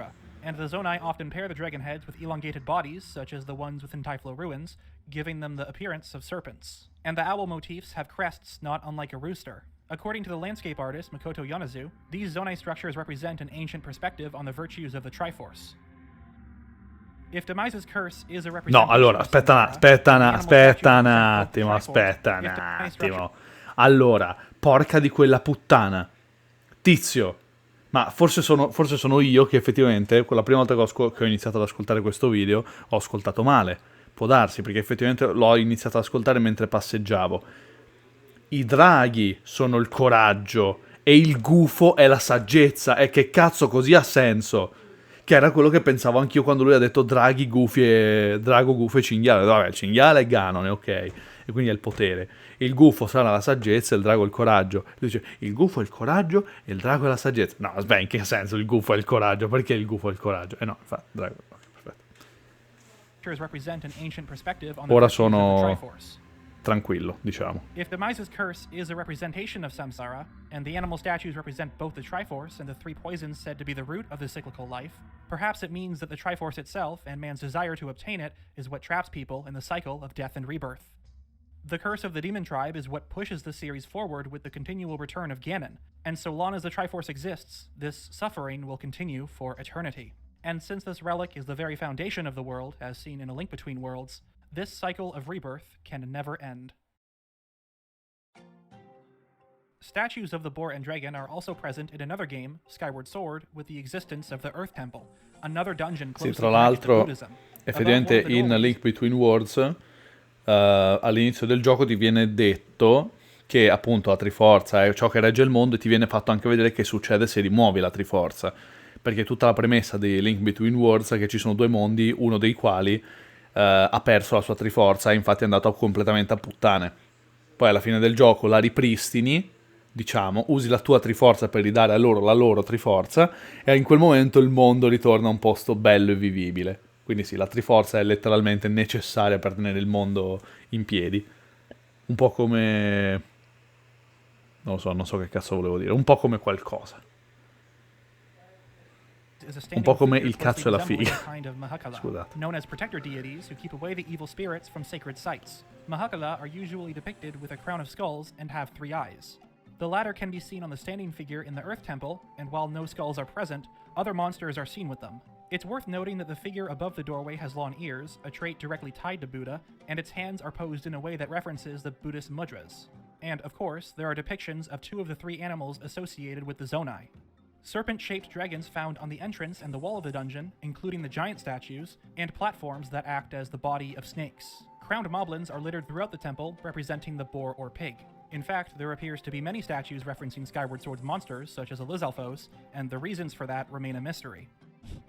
And the Zonai often pair the dragon heads with elongated bodies, such as the ones within Typhlo ruins, giving them the appearance of serpents. And the owl motifs have crests not unlike a rooster. According to the landscape artist Makoto Yonezu, these Zonai structures represent an ancient perspective on the virtues of the Triforce. If Demise's curse is a representation... No, allora, aspetta un attimo. Allora, porca di quella puttana. Tizio. Ma forse sono io che effettivamente, la prima volta che ho iniziato ad ascoltare questo video, ho ascoltato male. Può darsi, perché effettivamente l'ho iniziato ad ascoltare mentre passeggiavo. I draghi sono il coraggio e il gufo è la saggezza. E che cazzo, così ha senso. Che era quello che pensavo anch'io quando lui ha detto draghi, gufi e... drago, gufo e cinghiale. Vabbè, il cinghiale è Ganon, ok. E quindi è il potere. Il gufo sarà la saggezza e il drago il coraggio. Lui dice, il gufo è il coraggio e il drago è la saggezza. No, aspetta, in che senso il gufo è il coraggio? Perché il gufo è il coraggio? No, infatti, drago... perfetto. Ora sono... tranquillo, diciamo. If the Mise's curse is a representation of samsara, and the animal statues represent both the Triforce and the 3 poisons said to be the root of the cyclical life, perhaps it means that the Triforce itself and man's desire to obtain it is what traps people in the cycle of death and rebirth. The curse of the demon tribe is what pushes the series forward with the continual return of Ganon, and so long as the Triforce exists, this suffering will continue for eternity. And since this relic is the very foundation of the world, as seen in A Link Between Worlds, this cycle of rebirth can never end. Statues of the boar and dragon are also present in another game, Skyward Sword, with the existence of the Earth Temple, another dungeon closely tra l'altro, connected to Buddhism. effettivamente in A Link Between Worlds, all'inizio del gioco ti viene detto che appunto la Triforza è ciò che regge il mondo e ti viene fatto anche vedere che succede se rimuovi la Triforza. Perché tutta la premessa di Link Between Worlds è che ci sono 2 mondi, uno dei quali ha perso la sua Triforza e infatti è andato completamente a puttane. Poi alla fine del gioco la ripristini, diciamo, usi la tua Triforza per ridare a loro la loro Triforza e in quel momento il mondo ritorna a un posto bello e vivibile. Quindi sì, la Triforza è letteralmente necessaria per tenere il mondo in piedi. Un po' come... non so che cazzo volevo dire. Un po' come qualcosa. Un po' come il cazzo e la figa. Scusate. Known as protector deities who keep away the evil spirits from sacred sites. Mahakala are usually depicted with a crown of skulls and have 3 eyes. The latter can be seen on the standing figure in the Earth Temple, and while no skulls are present, other monsters are seen with them. It's worth noting that the figure above the doorway has long ears, a trait directly tied to Buddha, and its hands are posed in a way that references the Buddhist mudras. And, of course, there are depictions of 2 of the 3 animals associated with the Zonai. Serpent-shaped dragons found on the entrance and the wall of the dungeon, including the giant statues, and platforms that act as the body of snakes. Crowned moblins are littered throughout the temple, representing the boar or pig. In fact, there appears to be many statues referencing Skyward Sword's monsters, such as a Lizalfos, and the reasons for that remain a mystery.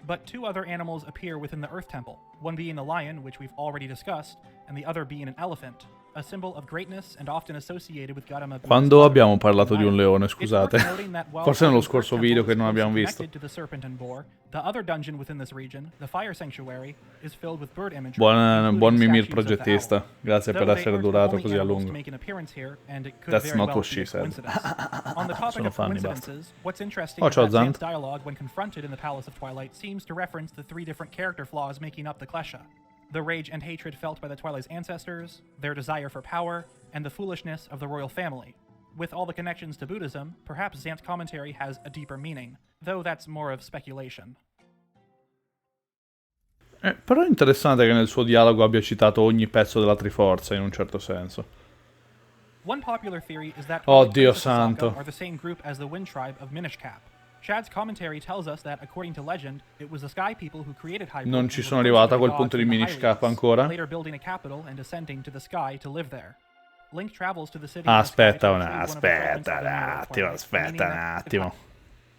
But 2 other animals appear within the Earth Temple, one being the lion, which we've already discussed, and the other being an elephant, a symbol of greatness and often associated with Gautama Buddha's Quando mother, abbiamo parlato di un Naya. leone, It's worth scusate? noting that while Forse nello the scorso Earth video Temple che non is abbiamo closely visto. connected to the serpent and boar, the other dungeon within this region, the Fire Sanctuary, is filled with bird imagery. Buon including Mimir statues of the progettista. owl. Grazie per Though they essere aren't the durato only così a animals to lungo. make an appearance here, and it could That's very not well what be she a said. coincidence. On the topic Sono of fan di coincidences, what's interesting Oh, is ciao, that Zant. Zant's dialogue when confronted in the Palace of Twilight seems to reference the 3 different character flaws making up the Klesha. The rage and hatred felt by the Twilight's ancestors, their desire for power, and the foolishness of the royal family. With all the connections to Buddhism, perhaps Zant's commentary has a deeper meaning, though that's more of speculation. Però è interessante che nel suo dialogo abbia citato ogni pezzo della Triforza, in un certo senso. One popular theory is that Oh, Twilight Dio Princess and santo. Sokka are the same group as the Wind Tribe of Minishkap. Chad's commentary tells us that, according to legend, it was the Sky People who created Hyrule. Non and ci were sono closer arrivato to a the quel gods punto di than the Minish Cap Hylians, ancora. later building a capital and ascending to the sky to live there. Link travels to the city Ah, of the sky aspetta to un retrieve one of the fragments of the Mirror of Twilight, aspetta meaning un that attimo.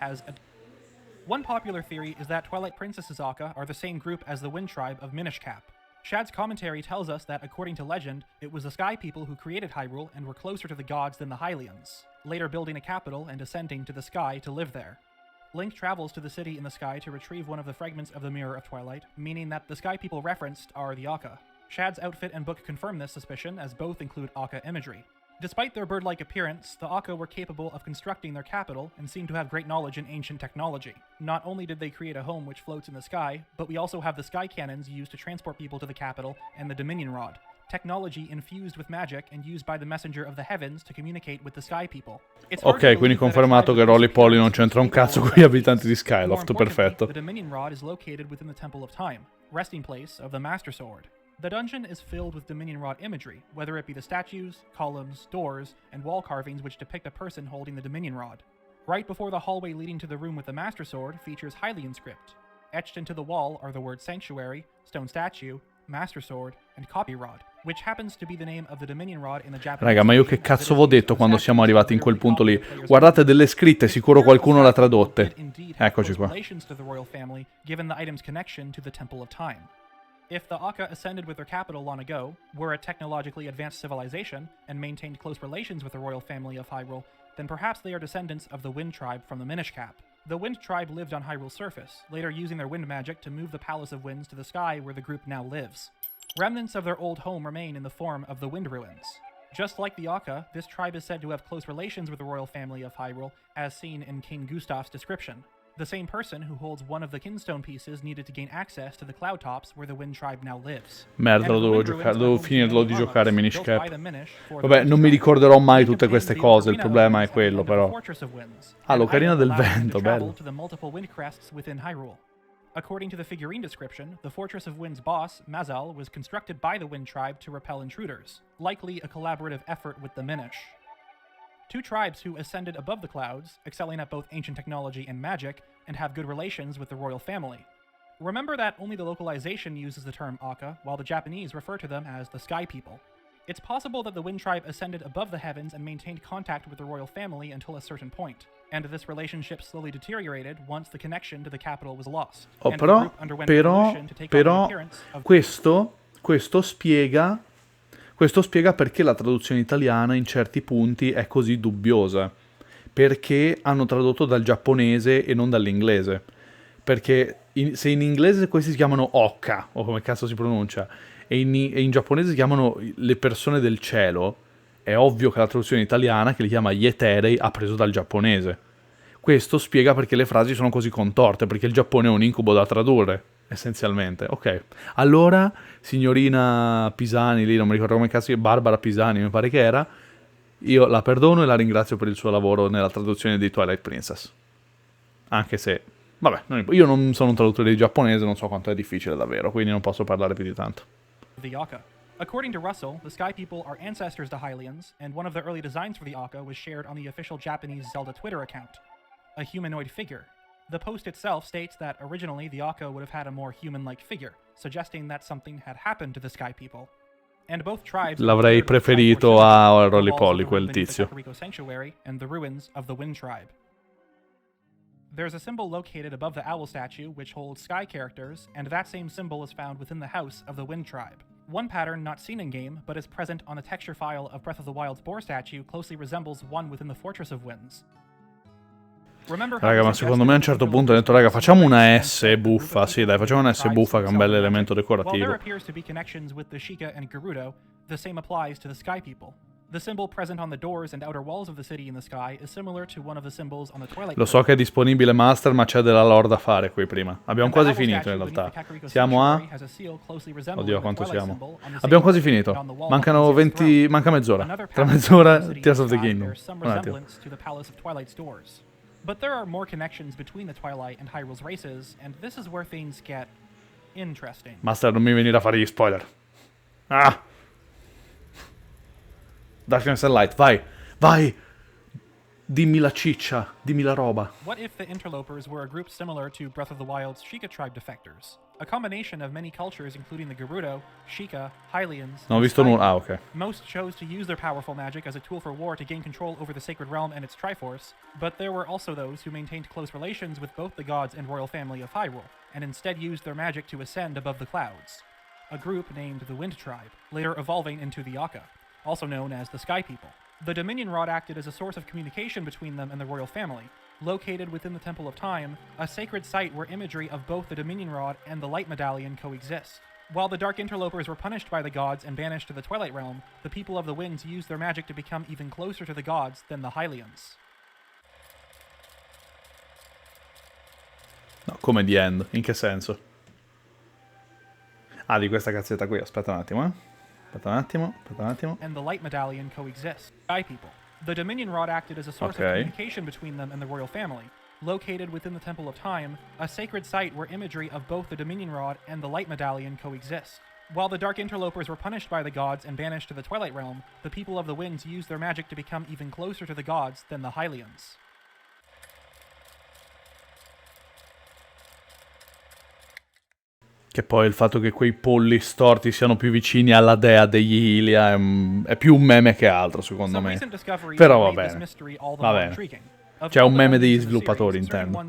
as a... One popular theory is that Twilight Princess and Sokka are the same group as the Wind Tribe of Minishkap. Shad's commentary tells us that, according to legend, it was the Sky People who created Hyrule and were closer to the gods than the Hylians, later building a capital and ascending to the sky to live there. Link travels to the city in the sky to retrieve one of the fragments of the Mirror of Twilight, meaning that the Sky People referenced are the Akka. Shad's outfit and book confirm this suspicion, as both include Akka imagery. Despite their bird-like appearance, the Akka were capable of constructing their capital and seem to have great knowledge in ancient technology. Not only did they create a home which floats in the sky, but we also have the sky cannons used to transport people to the capital and the Dominion Rod, technology infused with magic and used by the Messenger of the Heavens to communicate with the Sky People. It's hard to Ok, quindi believe that a confermato tribe che with Rolly this Polly non appearance c'entra un was capable cazzo of con gli such abitanti di feats. More Skyloft, importantly, perfetto. the Dominion Rod is located within the Temple of Time, resting place of the Master Sword. The dungeon is filled with Dominion Rod imagery, whether it be the statues, columns, doors, and wall carvings which depict a person holding the Dominion Rod. Right before the hallway leading to the room with the Master Sword features Hylian script. Etched into the wall are the words Sanctuary, Stone Statue, Master Sword, and Copy Rod, which happens to be the name of the Dominion Rod in the Japanese. Raga, ma io che version, as cazzo it vi ho is used detto for quando siamo statues arrivati in that quel punto lì? literally copy the player's Guardate memory. delle scritte, sicuro qualcuno l'ha tradotte. Eccoci qua. Relations to the royal family, given the item's connection to the Temple of Time. If the Akka ascended with their capital long ago, were a technologically advanced civilization, and maintained close relations with the royal family of Hyrule, then perhaps they are descendants of the Wind Tribe from the Minishkap. The Wind Tribe lived on Hyrule's surface, later using their wind magic to move the Palace of Winds to the sky where the group now lives. Remnants of their old home remain in the form of the Wind Ruins. Just like the Akka, this tribe is said to have close relations with the royal family of Hyrule, as seen in King Gustaf's description. The same person who holds one of the kinstone pieces needed to gain access to the cloud tops where the Wind Tribe now lives. Merda, lo And the devo Wind giocare, Ruins are devo home to finirlo di many giocare armors Minish built Cap. by the Minish for the Vabbè, Wind non mi Tribe. ricorderò mai Link tutte queste obtains the cose, il Arena problema è Winds at the quello end of the però. Fortress of Winds, Ah, an l'Ocarina item del allowing him to Vento, travel bello. to the multiple wind crests within Hyrule. According to the figurine description, the Fortress of Wind's boss, Mazal, was constructed by the Wind Tribe to repel intruders, likely a collaborative effort with the Minish. Two tribes who ascended above the clouds, excelling at both ancient technology and magic, and have good relations with the royal family. Remember that only the localization uses the term Akka, while the Japanese refer to them as the Sky People. It's possible that the Wind Tribe ascended above the heavens and maintained contact with the royal family until a certain point, and this relationship slowly deteriorated once the connection to the capital was lost. Oh, and the però, group underwent evolution to take on the però appearance of questo spiega perché la traduzione italiana in certi punti è così dubbiosa. Perché hanno tradotto dal giapponese e non dall'inglese. Perché se in inglese questi si chiamano Okka, o come cazzo si pronuncia, e in giapponese si chiamano le persone del cielo, è ovvio che la traduzione italiana, che li chiama gli eterei, ha preso dal giapponese. Questo spiega perché le frasi sono così contorte, perché il Giappone è un incubo da tradurre, essenzialmente. Ok, allora, signorina Pisani, lì non mi ricordo come cazzo, Barbara Pisani mi pare che era, io la perdono e la ringrazio per il suo lavoro nella traduzione di Twilight Princess. Anche se Vabbè, io non sono un traduttore di giapponese, non so quanto è difficile davvero, quindi non posso parlare più di tanto. The Aka. According to Russell, the Sky People are ancestors to Hylians, and one of the early designs for the Aka was shared on the official Japanese Zelda Twitter account. A humanoid figure. The post itself states that originally the Aka would have had a more human-like figure, suggesting that something had happened to the Sky People. And both tribes L'avrei preferito a Rolly Polly, quel tizio. Sanctuary and the ruins of the Wind Tribe. There's a symbol located above the owl statue which holds sky characters, and that same symbol is found within the house of the Wind Tribe. One pattern not seen in-game, but is present on the texture file of Breath of the Wild's boar statue, closely resembles one within the Fortress of Winds. Raga, ma secondo me a un certo punto ho detto, raga, facciamo una S buffa. Sì, dai, facciamo una S buffa che è un bel elemento decorativo. While there appears to be connections with the Sheikah and Gerudo, the same applies to the Sky People. The symbol present on the doors and outer walls of the city in the sky is similar to one of the symbols on the Twilight. Lo so che è disponibile Master, ma c'è della lore da fare qui prima. Abbiamo quasi finito in realtà. Siamo a... Oddio, quanto siamo? Abbiamo quasi finito. Mancano 20... Manca mezz'ora. Tra mezz'ora Tears of the Kingdom. Un attimo. But there are more connections between the Twilight and Hyrule's races, and this is where things get interesting. Master, non mi venire a fare gli spoiler. Ah! Darkness and Light, vai! Vai! Dimmi la ciccia, dimmi la roba. What if the interlopers were a group similar to Breath of the Wild's Sheikah tribe defectors? A combination of many cultures, including the Gerudo, Sheikah, Hylians... Non ho visto nulla. Ah, ok. Most chose to use their powerful magic as a tool for war to gain control over the Sacred Realm and its Triforce, but there were also those who maintained close relations with both the gods and royal family of Hyrule, and instead used their magic to ascend above the clouds. A group named the Wind Tribe, later evolving into the Aka, also known as the Sky People. The Dominion Rod acted as a source of communication between them and the royal family. Located within the Temple of Time, a sacred site where imagery of both the Dominion Rod and the Light Medallion coexist. While the Dark Interlopers were punished by the gods and banished to the Twilight Realm, the people of the Winds used their magic to become even closer to the gods than the Hylians. No, come the end? In che senso? Ah, di questa cazzetta qui, aspetta un attimo, Aspetta un attimo. And the Light Medallion coexist. Sky People. The Dominion Rod acted as a source of communication between them and the royal family. Located within the Temple of Time, a sacred site where imagery of both the Dominion Rod and the Light Medallion coexist. While the Dark Interlopers were punished by the gods and banished to the Twilight Realm, the people of the Winds used their magic to become even closer to the gods than the Hylians. Che poi il fatto che quei polli storti siano più vicini alla dea degli Ilia è più un meme che altro, secondo me. Però va bene. Va bene. C'è un meme degli sviluppatori, intendo.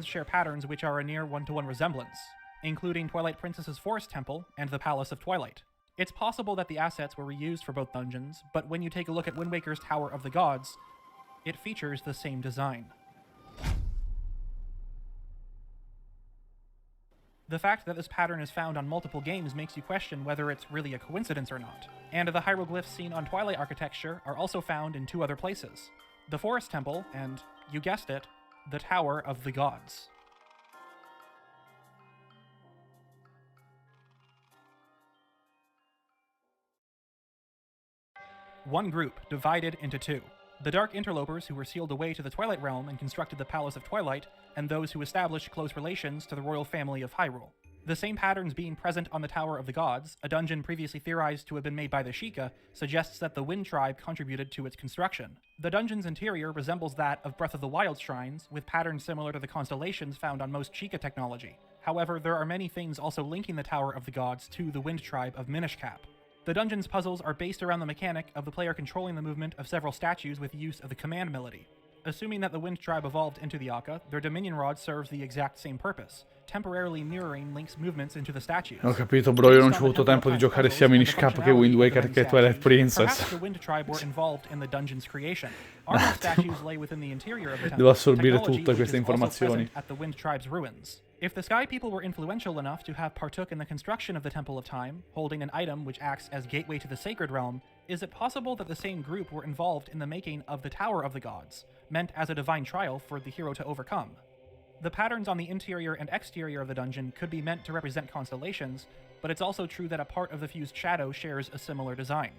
Including Twilight Princess's Forest Temple and the Palace of Twilight. It's possible that the assets were reused for both dungeons, but when you take a look at Wind Waker's Tower of the Gods, it features the same design. The fact that this pattern is found on multiple games makes you question whether it's really a coincidence or not. And the hieroglyphs seen on Twilight architecture are also found in two other places. The Forest Temple and, you guessed it, the Tower of the Gods. One group divided into two. The Dark Interlopers who were sealed away to the Twilight Realm and constructed the Palace of Twilight, and those who established close relations to the royal family of Hyrule. The same patterns being present on the Tower of the Gods, a dungeon previously theorized to have been made by the Sheikah, suggests that the Wind Tribe contributed to its construction. The dungeon's interior resembles that of Breath of the Wild shrines, with patterns similar to the constellations found on most Sheikah technology. However, there are many things also linking the Tower of the Gods to the Wind Tribe of Minish Cap. The dungeon's puzzles are based around the mechanic of the player controlling the movement of several statues with use of the command melody. Assuming that the Wind Tribe evolved into the Aka, their Dominion Rod serves the exact same purpose, temporarily mirroring Link's movements into the statues. Ho capito, bro, io non ci ho avuto tempo di giocare sia Minish Cap che Wind Waker che Twilight Princess. Perhaps the Wind Tribe were involved in the dungeon's creation. Armor statues lay within the interior of the temple. Devo assorbire tutte queste informazioni. At the Wind Tribe's ruins. If the Sky People were influential enough to have partook in the construction of the Temple of Time, holding an item which acts as gateway to the Sacred Realm, is it possible that the same group were involved in the making of the Tower of the Gods, meant as a divine trial for the hero to overcome? The patterns on the interior and exterior of the dungeon could be meant to represent constellations, but it's also true that a part of the fused shadow shares a similar design.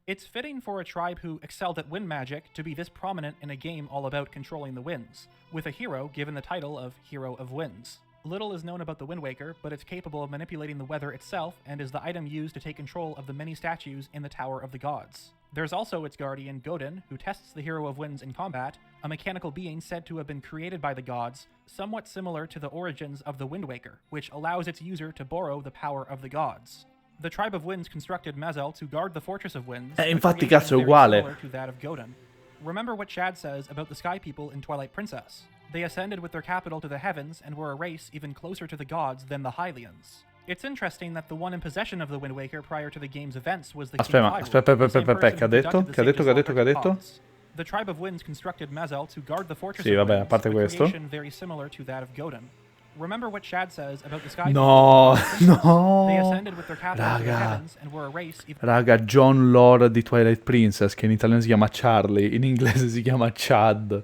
It's fitting for a tribe who excelled at wind magic to be this prominent in a game all about controlling the winds, with a hero given the title of Hero of Winds. Little is known about the Wind Waker, but it's capable of manipulating the weather itself and is the item used to take control of the many statues in the Tower of the Gods. There's also its guardian, Godin, who tests the Hero of Winds in combat, a mechanical being said to have been created by the gods, somewhat similar to the origins of the Wind Waker, which allows its user to borrow the power of the gods. The Tribe of Winds constructed Mazel to guard the Fortress of Winds, infatti a creation cazzo è very uguale. similar to that of Godin. Remember what Chad says about the Sky People in Twilight Princess. They ascended with their capital to the heavens and were a race even closer to the gods than the Hylians. It's interesting that the one in possession of the Wind Waker prior to the game's events was the King of Hyrule, the same person Che ha detto? who Che ha detto? Che ha detto? Che ha detto? gods. The Tribe of Winds constructed Mazel to guard the Fortress Sì, of vabbè, a Winds, parte a questo. creation very similar to that of Godin. Remember what Chad says about the Sky No, People? They no. ascended with their capital to the Raga. heavens and were a race even Raga, John Lore di Twilight Princess, che in italiano si chiama Charlie, in inglese si chiama Chad.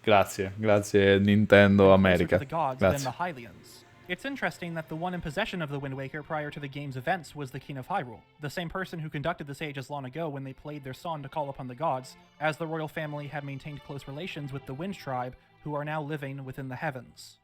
Grazie, grazie Nintendo America. closer to the gods than Grazie. the Hylians. It's interesting that the one in possession of the Wind Waker prior to the game's events was the King of Hyrule, the same person who conducted the sages long ago when they played their song to call upon the gods, as the royal family had maintained close relations with the Wind Tribe, who are now living within the heavens.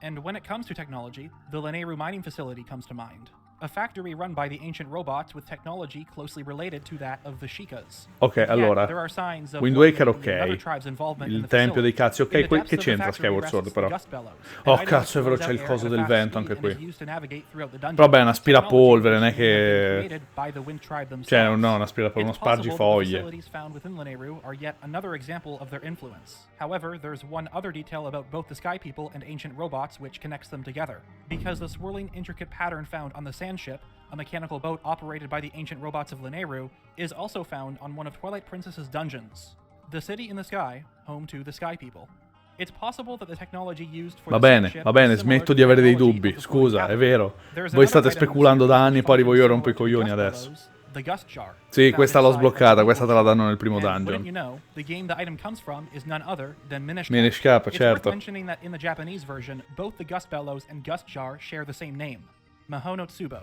And when it comes to technology, the Lanayru mining facility comes to mind. A factory run by the ancient robots with technology closely related to that of the Sheikahs. Ok, Yet, allora, there are signs of Wind one Waker and another ok, tribe's involvement in il the tempio dei facility. cazzi ok, In the depths che of the c'entra factory Skyward rests Sword the però? Gust Bellows, Oh an item cazzo, è that vero, throws c'è il out coso air del at a fast vento speed anche and is qui. used to navigate throughout the dungeon. Vabbè, un aspirapolvere, non è Technology che... created by the Wind Tribe Cioè, themselves. no, un aspirapolvere, uno It's possible that the spargifoglie. facilities found within Lanayru are yet another example of their influence. However, there's one other detail about both the Sky People and ancient robots which connects them together. Because the swirling, intricate pattern found on the sand ship, a mechanical boat operated by the ancient robots of Lanayru, is also found on one of Twilight Princess's dungeons. The city in the sky, home to the Sky People. It's possible that the technology used for Va the sand bene, ship va bene, is similar smetto to di the avere dei technology dubbi, of the floating scusa, è capital. vero. There's Voi another state item in the speculando da series anni, which poi arrivo io e functions rompo i similar to coglioni the adesso. Gust Bellows, the Gust Jar, Sì, found questa l'ho inside of the sbloccata, questa te la People danno nel primo and wouldn't dungeon. you know, the game the item comes from is none other than Minish Cap. Minish Cap, It's certo. worth mentioning that in the Japanese version, both the Gust Bellows and Gust Jar share the same name, Mahono Tsubo,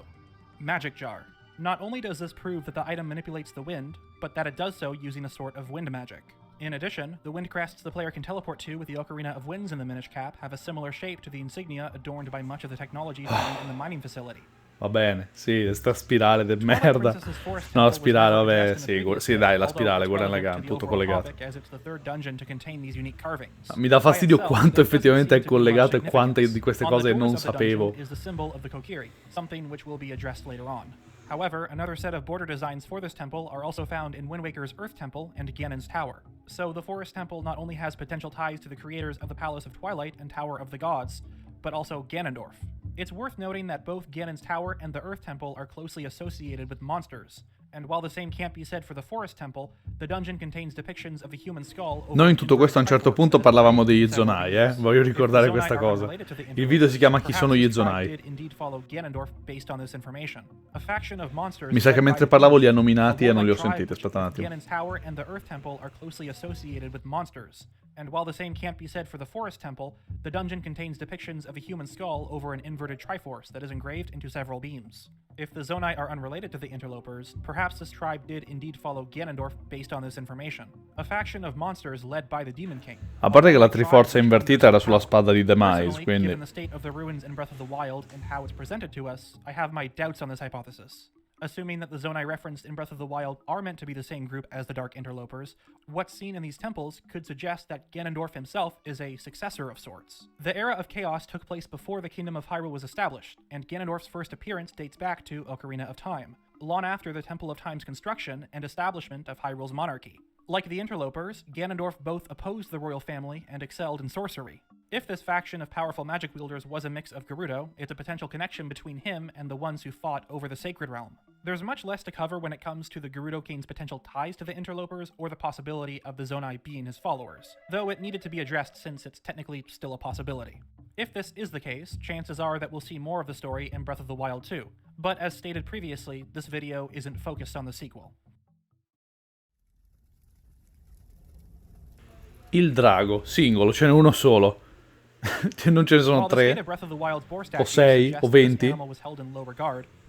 Magic Jar. Not only does this prove that the item manipulates the wind, but that it does so using a sort of wind magic. In addition, the wind crests the player can teleport to with the Ocarina of Winds in the Minish Cap have a similar shape to the insignia adorned by much of the technology found in the mining facility. Va bene, sì, sta spirale del merda. No, la spirale, vabbè, sì, sì dai, la spirale, Gurren Lagann, tutto collegato. Mi dà fastidio quanto effettivamente è collegato e quante di queste cose non sapevo. However, another set of border designs for this temple are also found in Wind Waker's Earth Temple and Ganon's Tower. So the Forest Temple not only has potential ties to the creators of the Palace of Twilight and Tower of the Gods, but also Ganondorf. It's worth noting that both Ganon's Tower and the Earth Temple are closely associated with monsters, and while the same can't be said for the Forest Temple, the dungeon contains depictions of a human skull. Noi in tutto questo a un certo punto parlavamo degli Zonai, voglio ricordare questa cosa. Il video si chiama Chi sono gli Zonai. Mi sa che mentre parlavo li ha nominati e non li ho sentiti, aspetta un attimo. Ganon's Tower and the Earth Temple are closely associated with monsters, and while the same can't be said for the Forest Temple, the dungeon contains depictions of a human skull over an inverted Triforce that is engraved into several beams. If the Zonai are unrelated to the interlopers, perhaps this tribe did indeed follow Ganondorf based on this information. A faction of monsters led by the Demon King. A parte che la triforza invertita era sulla spada di Demise, quindi... Given the state of the ruins in Breath of the Wild and how it's presented to us, I have my doubts on this hypothesis. Assuming that the Zonai referenced in Breath of the Wild are meant to be the same group as the Dark Interlopers, what's seen in these temples could suggest that Ganondorf himself is a successor of sorts. The era of chaos took place before the Kingdom of Hyrule was established, and Ganondorf's first appearance dates back to Ocarina of Time, long after the Temple of Time's construction and establishment of Hyrule's monarchy. Like the Interlopers, Ganondorf both opposed the royal family and excelled in sorcery. If this faction of powerful magic wielders was a mix of Gerudo, it's a potential connection between him and the ones who fought over the Sacred Realm. There's much less to cover when it comes to the Gerudo King's potential ties to the Interlopers or the possibility of the Zonai being his followers, though it needed to be addressed since it's technically still a possibility. If this is the case, chances are that we'll see more of the story in Breath of the Wild 2, but as stated previously, this video isn't focused on the sequel. Il drago, singolo, ce n'è uno solo. Non ce ne sono tre, o 6, o 20.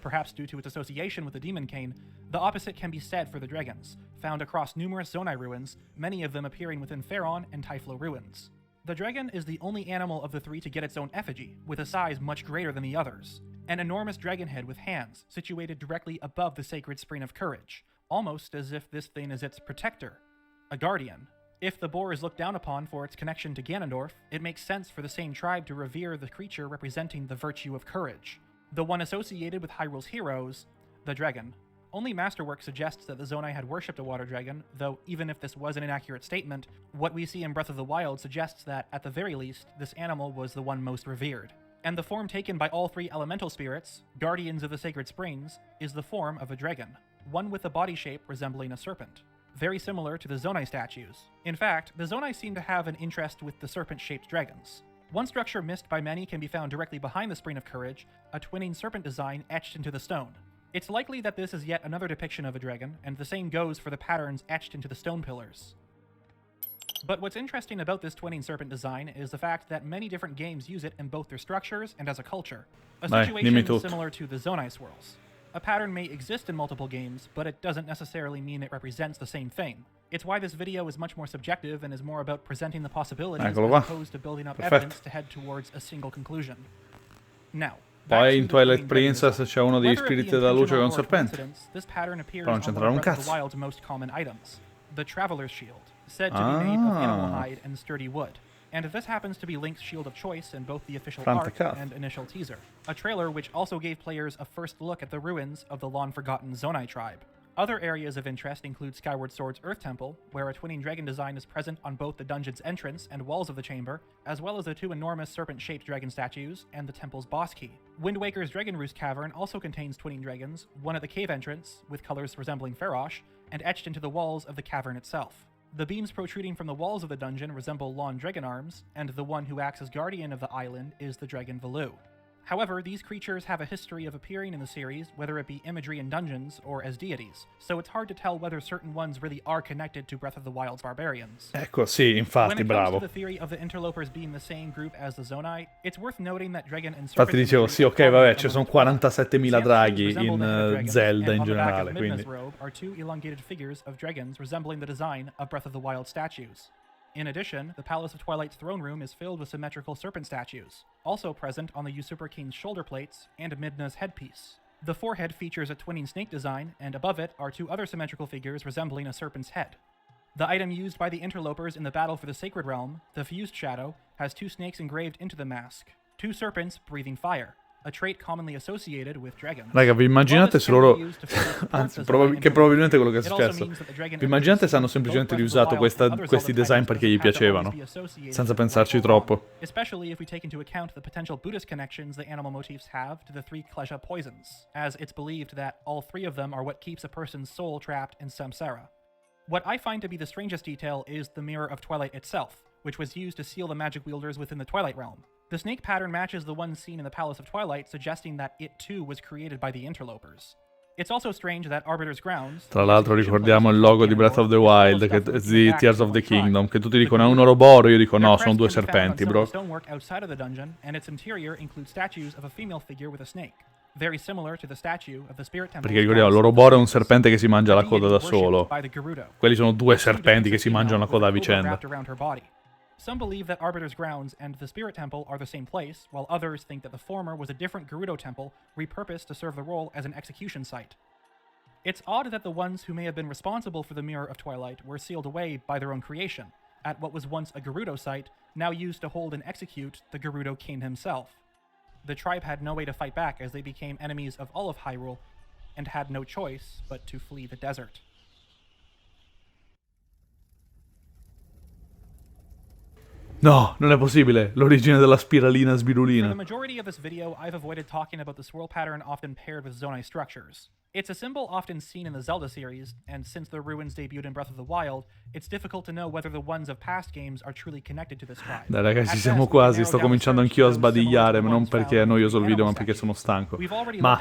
Perhaps due to its association with the demon cane, the opposite can be said for the dragons, found across numerous Zonai ruins, many of them appearing within Pharaon and Typhlo ruins. The dragon is the only animal of the three to get its own effigy, with a size much greater than the others. An enormous dragon head with hands, situated directly above the sacred spring of courage, almost as if this thing is its protector, a guardian. If the boar is looked down upon for its connection to Ganondorf, it makes sense for the same tribe to revere the creature representing the virtue of courage, the one associated with Hyrule's heroes, the dragon. Only Masterwork suggests that the Zonai had worshipped a water dragon, though even if this was an inaccurate statement, what we see in Breath of the Wild suggests that, at the very least, this animal was the one most revered. And the form taken by all three elemental spirits, guardians of the sacred springs, is the form of a dragon, one with a body shape resembling a serpent, very similar to the Zonai statues. In fact, the Zonai seem to have an interest with the serpent-shaped dragons. One structure missed by many can be found directly behind the Spring of Courage, a twinning serpent design etched into the stone. It's likely that this is yet another depiction of a dragon, and the same goes for the patterns etched into the stone pillars. But what's interesting about this twinning serpent design is the fact that many different games use it in both their structures and as a culture, a situation similar to the Zonai swirls. A pattern may exist in multiple games, but it doesn't necessarily mean it represents the same thing. It's why this video is much more subjective and is more about presenting the possibilities as opposed to building up evidence to head towards a single conclusion. Now, poi in Twilight Princess c'è uno degli spiriti della luce con serpente. This pattern appears Però non on c'entrerà one un of Breath of cazzo. the Wild's most common items, the Traveler's Shield, said to be made of animal hide and sturdy wood. And this happens to be Link's shield of choice in both the official art and initial teaser, a trailer which also gave players a first look at the ruins of the long-forgotten Zonai tribe. Other areas of interest include Skyward Sword's Earth Temple, where a twinning dragon design is present on both the dungeon's entrance and walls of the chamber, as well as the two enormous serpent-shaped dragon statues and the temple's boss key. Wind Waker's Dragon Roost Cavern also contains twinning dragons, one at the cave entrance, with colors resembling Farosh, and etched into the walls of the cavern itself. The beams protruding from the walls of the dungeon resemble long dragon arms, and the one who acts as guardian of the island is the dragon Velu. However, these creatures have a history of appearing in the series, whether it be imagery in dungeons or as deities, so it's hard to tell whether certain ones really are connected to Breath of the Wild's barbarians. Ecco, sì, infatti, bravo. When it comes to the theory of the interlopers being the same group as the Zonai, it's worth noting that dragon and Infatti serpent dicevo, sì, ok, vabbè, ci sono 47.000 draghi in Zelda in generale, quindi... robe are two elongated figures of dragons resembling the design of Breath of the Wild statues. In addition, the Palace of Twilight's throne room is filled with symmetrical serpent statues, also present on the Usurper King's shoulder plates and Midna's headpiece. The forehead features a twinning snake design, and above it are two other symmetrical figures resembling a serpent's head. The item used by the interlopers in the battle for the Sacred Realm, the Fused Shadow, has two snakes engraved into the mask, two serpents breathing fire, a trait commonly associated with dragons. Raga, vi immaginate se loro... Anzi, che probabilmente è quello che è successo. Vi immaginate se hanno semplicemente riusato questi design perché gli piacevano, senza pensarci troppo. Especially if we take into account the potential Buddhist connections the animal motifs have to the three klesha poisons, as it's believed that all three of them are what keeps a person's soul trapped in samsara. What I find to be the strangest detail is the Mirror of Twilight itself, which was used to seal the magic wielders within the Twilight Realm. The snake pattern matches the one seen in the Palace of Twilight, suggesting that it too was created by the interlopers. It's also strange that Arbiter's Grounds... Tra l'altro ricordiamo il logo di Breath of the Wild, che è di Tears of the Kingdom, che tutti dicono è un oroboro, io dico no, sono due serpenti, bro. Stonework outside of the dungeon, and its interior includes statues of a female figure with a snake, very similar to the statue of the Spirit Temple. Perché ricordiamo, l'oroboro è un serpente che si mangia la coda da solo. Quelli sono due serpenti che si mangiano la coda a vicenda. Some believe that Arbiter's Grounds and the Spirit Temple are the same place, while others think that the former was a different Gerudo temple repurposed to serve the role as an execution site. It's odd that the ones who may have been responsible for the Mirror of Twilight were sealed away by their own creation, at what was once a Gerudo site, now used to hold and execute the Gerudo King himself. The tribe had no way to fight back as they became enemies of all of Hyrule, and had no choice but to flee the desert. No, non è possibile. L'origine della spiralina sbirulina. For the majority of this video, I've avoided talking about the swirl pattern often paired with Zonai structures. It's a symbol often seen in the Zelda series, and since the ruins debuted in Breath of the Wild, it's difficult to know whether the ones of past games are truly connected to this tribe. Dai ragazzi, siamo quasi, sto cominciando anch'io a sbadigliare, ma non perché è noioso il video, ma perché sono stanco. Ma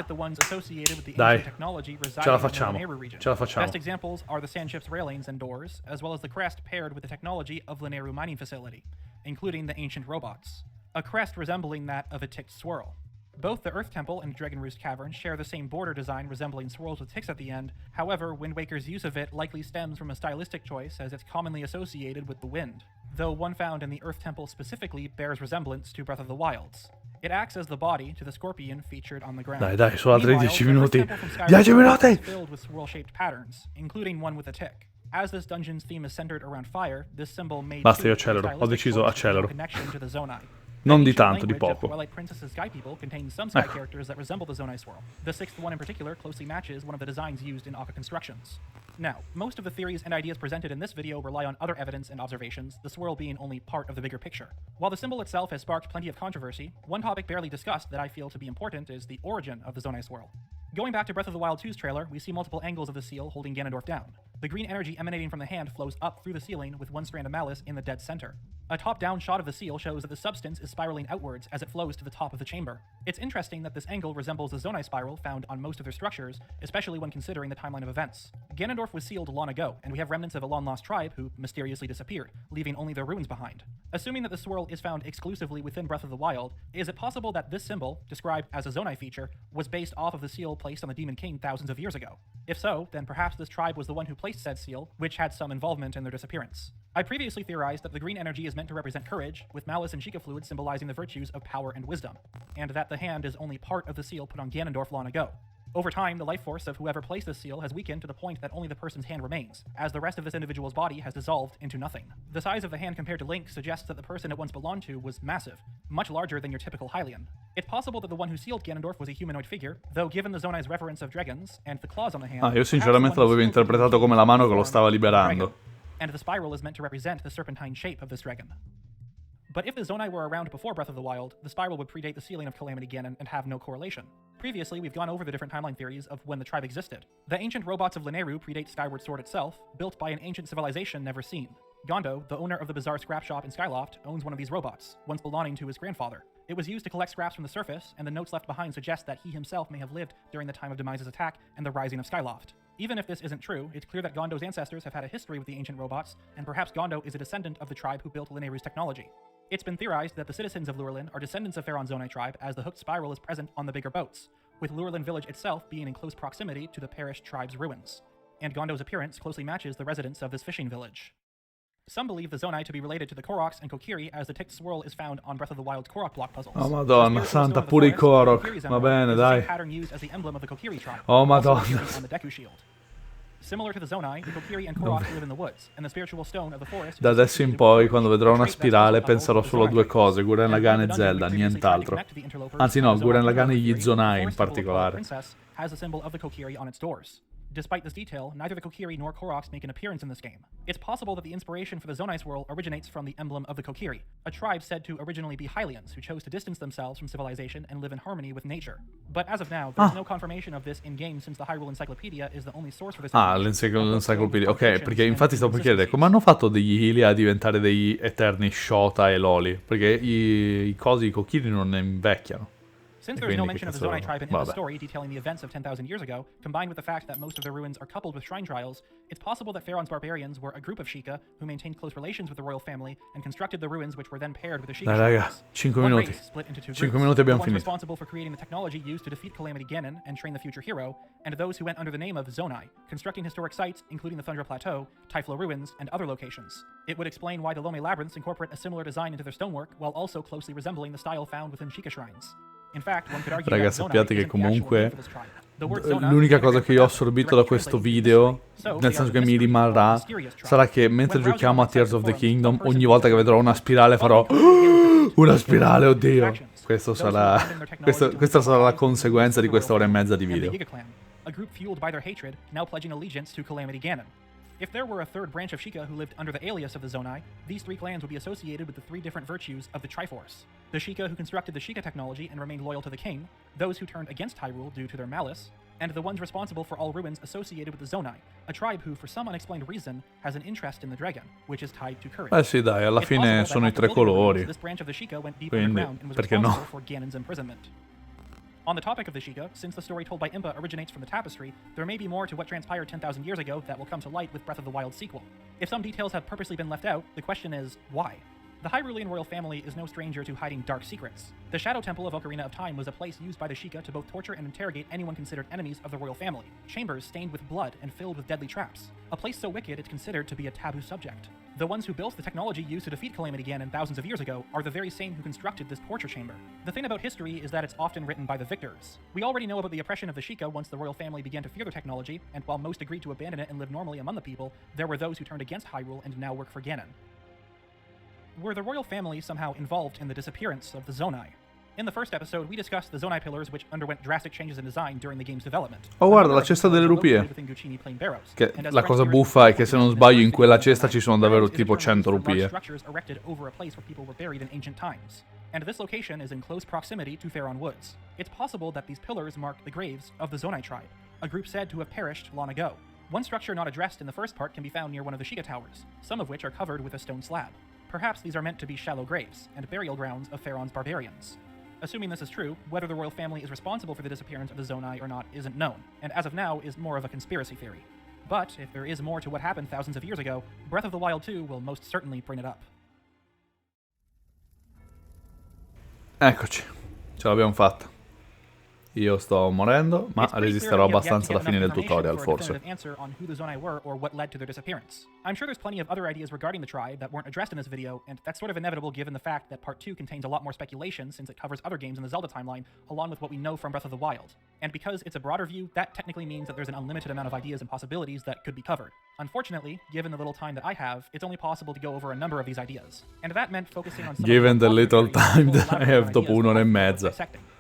dai, ce la facciamo, ce la facciamo. Best examples are the sand ship's railings and doors, as well as the crest paired with the technology of Lanayru mining facility, including the ancient robots. A crest resembling that of a ticked swirl. Both the Earth Temple and Dragon Roost Cavern share the same border design resembling swirls with ticks at the end. However, Wind Waker's use of it likely stems from a stylistic choice as it's commonly associated with the wind, though one found in the Earth Temple specifically bears resemblance to Breath of the Wild's. It acts as the body to the scorpion featured on the ground. Dai, solo 13 Meanwhile, the minuti. Earth Temple from Skyrim 10 minuti! is filled with swirl-shaped patterns, including one with a tick. As this dungeon's theme is centered around fire, this symbol may Basta, io too be a accelero. Ho stylistic deciso, choice with no accelero. connection to the Zonai. Non di The ancient tanto, di language of poco. Twilight Princess's Sky People contains some sky characters that resemble the Zonai swirl. The sixth one in particular closely matches one of the designs used in Akka constructions. Now, most of the theories and ideas presented in this video rely on other evidence and observations, the swirl being only part of the bigger picture. While the symbol itself has sparked plenty of controversy, one topic barely discussed that I feel to be important is the origin of the Zonai swirl. Going back to Breath of the Wild 2's trailer, we see multiple angles of the seal holding Ganondorf down. The green energy emanating from the hand flows up through the ceiling with one strand of malice in the dead center. A top-down shot of the seal shows that the substance is spiraling outwards as it flows to the top of the chamber. It's interesting that this angle resembles the Zonai spiral found on most of their structures, especially when considering the timeline of events. Ganondorf was sealed long ago, and we have remnants of a long-lost tribe who mysteriously disappeared, leaving only their ruins behind. Assuming that the swirl is found exclusively within Breath of the Wild, is it possible that this symbol, described as a Zonai feature, was based off of the seal placed on the Demon King thousands of years ago? If so, then perhaps this tribe was the one who placed said seal, which had some involvement in their disappearance. I previously theorized that the green energy is meant to represent courage, with malice and Sheikah fluid symbolizing the virtues of power and wisdom, and that the hand is only part of the seal put on Ganondorf long ago. Over time, the life force of whoever placed this seal has weakened to the point that only the person's hand remains, as the rest of this individual's body has dissolved into nothing. The size of the hand compared to Link suggests that the person it once belonged to was massive, much larger than your typical Hylian. It's possible that the one who sealed Ganondorf was a humanoid figure, though given the Zonai's reference of dragons and the claws on the hand... Io sinceramente l'avevo interpretato come la mano che lo stava liberando. And the spiral is meant to represent the serpentine shape of this dragon. But if the Zonai were around before Breath of the Wild, the spiral would predate the sealing of Calamity Ganon and have no correlation. Previously, we've gone over the different timeline theories of when the tribe existed. The ancient robots of Lanayru predate Skyward Sword itself, built by an ancient civilization never seen. Gondo, the owner of the bizarre scrap shop in Skyloft, owns one of these robots, once belonging to his grandfather. It was used to collect scraps from the surface, and the notes left behind suggest that he himself may have lived during the time of Demise's attack and the rising of Skyloft. Even if this isn't true, it's clear that Gondo's ancestors have had a history with the ancient robots, and perhaps Gondo is a descendant of the tribe who built Lanayru's technology. It's been theorized that the citizens of Lurelin are descendants of Pharaon's Zonai tribe, as the hooked spiral is present on the bigger boats, with Lurelin village itself being in close proximity to the perished tribe's ruins. And Gondo's appearance closely matches the residents of this fishing village. Some believe the Zonai to be related to the Koroks and Kokiri, as the ticked swirl is found on Breath of the Wild's Korok block puzzles. Oh madonna santa, pure i Korok. Va bene, dai. Pattern used as the emblem of the Kokiri tribe. Oh madonna. On the Deku shield. Similar to the Zonai, the Kokiri and Korok live in the woods, and the spiritual stone of the forest... Da adesso in poi, quando vedrò una spirale, penserò solo a due cose, Gurren Lagann e Zelda, nient'altro. Anzi no, Gurren Lagann e gli Zonai in particolare. Has the symbol of the Kokiri on its doors. Despite this detail, neither the Kokiri nor Koroks make an appearance in this game. It's possible that the inspiration for the Zonai swirl originates from the emblem of the Kokiri, a tribe said to originally be Hylians who chose to distance themselves from civilization and live in harmony with nature. But as of now, there's no confirmation of this in-game since the Hyrule Encyclopedia is the only source for this l'enciclopedia. Ok, perché infatti stavo per chiedere come hanno fatto degli Hylia a diventare degli eterni Shota e Loli? Perché i cosi, i Kokiri non ne invecchiano. Since there's no mention of the Zonai tribe in the story detailing the events of 10,000 years ago, combined with the fact that most of their ruins are coupled with shrine trials, it's possible that Pharaon's barbarians were a group of Sheikah who maintained close relations with the royal family and constructed the ruins which were then paired with the Sheikah Dai raga, 5 minuti. 5 minuti abbiamo finito. Responsible for creating the technology used to defeat Calamity Ganon and train the future hero, and those who went under the name of Zonai, constructing historic sites including the Thundra Plateau, Typhlo ruins, and other locations. It would explain why the Lome labyrinths incorporate a similar design into their stonework while also closely resembling the style found within Sheikah shrines. In fact, one could argue Raga, sappiate che comunque l'unica cosa che io ho assorbito da questo video, nel senso che mi rimarrà, sarà che mentre giochiamo a Tears of the Kingdom, ogni volta che vedrò una spirale farò una spirale, oddio. Questa sarà la conseguenza di questa ora e mezza di video. A group fueled by their hatred, now pledging allegiance to Calamity Ganon. If there were a third branch of Sheikah who lived under the alias of the Zonai, these three clans would be associated with the three different virtues of the Triforce. The Sheikah who constructed the Sheikah technology and remained loyal to the king, those who turned against Hyrule due to their malice, and the ones responsible for all ruins associated with the Zonai, a tribe who, for some unexplained reason, has an interest in the dragon, which is tied to courage. Sì dai, alla fine sono i tre colori. This branch of the Sheikah went deep Quindi, underground and was perché responsible no? for Ganon's imprisonment. On the topic of the Sheikah, since the story told by Impa originates from the tapestry, there may be more to what transpired 10,000 years ago that will come to light with Breath of the Wild sequel. If some details have purposely been left out, the question is, why? The Hyrulean royal family is no stranger to hiding dark secrets. The Shadow Temple of Ocarina of Time was a place used by the Sheikah to both torture and interrogate anyone considered enemies of the royal family. Chambers stained with blood and filled with deadly traps. A place so wicked it's considered to be a taboo subject. The ones who built the technology used to defeat Calamity Ganon thousands of years ago are the very same who constructed this torture chamber. The thing about history is that it's often written by the victors. We already know about the oppression of the Sheikah once the royal family began to fear their technology, and while most agreed to abandon it and live normally among the people, there were those who turned against Hyrule and now work for Ganon. Were the royal family somehow involved in the disappearance of the Zonai? In the first episode, we discussed the Zonai pillars, which underwent drastic changes in design during the game's development. Oh, guarda, la cesta delle rupie. Che la cosa buffa è che, se non sbaglio, in quella cesta ci sono davvero tipo 100 rupie. And this location is in close proximity to Faron Woods. It's possible that these pillars mark the graves of the Zonai tribe, a group said to have perished long ago. One structure not addressed in the first part can be found near one of the Sheikah towers, some of which are covered with a stone slab. Perhaps these are meant to be shallow graves and burial grounds of Faron's barbarians. Assuming this is true, whether the royal family is responsible for the disappearance of the Zonai or not isn't known, and as of now is more of a conspiracy theory. But if there is more to what happened thousands of years ago, Breath of the Wild 2 will most certainly bring it up. Eccoci, ce l'abbiamo fatta. Io sto morendo, ma resisterò abbastanza alla fine del tutorial, forse. I'm sure there's plenty of other ideas regarding the tribe that weren't addressed in this video, and that's sort of inevitable given the fact that Part 2 contains a lot more speculation since it covers other games in the Zelda timeline, along with what we know from Breath of the Wild. And because it's a broader view, that technically means that there's an unlimited amount of ideas and possibilities that could be covered. Unfortunately, given the little time that I have, it's only possible to go over a number of these ideas. And that meant focusing on some given the little time that I have dopo un'ora e mezza.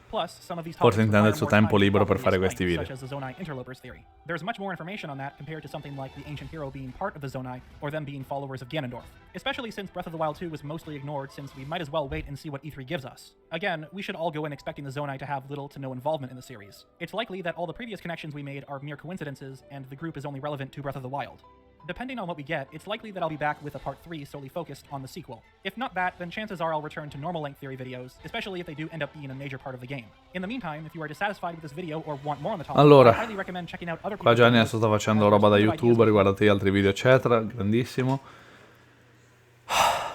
Forse intende il suo tempo libero per fare questi video. Such as the Zonai interlopers theory. There's much more information on that compared to something like the ancient hero being part of the Zonai or them being followers of Ganondorf. Especially since Breath of the Wild 2 was mostly ignored, since we might as well wait and see what E3 gives us. Again, we should all go in expecting the Zonai to have little to no involvement in the series. It's likely that all the previous connections we made are mere coincidences and the group is only relevant to Breath of the Wild. Depending on what we get, it's likely that I'll be back with a part 3 solely focused on the sequel. If not that, then chances are I'll return to normal length theory videos, especially if they do end up being a major part of the game. In the meantime, if you are dissatisfied with this video or want more on the topic, allora, I highly recommend checking out other qua Gianni adesso sta facendo roba da youtuber, guardate gli altri video eccetera, grandissimo.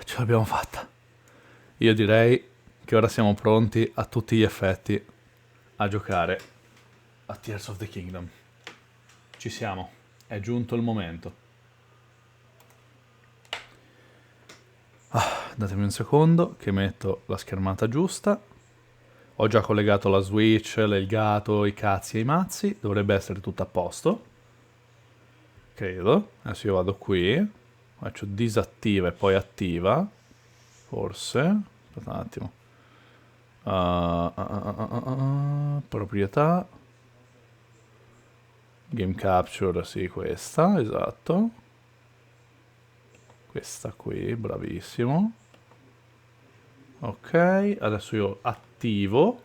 Ce l'abbiamo fatta. Io direi che ora siamo pronti a tutti gli effetti a giocare a Tears of the Kingdom. Ci siamo, è giunto il momento. Datemi un secondo che metto la schermata giusta. Ho già collegato la Switch, l'Elgato, i cazzi e i mazzi. Dovrebbe essere tutto a posto. Credo. Adesso io vado qui. Faccio disattiva e poi attiva. Forse. Aspetta un attimo. Proprietà. Game Capture, sì, questa, esatto. Questa qui, bravissimo. Ok, adesso io attivo.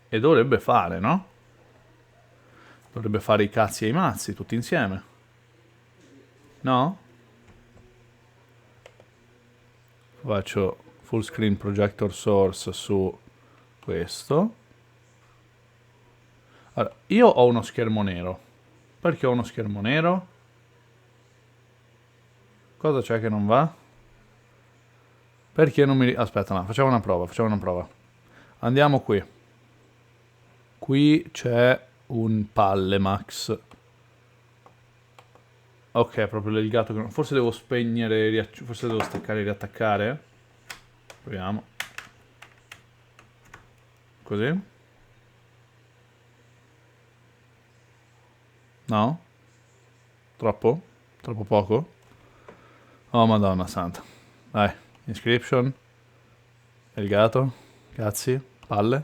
E dovrebbe fare, no? Dovrebbe fare i cazzi e i mazzi tutti insieme. No? Faccio full screen projector source su questo. Allora, io ho uno schermo nero. Perché ho uno schermo nero? Cosa c'è che non va? Perché non mi... Aspetta, no, facciamo una prova. Andiamo qui. Qui c'è un Pallemax. Ok, proprio legato. Forse devo spegnere, forse devo staccare e riattaccare. Proviamo. Così. No? Troppo? Troppo poco? Oh madonna santa. Dai, inscription. Il gatto. Cazzi. Palle.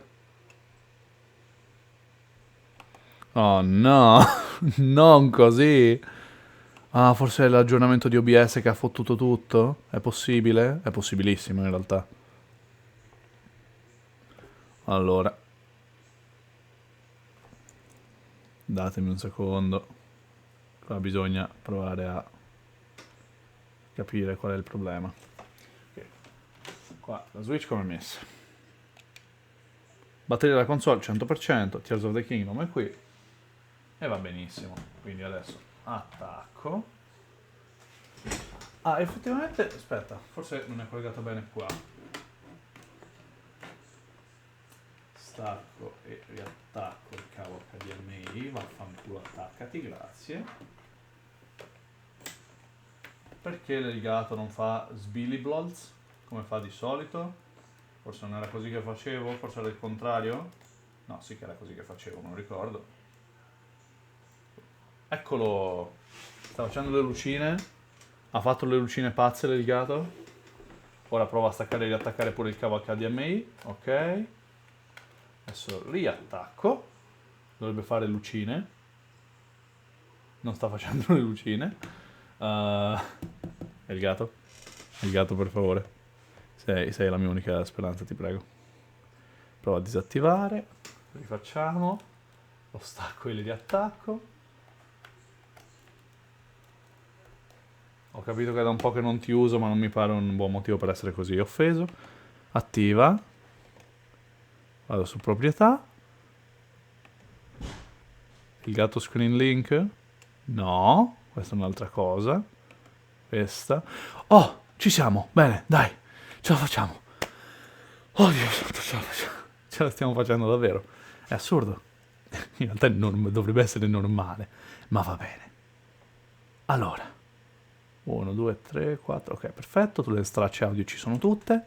Oh no. Non così. Ah, forse è l'aggiornamento di OBS che ha fottuto tutto? È possibile? È possibilissimo in realtà. Allora. Datemi un secondo. Qua bisogna provare a capire qual è il problema. Okay. Qua la Switch come è messa? Batteria della console 100%, Tears of the Kingdom è qui e va benissimo. Quindi adesso attacco. Ah, effettivamente, aspetta, forse non è collegato bene qua. Stacco e riattacco il cavo HDMI, vaffanculo, attaccati, grazie. Perché l'Elgato non fa sbiliblolz come fa di solito? Forse non era così che facevo, forse era il contrario? No, sì che era così che facevo, non ricordo. Eccolo! Sta facendo le lucine. Ha fatto le lucine pazze l'Elgato. Ora prova a staccare e riattaccare pure il cavo HDMI. Ok. Adesso riattacco. Dovrebbe fare lucine. Non sta facendo le lucine. Elgato? Elgato, per favore. Sei la mia unica speranza, ti prego. Prova a disattivare. Rifacciamo. Lo stacco e li riattacco. Ho capito che è da un po' che non ti uso, ma non mi pare un buon motivo per essere così offeso. Attiva. Vado su proprietà. Il gatto screen link? No, questa è un'altra cosa. Questa. Oh, ci siamo. Bene, dai. Ce la facciamo. Oddio santo, ce la facciamo. Ce la stiamo facendo davvero. È assurdo. In realtà dovrebbe essere normale. Ma va bene. Allora. 1, 2, 3, 4. Ok, perfetto. Tutte le tracce audio ci sono tutte.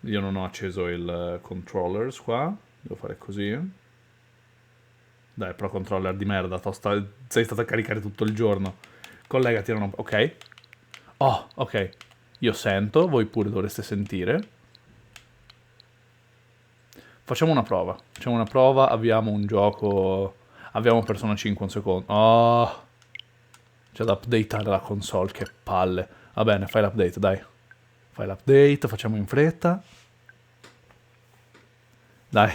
Io non ho acceso il controllers qua. Devo fare così. Dai, Pro Controller di merda, sei stato a caricare tutto il giorno. Collegati, non... Ok. Oh, ok. Io sento, voi pure dovreste sentire. Facciamo una prova, abbiamo un gioco... Abbiamo Persona 5 un secondo. Oh. C'è da updateare la console, che palle. Va bene, fai l'update, dai. Fai l'update, facciamo in fretta. Dai,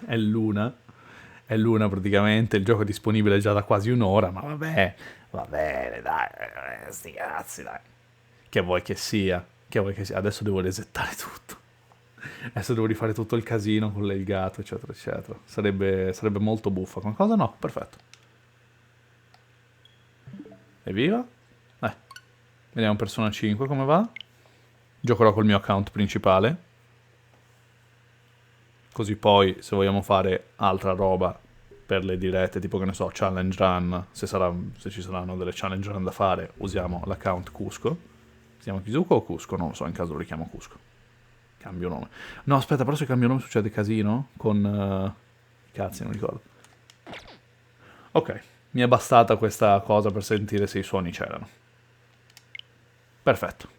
è l'una. È l'una praticamente, il gioco è disponibile già da quasi un'ora, ma vabbè, va bene, dai, sti cazzi, dai. Che vuoi che sia? Che vuoi che sia? Adesso devo resettare tutto. Adesso devo rifare tutto il casino con il gatto, eccetera, eccetera. Sarebbe molto buffa come cosa, no, perfetto. Evviva. Vediamo Persona 5 come va. Giocherò col mio account principale. Così poi, se vogliamo fare altra roba per le dirette, tipo che ne so, challenge run, se ci saranno delle challenge run da fare, usiamo l'account Cusco. Si chiama Kizuko o Cusco? Non lo so, in caso lo richiamo Cusco. Cambio nome. No, aspetta, però se cambio nome succede casino con... Cazzi, non ricordo. Ok, mi è bastata questa cosa per sentire se i suoni c'erano. Perfetto.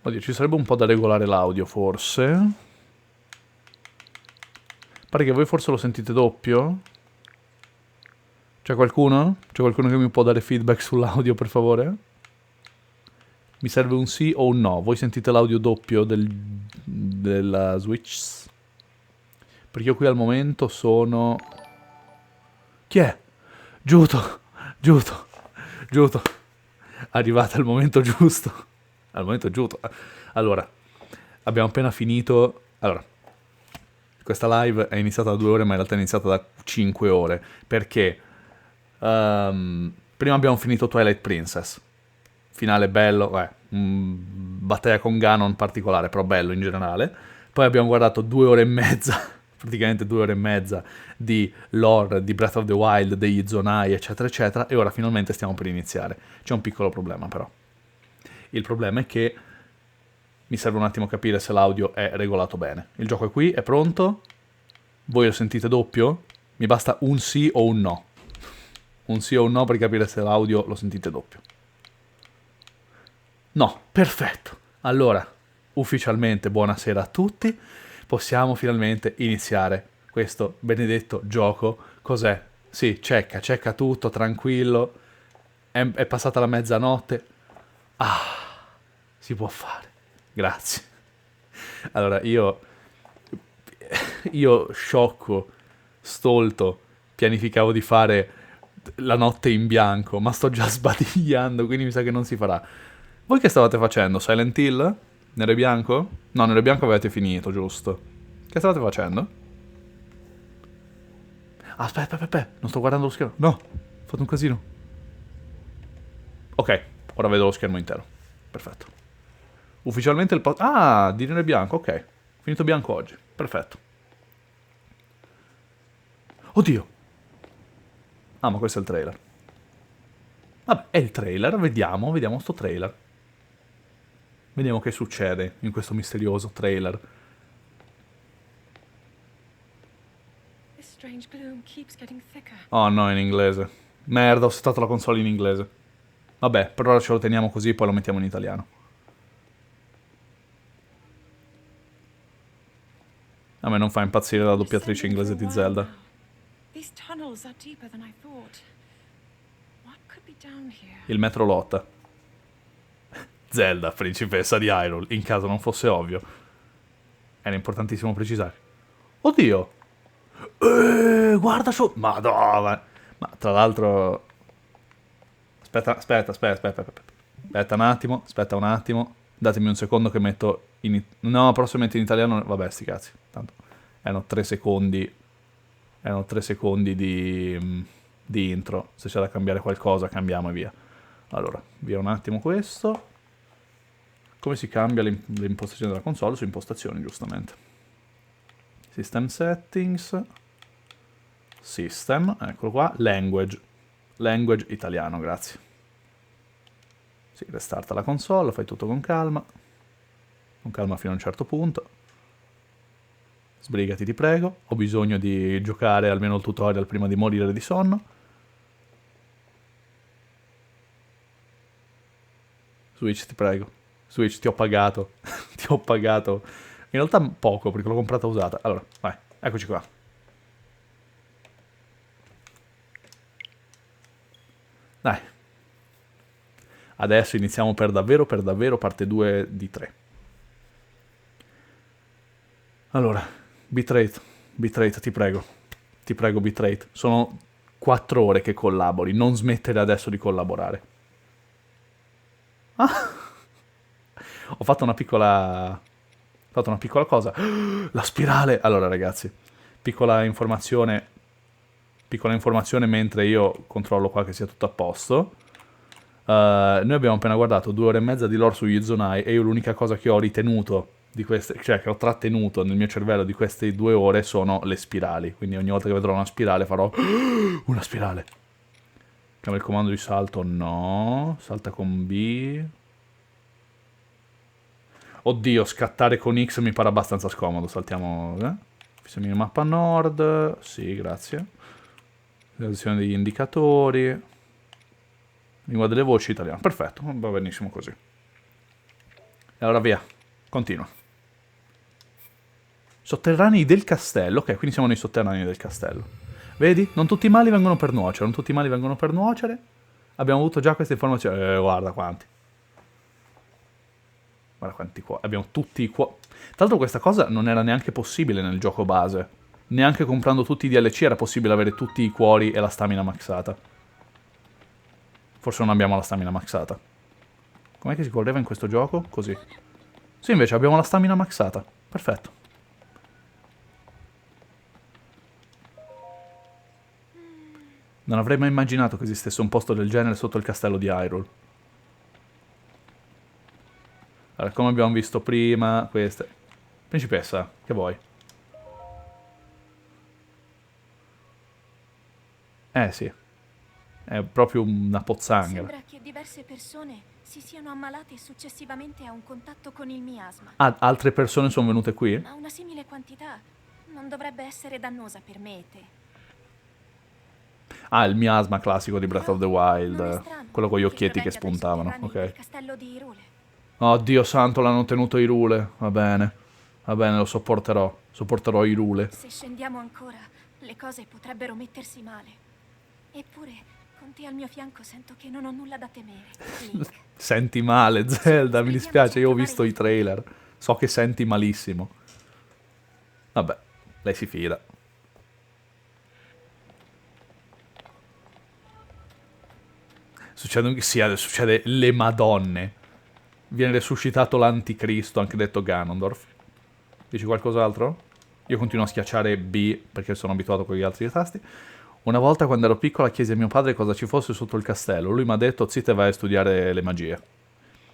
Oddio, ci sarebbe un po' da regolare l'audio, forse. Pare che voi forse lo sentite doppio. C'è qualcuno? C'è qualcuno che mi può dare feedback sull'audio, per favore? Mi serve un sì o un no. Voi sentite l'audio doppio della Switch? Perché io qui al momento sono... Chi è? Giuto. Arrivate al momento giusto. Al momento giusto. Allora, abbiamo appena finito... Allora, questa live è iniziata da 2 ore, ma in realtà è iniziata da 5 ore. Perché prima abbiamo finito Twilight Princess. Finale bello, battaglia con Ganon particolare, però bello in generale. Poi abbiamo guardato 2 ore e mezza, praticamente 2 ore e mezza, di lore, di Breath of the Wild, degli Zonai, eccetera, eccetera. E ora finalmente stiamo per iniziare. C'è un piccolo problema, però. Il problema è che mi serve un attimo capire se l'audio è regolato bene. Il gioco è qui, è pronto. Voi lo sentite doppio? Mi basta un sì o un no. Un sì o un no per capire se l'audio lo sentite doppio. No, perfetto. Allora, ufficialmente buonasera a tutti. Possiamo finalmente iniziare questo benedetto gioco. Cos'è? Sì, cecca tutto, tranquillo. È passata la mezzanotte. Si può fare. Grazie. Allora, io sciocco, stolto, pianificavo di fare la notte in bianco, ma sto già sbadigliando, quindi mi sa che non si farà. Voi che stavate facendo? Silent Hill? Nero bianco? No, nero bianco avete finito, giusto? Che stavate facendo? Aspetta, non sto guardando lo schermo. No, ho fatto un casino. Ok, ora vedo lo schermo intero. Perfetto. Ufficialmente il ah, di nero e bianco, ok. Finito bianco oggi. Perfetto. Oddio. Ah, ma questo è il trailer. Vabbè, è il trailer, vediamo sto trailer. Vediamo che succede in questo misterioso trailer. This strange gloom keeps getting thicker. Oh no, in inglese. Merda, ho settato la console in inglese. Vabbè, per ora ce lo teniamo così, poi lo mettiamo in italiano. A me non fa impazzire la doppiatrice inglese di Zelda. These tunnels are deeper than I thought. What could be down here? Il metro lotta. Zelda, principessa di Hyrule, in caso non fosse ovvio. Era importantissimo precisare. Oddio! Guarda su... Madonna! Ma tra l'altro... Aspetta un attimo. Datemi un secondo che metto in... No, però se metto in italiano... Vabbè, sti cazzi. Tanto erano 3 secondi... Erano 3 secondi di intro. Se c'è da cambiare qualcosa, cambiamo e via. Allora, via un attimo questo. Come si cambia l'impostazione della console? Su impostazioni, giustamente. System settings. System, eccolo qua. Language. Language italiano, grazie. Sì, restarta la console, fai tutto con calma. Con calma fino a un certo punto. Sbrigati, ti prego. Ho bisogno di giocare almeno il tutorial prima di morire di sonno. Switch, ti prego. Switch, ti ho pagato. Ti ho pagato. In realtà poco, perché l'ho comprata usata. Allora, vai, eccoci qua. Dai. Adesso iniziamo per davvero, parte 2 di 3. Allora, bitrate, ti prego. Ti prego, bitrate. Sono 4 ore che collabori, non smettere adesso di collaborare. Ah! Ho fatto una piccola cosa. La spirale. Allora, ragazzi, piccola informazione mentre io controllo qua che sia tutto a posto. Noi abbiamo appena guardato 2 ore e mezza di lore sugli Zonai e io l'unica cosa che ho ritenuto di queste, cioè che ho trattenuto nel mio cervello di queste 2 ore sono le spirali. Quindi ogni volta che vedrò una spirale farò una spirale. Chiamo il comando di salto, no. Salta con B. Oddio, scattare con X mi pare abbastanza scomodo. Saltiamo. Fissa minimappa nord. Sì, grazie. Realizzazione degli indicatori. Lingua delle voci italiano. Perfetto, va benissimo così. E allora via. Continua. Sotterranei del castello. Ok, quindi siamo nei sotterranei del castello. Vedi? Non tutti i mali vengono per nuocere. Non tutti i mali vengono per nuocere. Abbiamo avuto già queste informazioni. Guarda quanti. Guarda quanti cuori. Abbiamo tutti i cuori. Tra l'altro questa cosa non era neanche possibile nel gioco base. Neanche comprando tutti i DLC era possibile avere tutti i cuori e la stamina maxata. Forse non abbiamo la stamina maxata. Com'è che si correva in questo gioco? Così. Sì, invece abbiamo la stamina maxata. Perfetto. Non avrei mai immaginato che esistesse un posto del genere sotto il castello di Hyrule. Allora, come abbiamo visto prima, queste... Principessa, che vuoi? Sì. È proprio una pozzanghera. Sembra che diverse persone si siano ammalate successivamente a un contatto con il miasma. Ah, altre persone sono venute qui? Ma una simile quantità non dovrebbe essere dannosa per me e te. Ah, il miasma classico di Breath of the Non Wild. è strano Quello con gli occhietti che provenga dai spuntavano. sotterranei del Ok. castello di Hyrule. Oh, Dio santo, l'hanno tenuto Hyrule. Va bene. Va bene, lo sopporterò. Sopporterò Hyrule. Se scendiamo ancora, le cose potrebbero mettersi male. Eppure, con te al mio fianco sento che non ho nulla da temere. Link. Senti male, Zelda, mi dispiace, io ho visto i trailer. So che senti malissimo. Vabbè, lei si fida. Succede le madonne. Viene resuscitato l'anticristo, anche detto Ganondorf. Dici qualcos'altro? Io continuo a schiacciare B perché sono abituato con gli altri tasti. Una volta quando ero piccola chiesi a mio padre cosa ci fosse sotto il castello. Lui mi ha detto, zitto e vai a studiare le magie.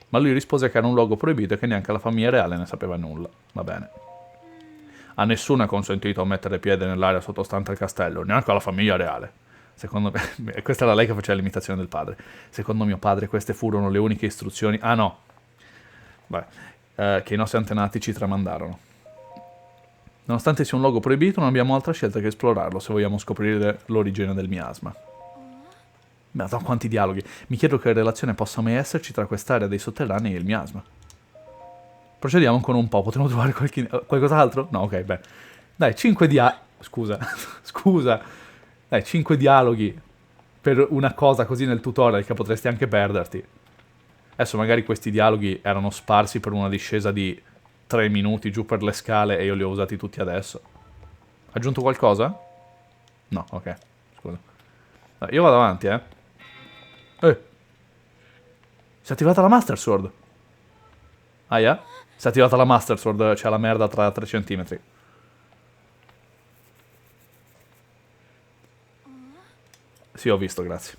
Ma lui rispose che era un luogo proibito e che neanche la famiglia reale ne sapeva nulla. Va bene. A nessuno è consentito mettere piede nell'area sottostante al castello, neanche alla famiglia reale. Secondo me, questa era lei che faceva l'imitazione del padre. Secondo mio padre queste furono le uniche istruzioni... Ah no, che i nostri antenati ci tramandarono. Nonostante sia un luogo proibito, non abbiamo altra scelta che esplorarlo se vogliamo scoprire l'origine del miasma. Madonna, quanti dialoghi. Mi chiedo che relazione possa mai esserci tra quest'area dei sotterranei e il miasma. Procediamo ancora un po', potremmo trovare qualcos'altro? No, ok, beh. Dai, 5 Scusa, scusa. Dai, 5 dialoghi per una cosa così nel tutorial che potresti anche perderti. Adesso magari questi dialoghi erano sparsi per una discesa di 3 minuti giù per le scale e io li ho usati tutti adesso. Aggiunto qualcosa? No, ok, scusa. Dai, io vado avanti, eh. Si è attivata la Master Sword. Aia? Si è attivata la Master Sword, c'è la merda tra 3 centimetri. Sì, ho visto, grazie.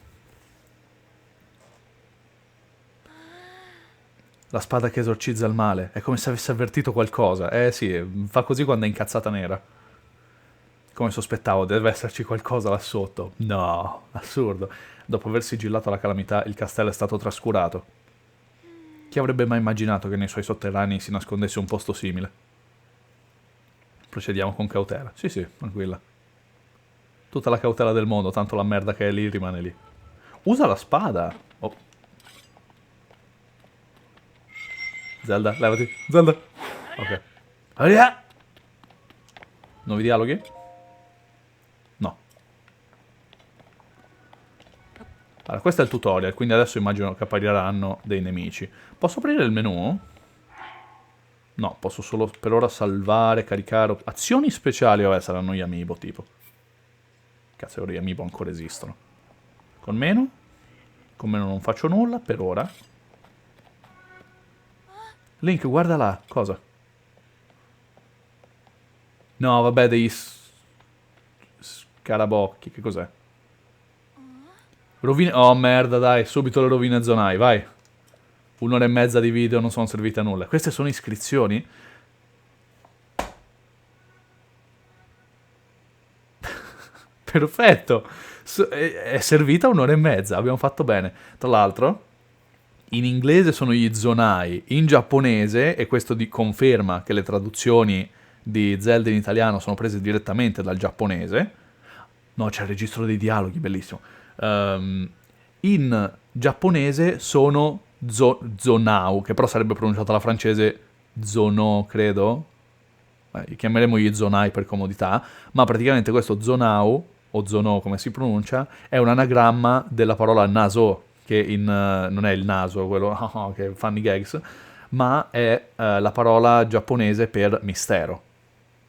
La spada che esorcizza il male. È come se avesse avvertito qualcosa. Sì, fa così quando è incazzata nera. Come sospettavo, deve esserci qualcosa là sotto. No, assurdo. Dopo aver sigillato la calamità, il castello è stato trascurato. Chi avrebbe mai immaginato che nei suoi sotterranei si nascondesse un posto simile? Procediamo con cautela. Sì, sì, tranquilla. Tutta la cautela del mondo, tanto la merda che è lì rimane lì. Usa la spada! Oh. Zelda, levati. Zelda! Ok. Aria! Nuovi dialoghi? No. Allora, questo è il tutorial, quindi adesso immagino che appariranno dei nemici. Posso aprire il menu? No, posso solo per ora salvare, caricare... Azioni speciali, vabbè, saranno gli amiibo, tipo. Cazzo, gli amiibo ancora esistono. Con meno? Con meno non faccio nulla, per ora. Link, guarda là. Cosa? No, vabbè, degli... scarabocchi, che cos'è? Rovine... Oh, merda, dai, subito le rovine Zonai, vai. 1 ora e mezza di video non sono servite a nulla. Queste sono iscrizioni? Perfetto. È servita 1 ora e mezza, abbiamo fatto bene. Tra l'altro, in inglese sono gli Zonai, in giapponese, e questo conferma che le traduzioni di Zelda in italiano sono prese direttamente dal giapponese. No, c'è il registro dei dialoghi, bellissimo. In giapponese sono Zonau, che però sarebbe pronunciata alla francese Zono, credo. Chiameremo gli Zonai per comodità, ma praticamente questo Zonau, o Zono come si pronuncia, è un anagramma della parola naso, che non è il naso, quello che fanno i gags, ma è la parola giapponese per mistero,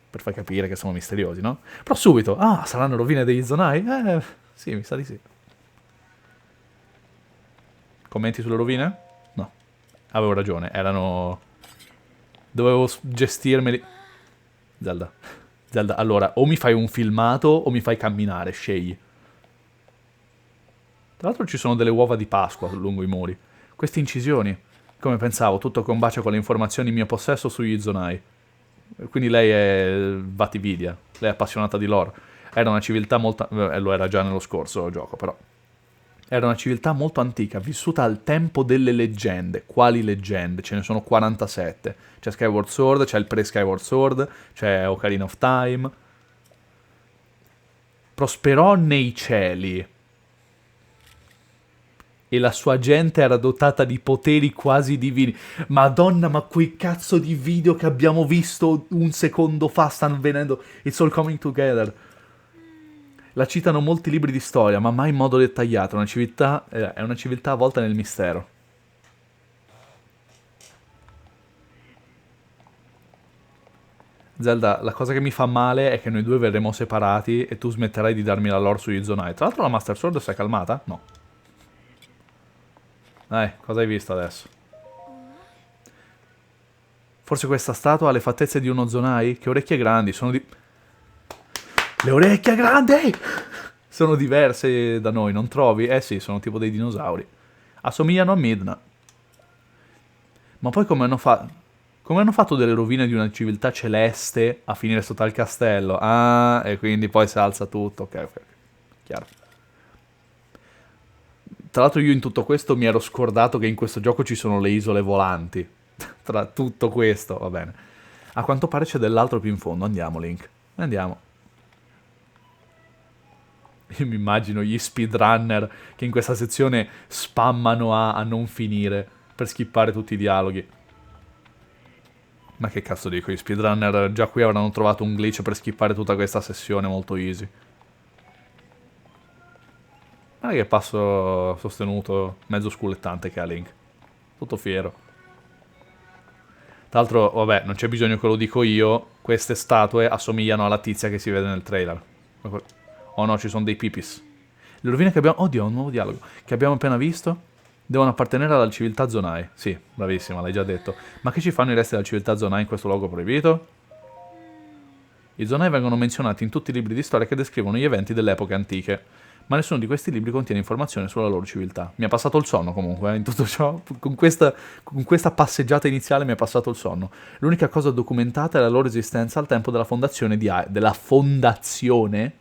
per far capire che sono misteriosi, no? Però subito, saranno rovine degli Zonai? Sì, mi sa di sì. Commenti sulle rovine? No. Avevo ragione, erano... Dovevo gestirmeli... Zelda. Zelda, allora, o mi fai un filmato o mi fai camminare, scegli. Tra l'altro ci sono delle uova di Pasqua lungo i muri. Queste incisioni, come pensavo, tutto combacia con le informazioni in mio possesso sugli Zonai. Quindi lei è Vatividia, lei è appassionata di lore. Era una civiltà molto... lo era già nello scorso gioco, però. Era una civiltà molto antica, vissuta al tempo delle leggende. Quali leggende? Ce ne sono 47. C'è Skyward Sword, c'è il pre-Skyward Sword, c'è Ocarina of Time. Prosperò nei cieli. E la sua gente era dotata di poteri quasi divini. Madonna, ma quei cazzo di video che abbiamo visto un secondo fa stanno venendo. It's all coming together. La citano molti libri di storia, ma mai in modo dettagliato. È una civiltà avvolta nel mistero. Zelda, la cosa che mi fa male è che noi due verremo separati e tu smetterai di darmi la lore sugli Zonai. Tra l'altro la Master Sword si è calmata? No. Cosa hai visto adesso? Forse questa statua ha le fattezze di uno Zonai? Che orecchie grandi, sono di... Le orecchie grandi! Sono diverse da noi, non trovi? Eh sì, sono tipo dei dinosauri. Assomigliano a Midna. Ma poi come hanno fatto delle rovine di una civiltà celeste a finire sotto al castello? Ah, e quindi poi si alza tutto. Ok, ok, chiaro. Tra l'altro io in tutto questo mi ero scordato che in questo gioco ci sono le isole volanti. Tra tutto questo, va bene. A quanto pare c'è dell'altro più in fondo. Andiamo, Link. Andiamo. Io mi immagino gli speedrunner che in questa sezione spammano a non finire per skippare tutti i dialoghi. Ma che cazzo dico, gli speedrunner già qui avranno trovato un glitch per skippare tutta questa sessione molto easy. Guarda che passo sostenuto, mezzo scullettante che ha Link. Tutto fiero. Tra l'altro, vabbè, non c'è bisogno che lo dico io, queste statue assomigliano alla tizia che si vede nel trailer. Oh no, ci sono dei pipis. Le rovine che abbiamo... Oddio, un nuovo dialogo. Che abbiamo appena visto devono appartenere alla civiltà Zonai. Sì, bravissima, l'hai già detto. Ma che ci fanno i resti della civiltà Zonai in questo luogo proibito? I Zonai vengono menzionati in tutti i libri di storia che descrivono gli eventi delle epoche antiche, ma nessuno di questi libri contiene informazioni sulla loro civiltà. Mi ha passato il sonno comunque, in tutto ciò. Con questa passeggiata iniziale mi è passato il sonno. L'unica cosa documentata è la loro esistenza al tempo della fondazione della fondazione?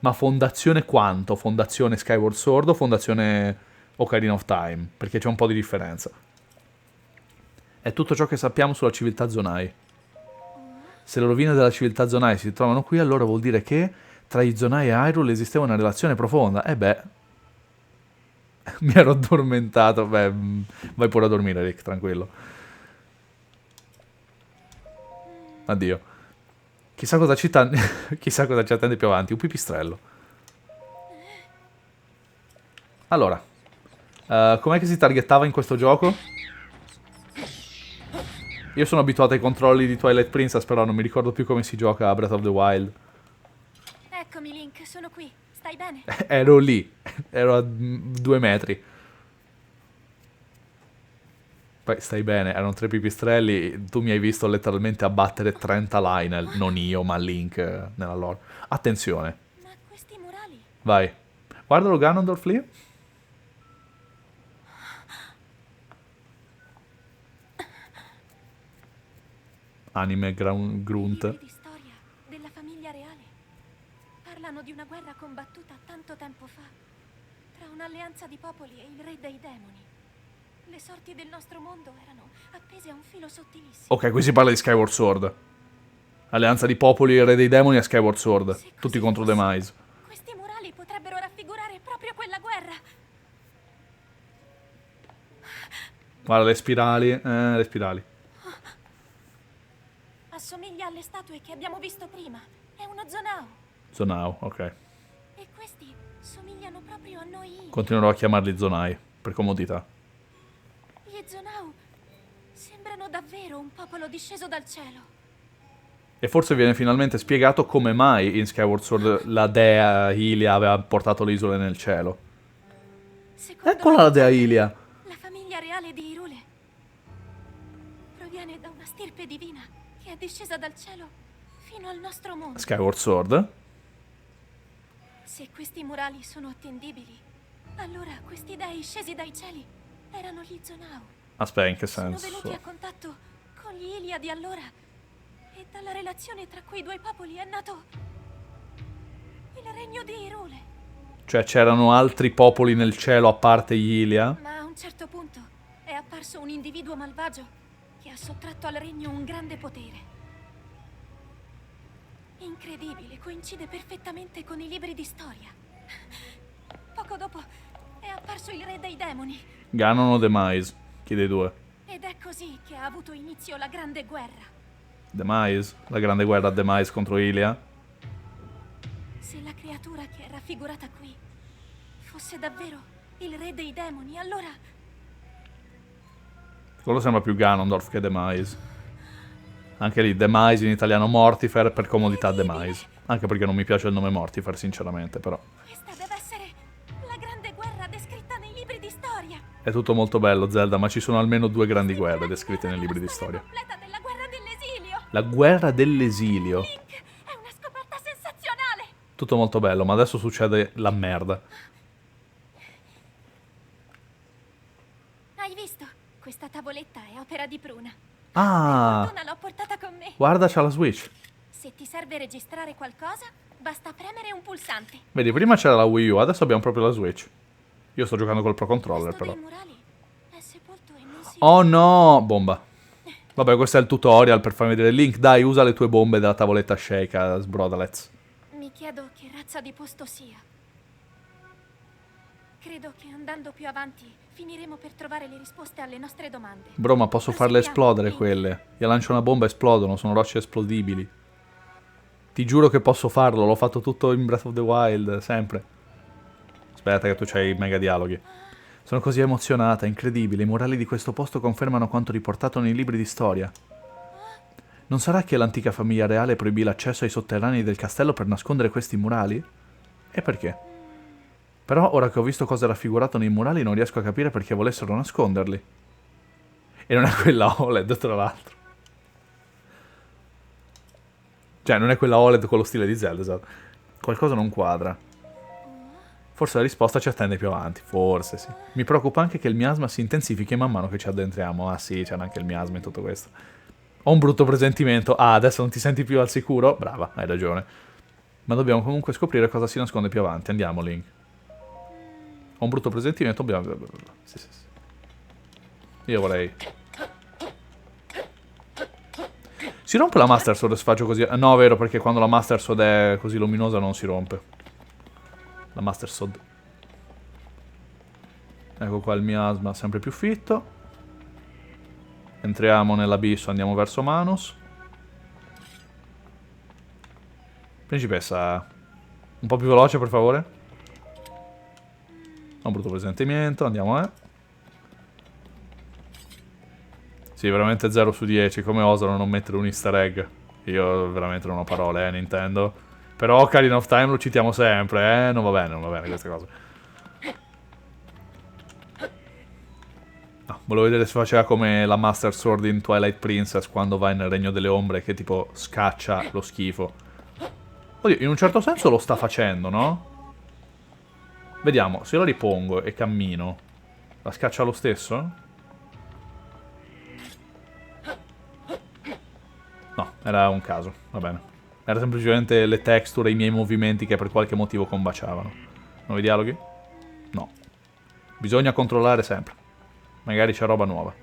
Ma fondazione quanto? Fondazione Skyward Sword o fondazione Ocarina of Time? Perché c'è un po' di differenza. È tutto ciò che sappiamo sulla civiltà Zonai. Se le rovine della civiltà Zonai si trovano qui, allora vuol dire che tra gli Zonai e Hyrule esisteva una relazione profonda. E beh, mi ero addormentato. Beh, vai pure a dormire, Rick, tranquillo. Addio. Chissà cosa chissà cosa ci attende più avanti. Un pipistrello. Allora, com'è che si targettava in questo gioco? Io sono abituato ai controlli di Twilight Princess, però non mi ricordo più come si gioca a Breath of the Wild. Eccomi, Link, sono qui. Stai bene? Ero lì, ero a 2 metri. Poi stai bene, erano 3 pipistrelli, tu mi hai visto letteralmente abbattere 30 Lionel, non io, ma Link nella lore. Attenzione, Ma questi murali... vai. Guardalo Ganondorf lì. Anime I Grunt. libri di storia della famiglia reale parlano di una guerra combattuta tanto tempo fa tra un'alleanza di popoli e il re dei demoni. Le sorti del nostro mondo erano appese a un filo sottilissimo. Ok, qui si parla di Skyward Sword. Alleanza di popoli e re dei demoni a Skyward Sword. Se così Tutti contro fosse, Demise. questi murali potrebbero raffigurare proprio quella guerra. Guarda le spirali, le spirali. Assomiglia alle statue che abbiamo visto prima. È uno Zonau. Zonau, ok. E questi somigliano proprio a noi. Continuerò a chiamarli Zonai, per comodità. Gli Zonau sembrano davvero un popolo disceso dal cielo. E forse viene finalmente spiegato come mai in Skyward Sword la dea Hylia aveva portato le isole nel cielo. Secondo Eccola la dea Hylia. la famiglia reale di Hyrule proviene da una stirpe divina che è discesa dal cielo fino al nostro mondo. Skyward Sword. Se questi murali sono attendibili, allora questi dei scesi dai cieli erano gli Zonau. Aspetta, in che Sono senso? venuti a contatto con gli Hylia di allora e dalla relazione tra quei due popoli è nato il regno di Hyrule. Cioè c'erano altri popoli nel cielo a parte gli Hylia? Ma a un certo punto è apparso un individuo malvagio che ha sottratto al regno un grande potere. Incredibile, coincide perfettamente con i libri di storia. Poco dopo è apparso il re dei demoni. Ganon o Demise? Chi dei due? Ed è così che ha avuto inizio la grande guerra. Demise? La grande guerra a Demise contro Hylia? Se la creatura che è raffigurata qui fosse davvero il re dei demoni, allora Quello sembra più Ganondorf che Demise. Anche lì, Demise in italiano Mortifer per comodità Demise. Anche perché non mi piace il nome Mortifer, sinceramente, però. questa deve essere la grande guerra descritta nei libri di storia. È tutto molto bello, Zelda, ma ci sono almeno 2 grandi guerre descritte nei libri di storia. Completa della guerra dell'esilio. La guerra dell'esilio. Link, è una scoperta sensazionale. Tutto molto bello, ma adesso succede la merda. Hai visto? Questa tavoletta è opera di Pruna. Ah, Per fortuna l'ho portata con me. guarda, c'ha la Switch. Se ti serve registrare qualcosa, basta premere un pulsante. Vedi, prima c'era la Wii U, adesso abbiamo proprio la Switch. Io sto giocando col Pro Controller, Questo però. dei murali è sepolto e non si... Oh no! Bomba. Vabbè, questo è il tutorial per farmi vedere il link. Dai, usa le tue bombe della tavoletta shake, sbrodalez. Mi chiedo che razza di posto sia. Credo che andando più avanti finiremo per trovare le risposte alle nostre domande. Bro, ma posso farle Proseguiamo, esplodere Link. quelle. Io lancio una bomba e esplodono, sono rocce esplodibili. Ti giuro che posso farlo, l'ho fatto tutto in Breath of the Wild, sempre. Aspetta che tu c'hai i mega dialoghi. Sono così emozionata, incredibile. I murali di questo posto confermano quanto riportato nei libri di storia. Non sarà che l'antica famiglia reale proibì l'accesso ai sotterranei del castello per nascondere questi murali? E perché? Però ora che ho visto cosa era raffigurato nei murali non riesco a capire perché volessero nasconderli. E non è quella OLED, tra l'altro. Cioè, non è quella OLED con lo stile di Zelda, esatto. Qualcosa non quadra. Forse la risposta ci attende più avanti, forse sì. Mi preoccupa anche che il miasma si intensifichi man mano che ci addentriamo. Ah sì, c'era anche il miasma in tutto questo. Ho un brutto presentimento. Ah, adesso non ti senti più al sicuro? Brava, hai ragione. Ma dobbiamo comunque scoprire cosa si nasconde più avanti. Andiamo, Link. Ho un brutto presentimento, dobbiamo... Sì, sì, sì. Io vorrei... Si rompe la Master Sword se faccio così? No, è vero, perché quando la Master Sword è così luminosa non si rompe. La Master Sword. Ecco qua il miasma sempre più fitto. Entriamo nell'abisso, andiamo verso Manus. Principessa, un po' più veloce per favore. Ho un brutto presentimento, andiamo Sì, veramente 0 su 10, come osano non mettere un easter egg? Io veramente non ho parole, Nintendo. Però Ocarina of Time lo citiamo sempre, non va bene queste cose. No, volevo vedere se faceva come la Master Sword in Twilight Princess quando vai nel Regno delle Ombre che tipo scaccia lo schifo. Oddio, in un certo senso lo sta facendo, no? Vediamo, se la ripongo e cammino, la scaccia lo stesso? No, era un caso, va bene. Era semplicemente le texture e i miei movimenti che per qualche motivo combaciavano. Nuovi dialoghi? No. Bisogna controllare sempre. Magari c'è roba nuova.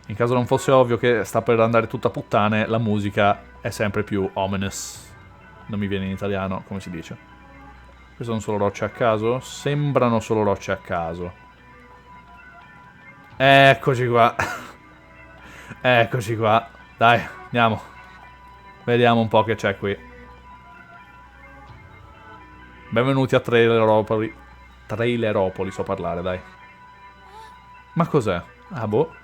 In caso non fosse ovvio che sta per andare tutta a puttane, la musica è sempre più ominous. Non mi viene in italiano, come si dice. Queste sono solo rocce a caso? Sembrano solo rocce a caso. Eccoci qua. Eccoci qua. Dai, andiamo. Vediamo un po' che c'è qui. Benvenuti a Traileropoli. Traileropoli, so parlare, dai. Ma cos'è? Ah, boh.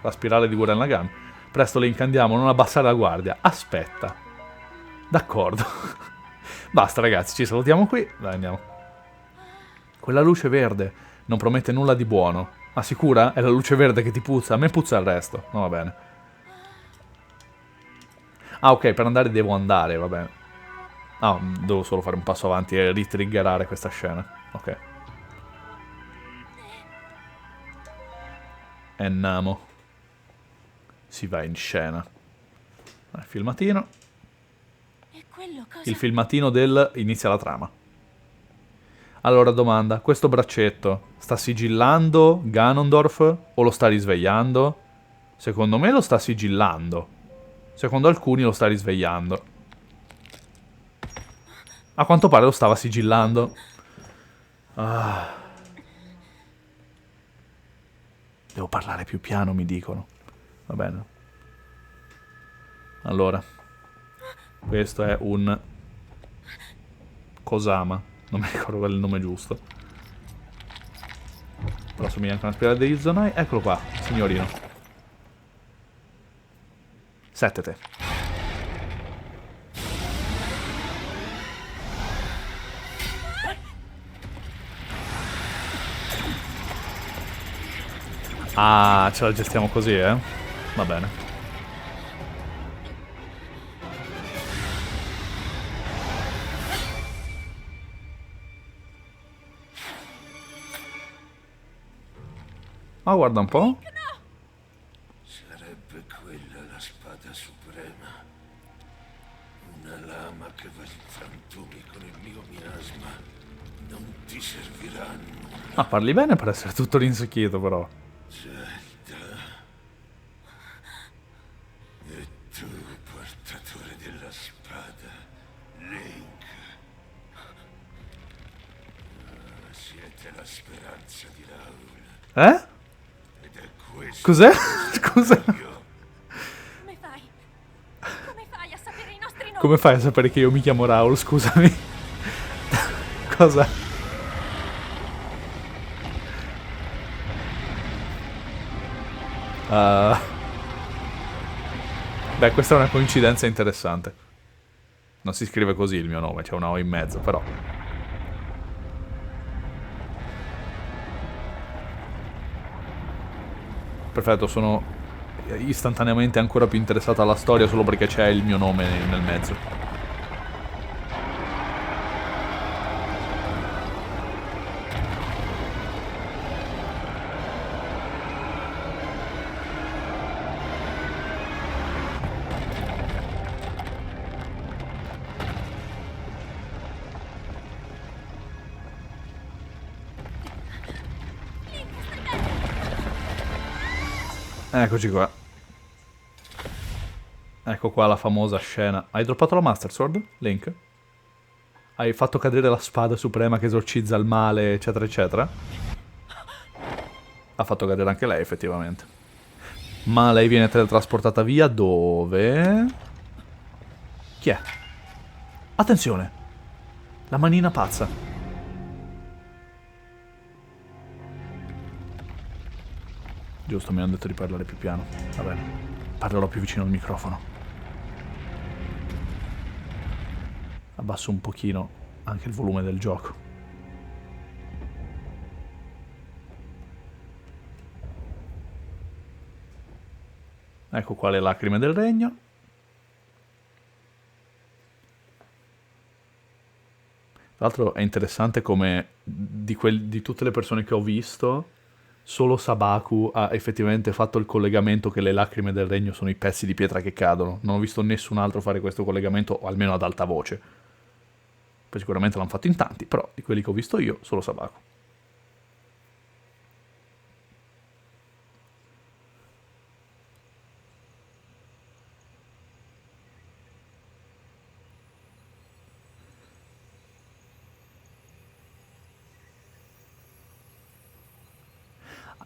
La spirale di Gurren Lagann. Presto Link, andiamo, non abbassare la guardia. Aspetta. D'accordo. Basta, ragazzi, ci salutiamo qui. Dai, andiamo. Quella luce verde non promette nulla di buono. Ma sicura? È la luce verde che ti puzza? A me puzza il resto. No, va bene. Ah, ok, per andare devo andare, va bene. Ah, devo solo fare un passo avanti e ritriggerare questa scena. Ok. E andiamo. Si va in scena. Filmatino. E quello cosa? Il filmatino del inizia la trama. Allora, domanda. Questo braccetto sta sigillando Ganondorf o lo sta risvegliando? Secondo me lo sta sigillando. Secondo alcuni lo sta risvegliando. A quanto pare lo stava sigillando. Ah. Devo parlare più piano, mi dicono. Va bene. Allora. Questo è un... Kosama. Non mi ricordo qual è il nome giusto. Però somiglia anche a una spirale degli Zonai. Eccolo qua, signorino. Settete. Ah, ce la gestiamo così, Va bene. Ma guarda un po'. Sarebbe quella la spada suprema. Una lama che va in frantumi con il mio miasma. Non ti servirà a nulla. Ah, parli bene per essere tutto rinsecchito, però. Zelda. E tu, portatore della spada, Link. Siete la speranza di Raul. Eh? Ed è questo Cos'è? Scusa. io. Come fai? Come fai a sapere i nostri nomi? Come fai a sapere che io mi chiamo Raul? Scusami. Cosa? Beh, questa è una coincidenza interessante. Non si scrive così il mio nome, c'è una O in mezzo, però. Perfetto, sono istantaneamente ancora più interessato alla storia solo perché c'è il mio nome nel mezzo. Eccoci qua. Ecco qua la famosa scena. Hai droppato la Master Sword, Link? Hai fatto cadere la spada suprema che esorcizza il male, eccetera, eccetera? Ha fatto cadere anche lei, effettivamente. Ma lei viene teletrasportata via dove? Chi è? Attenzione! La manina pazza. Giusto, mi hanno detto di parlare più piano. Va bene. Parlerò più vicino al microfono. Abbasso un pochino anche il volume del gioco. Ecco qua le lacrime del regno. Tra l'altro è interessante come di tutte le persone che ho visto, solo Sabaku ha effettivamente fatto il collegamento che le lacrime del regno sono i pezzi di pietra che cadono. Non ho visto nessun altro fare questo collegamento, o almeno ad alta voce. Poi sicuramente l'hanno fatto in tanti, però di quelli che ho visto io, solo Sabaku.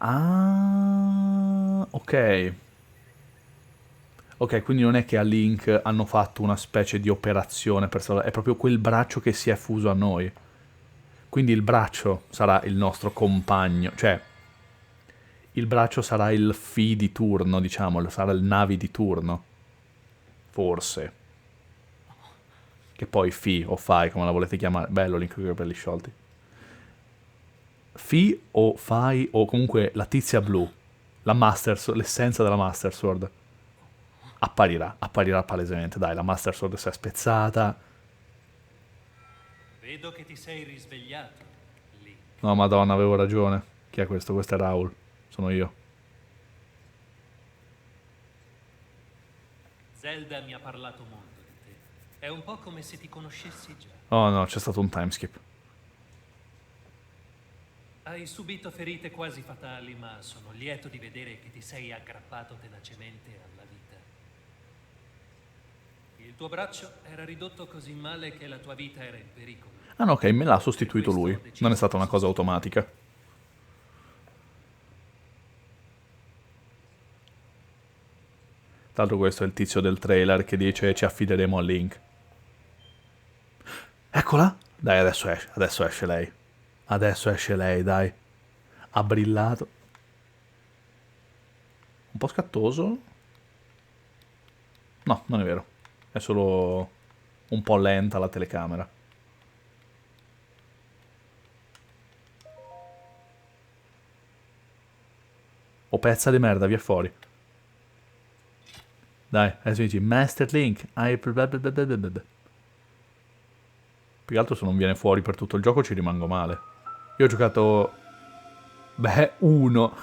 Ah, ok. Ok, quindi non è che a Link hanno fatto una specie di operazione per salvare, è proprio quel braccio che si è fuso a noi. Quindi il braccio sarà il nostro compagno, cioè il braccio sarà il Fi di turno, diciamo, sarà il Navi di turno. Forse. Che poi Fi o Fai, come la volete chiamare. Bello Link con i capelli sciolti. Fi o Fai o comunque la tizia blu, la l'essenza della Master Sword. Apparirà palesemente, dai, la Master Sword si è spezzata. Vedo che ti sei risvegliato, lì. No, madonna, avevo ragione. Chi è questo? Questo è Raul. Sono io. Zelda mi ha parlato molto di te. È un po' come se ti conoscessi già. Oh no, c'è stato un timeskip. Hai subito ferite quasi fatali, ma sono lieto di vedere che ti sei aggrappato tenacemente alla vita. Il tuo braccio era ridotto così male che la tua vita era in pericolo. Ah no, ok, me l'ha sostituito lui. Non è stata una cosa automatica. Tra l'altro questo è il tizio del trailer che dice ci affideremo a Link. Eccola! Dai, adesso esce lei. Adesso esce lei, dai. Ha brillato. Un po' scattoso. No, non è vero. È solo un po' lenta la telecamera. Oh, pezza di merda, via fuori. Dai, adesso dici Master Link. Più che altro se non viene fuori per tutto il gioco ci rimango male. Io ho giocato... Beh, uno.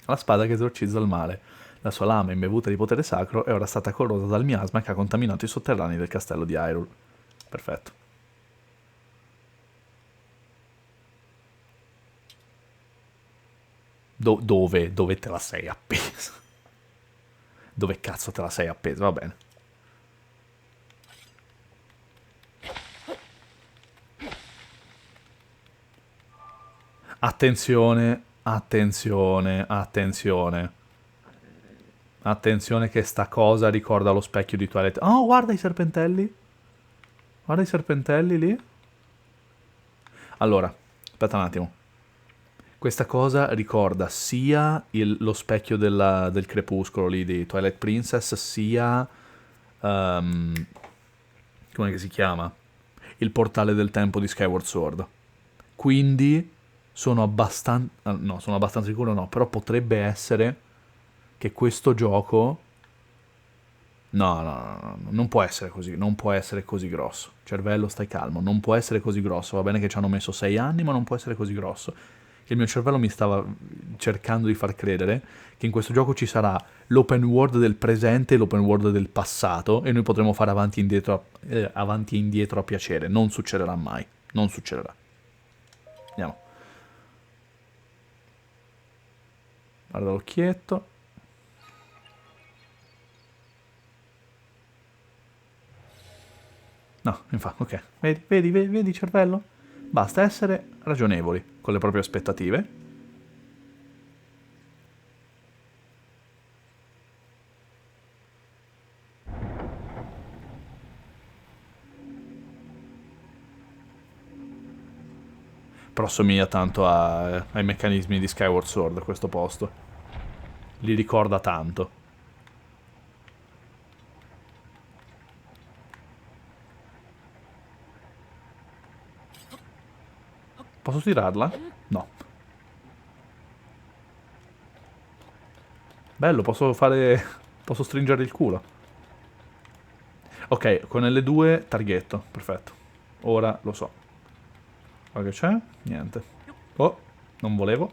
La spada che esorcizza il male. La sua lama imbevuta di potere sacro è ora stata corrosa dal miasma che ha contaminato i sotterranei del castello di Hyrule. Perfetto. Dove? Dove te la sei appesa? Dove cazzo te la sei appesa? Va bene. Attenzione, attenzione, attenzione. Attenzione che sta cosa ricorda lo specchio di toilette. Oh, guarda i serpentelli. Guarda i serpentelli lì. Allora, aspetta un attimo. Questa cosa ricorda sia lo specchio del crepuscolo lì di Twilight Princess, sia... come che si chiama? Il portale del tempo di Skyward Sword. Quindi sono abbastanza... no, sono abbastanza sicuro no, però potrebbe essere che questo gioco... No, non può essere così, non può essere così grosso. Cervello, stai calmo, non può essere così grosso. Va bene che ci hanno messo 6 anni, ma non può essere così grosso. Il mio cervello mi stava cercando di far credere che in questo gioco ci sarà l'open world del presente e l'open world del passato e noi potremo fare avanti e indietro a piacere. Non succederà mai, non succederà. Andiamo. Guarda l'occhietto. No, infatti, ok. Vedi cervello? Basta essere ragionevoli con le proprie aspettative. Però assomiglia tanto ai meccanismi di Skyward Sword questo posto. Li ricorda tanto. Posso tirarla? No. Bello, posso fare... posso stringere il culo. Ok, con L2 targhetto, perfetto. Ora lo so. Qua che c'è? Niente. Oh, non volevo.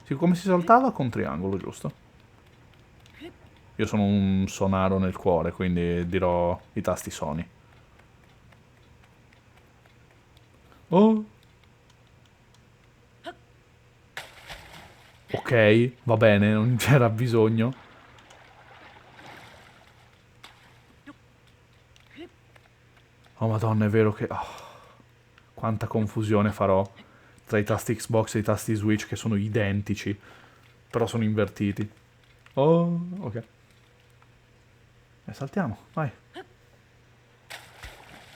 Sì, come si saltava? Con triangolo, giusto? Io sono un sonaro nel cuore, quindi dirò i tasti Sony. Oh. Ok, va bene, non c'era bisogno. Oh madonna, è vero che... oh, quanta confusione farò tra i tasti Xbox e i tasti Switch che sono identici, però sono invertiti. Oh, ok. E saltiamo, vai.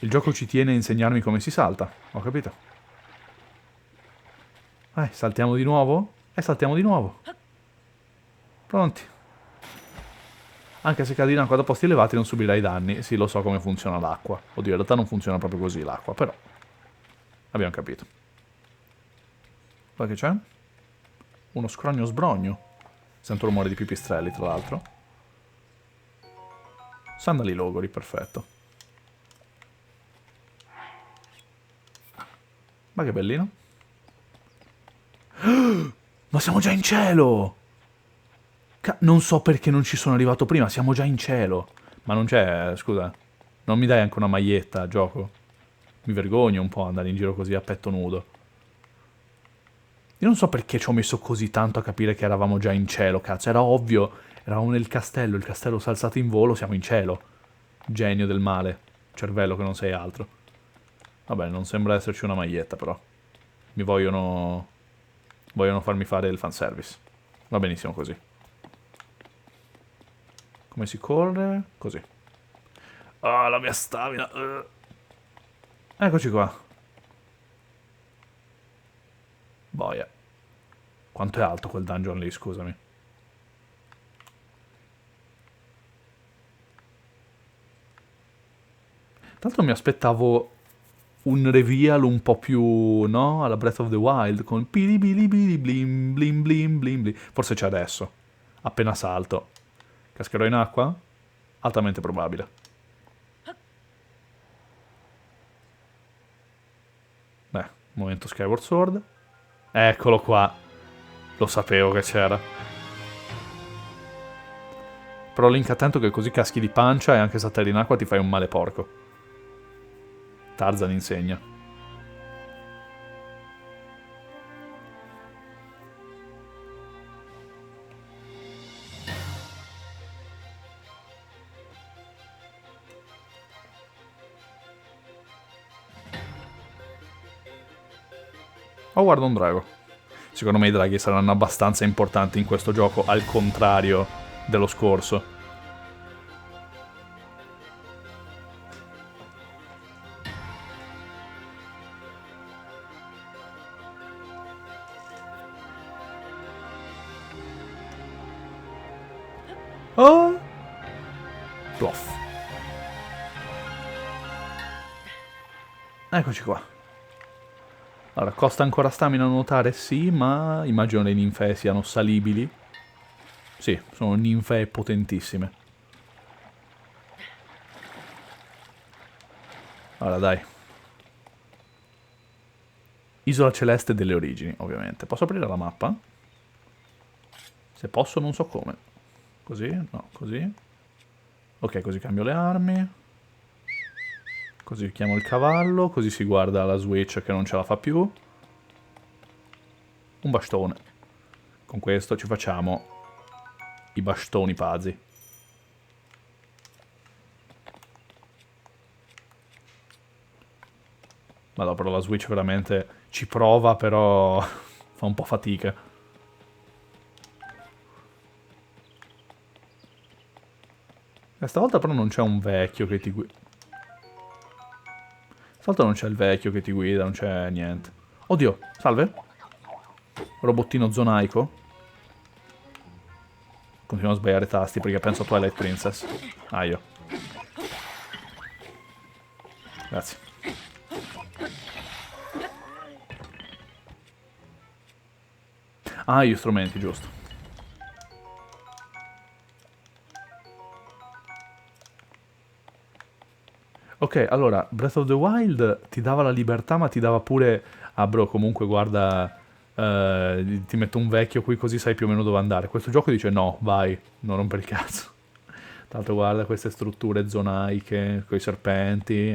Il gioco ci tiene a insegnarmi come si salta, ho capito. Vai, saltiamo di nuovo? E saltiamo di nuovo. Pronti. Anche se cadi in acqua da posti elevati non subirai danni. Sì, lo so come funziona l'acqua. Oddio, in realtà non funziona proprio così l'acqua, però... abbiamo capito. Qua che c'è? Uno scrogno sbrogno. Sento rumore di pipistrelli, tra l'altro. Sandali logori, perfetto. Ma che bellino. Ma siamo già in cielo! Non so perché non ci sono arrivato prima, siamo già in cielo. Ma non c'è, scusa. Non mi dai anche una maglietta, gioco? Mi vergogno un po' andare in giro così a petto nudo. Io non so perché ci ho messo così tanto a capire che eravamo già in cielo, cazzo. Era ovvio, eravamo nel castello, il castello si è alzato in volo, siamo in cielo. Genio del male. Cervello che non sei altro. Vabbè, non sembra esserci una maglietta, però. Mi vogliono farmi fare il fanservice. Va benissimo così. Come si corre? Così. Ah, la mia stamina. Eccoci qua. Boia. Quanto è alto quel dungeon lì, scusami. Tanto mi aspettavo un reveal un po' più, no? Alla Breath of the Wild, con pili bili bili blim blim blim blim blim. Forse c'è adesso. Appena salto. Cascherò in acqua? Altamente probabile. Beh, momento Skyward Sword. Eccolo qua. Lo sapevo che c'era. Però Link attento che così caschi di pancia e anche se atterri in acqua ti fai un male porco. Tarzan insegna. Oh, guarda un drago. Secondo me i draghi saranno abbastanza importanti in questo gioco, al contrario dello scorso. Oh! Plof. Eccoci qua. Allora, costa ancora stamina a nuotare? Sì, ma immagino le ninfee siano salibili. Sì, sono ninfee potentissime. Allora, dai. Isola celeste delle origini, ovviamente. Posso aprire la mappa? Se posso, non so come. Così? No, così. Ok, così cambio le armi. Così chiamo il cavallo, così si guarda la Switch che non ce la fa più. Un bastone. Con questo ci facciamo i bastoni pazzi. Ma no, però la Switch veramente ci prova, però fa un po' fatica. Stavolta però non c'è un vecchio che ti guida. Stavolta non c'è il vecchio che ti guida, non c'è niente. Oddio, salve. Robottino zonaico. Continuo a sbagliare i tasti perché penso a Twilight Princess. Ah, io. Grazie. Ah, gli strumenti, giusto. Ok, allora, Breath of the Wild ti dava la libertà, ma ti dava pure... Ah, bro, comunque, guarda... ti metto un vecchio qui così sai più o meno dove andare. Questo gioco dice no, vai, non rompere il cazzo. Tanto guarda queste strutture zonaiche, coi serpenti.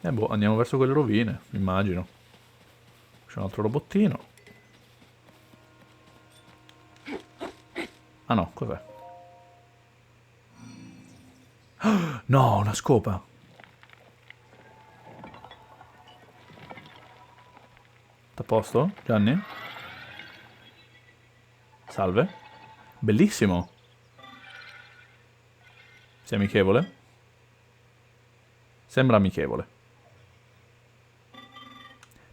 Boh, andiamo verso quelle rovine, immagino. C'è un altro robottino. Ah no, cos'è? No, una scopa. A posto, Gianni? Salve. Bellissimo. Sei amichevole? Sembra amichevole.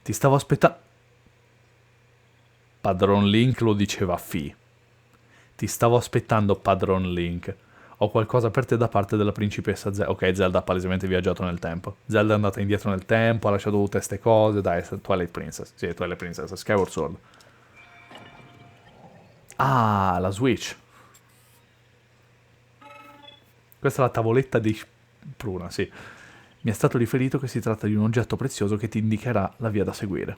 Ti stavo aspettando... Padron Link lo diceva Fi. Ti stavo aspettando, Padron Link. Ho qualcosa per te da parte della principessa Zelda. Ok, Zelda ha palesemente viaggiato nel tempo. Zelda è andata indietro nel tempo, ha lasciato tutte queste cose. Dai, Twilight Princess. Sì, Twilight Princess, Skyward Sword. Ah, la Switch. Questa è la tavoletta di Pruna, sì. Mi è stato riferito che si tratta di un oggetto prezioso che ti indicherà la via da seguire.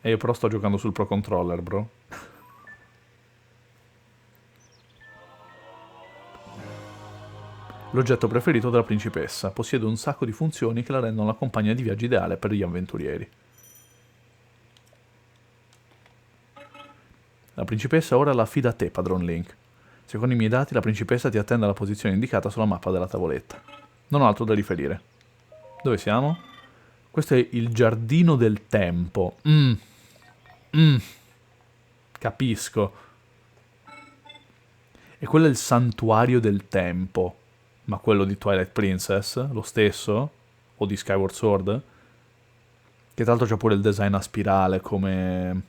E io però sto giocando sul Pro Controller, bro. L'oggetto preferito della principessa. Possiede un sacco di funzioni che la rendono la compagna di viaggio ideale per gli avventurieri. La principessa ora la affida a te, padron Link. Secondo i miei dati, la principessa ti attende alla posizione indicata sulla mappa della tavoletta. Non ho altro da riferire. Dove siamo? Questo è il giardino del tempo. Capisco. E quello è il santuario del tempo. Ma quello di Twilight Princess? Lo stesso? O di Skyward Sword? Che tra l'altro c'ha pure il design a spirale come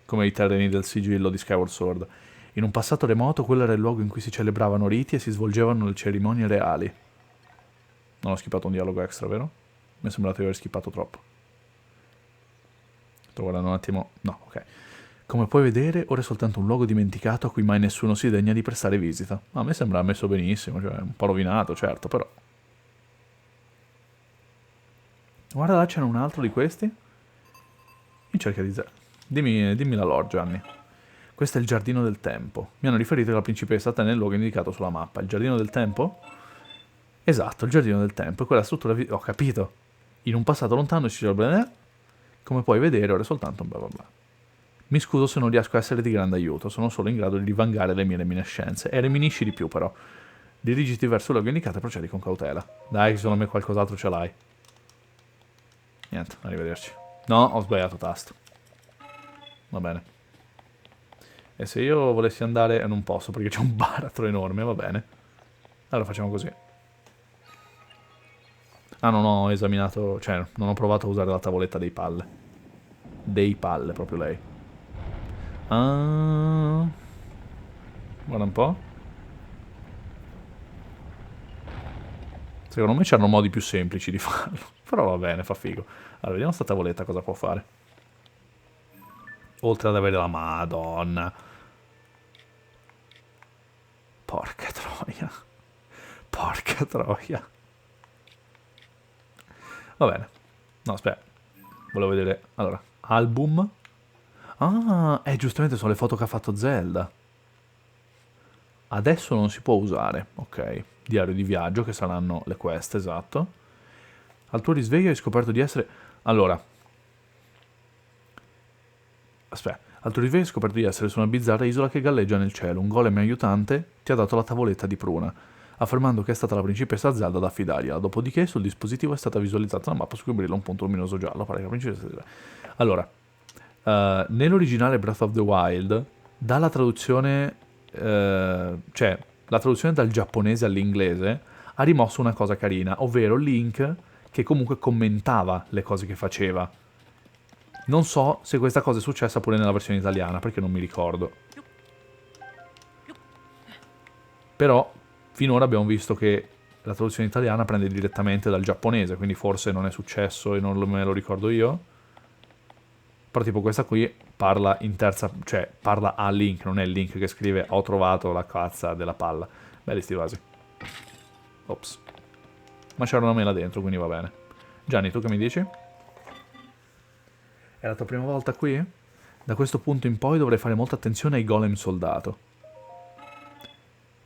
i terreni del sigillo di Skyward Sword. In un passato remoto quello era il luogo in cui si celebravano riti e si svolgevano le cerimonie reali. Non ho skippato un dialogo extra, vero? Mi è sembrato di aver skippato troppo. Sto guardando un attimo... No, ok. Come puoi vedere, ora è soltanto un luogo dimenticato a cui mai nessuno si degna di prestare visita. A me sembra messo benissimo, cioè un po' rovinato, certo, però. Guarda là, c'era un altro di questi. In cerca di Zelda. Dimmi la lore, Gianni. Questo è il giardino del tempo. Mi hanno riferito che la principessa sta nel luogo indicato sulla mappa. Il giardino del tempo? Esatto, il giardino del tempo. E quella struttura... Ho capito. In un passato lontano ci sarebbe... Come puoi vedere, ora è soltanto un bla bla bla. Mi scuso se non riesco a essere di grande aiuto, sono solo in grado di divangare le mie reminiscenze. E reminisci di più, però. Dirigiti verso il luogo indicato e procedi con cautela. Dai, secondo me qualcos'altro ce l'hai. Niente, arrivederci. No, ho sbagliato tasto. Va bene. E se io volessi andare... non posso, perché c'è un baratro enorme, va bene. Allora facciamo così. Ah, non ho esaminato... cioè, non ho provato a usare la tavoletta dei palle. Dei palle, proprio lei. Ah... Guarda un po'. Secondo me c'erano modi più semplici di farlo. Però va bene, fa figo. Allora, vediamo sta tavoletta cosa può fare. Oltre ad avere la Madonna. Porca troia. Porca troia. Va bene. No, aspetta. Volevo vedere... Allora, album. Ah, giustamente sono le foto che ha fatto Zelda. Adesso non si può usare. Ok. Diario di viaggio, che saranno le quest, esatto. Al tuo risveglio hai scoperto di essere... Allora. Aspetta. Al tuo risveglio hai scoperto di essere su una bizzarra isola che galleggia nel cielo. Un golem aiutante ti ha dato la tavoletta di pruna, affermando che è stata la principessa Zelda ad affidargliela. Dopodiché sul dispositivo è stata visualizzata una mappa su cui brilla un punto luminoso giallo. Pare che la principessa... Allora, nell'originale Breath of the Wild, dalla traduzione... cioè, la traduzione dal giapponese all'inglese ha rimosso una cosa carina, ovvero Link che comunque commentava le cose che faceva. Non so se questa cosa è successa pure nella versione italiana, perché non mi ricordo. Però finora abbiamo visto che la traduzione italiana prende direttamente dal giapponese, quindi forse non è successo e non me lo ricordo io. Però tipo questa qui parla in terza, cioè parla a Link, non è Link che scrive ho trovato la cazza della palla. Belli sti vasi. Ops. Ma c'era una mela dentro, quindi va bene. Gianni, tu che mi dici? È la tua prima volta qui? Da questo punto in poi dovrai fare molta attenzione ai golem soldato.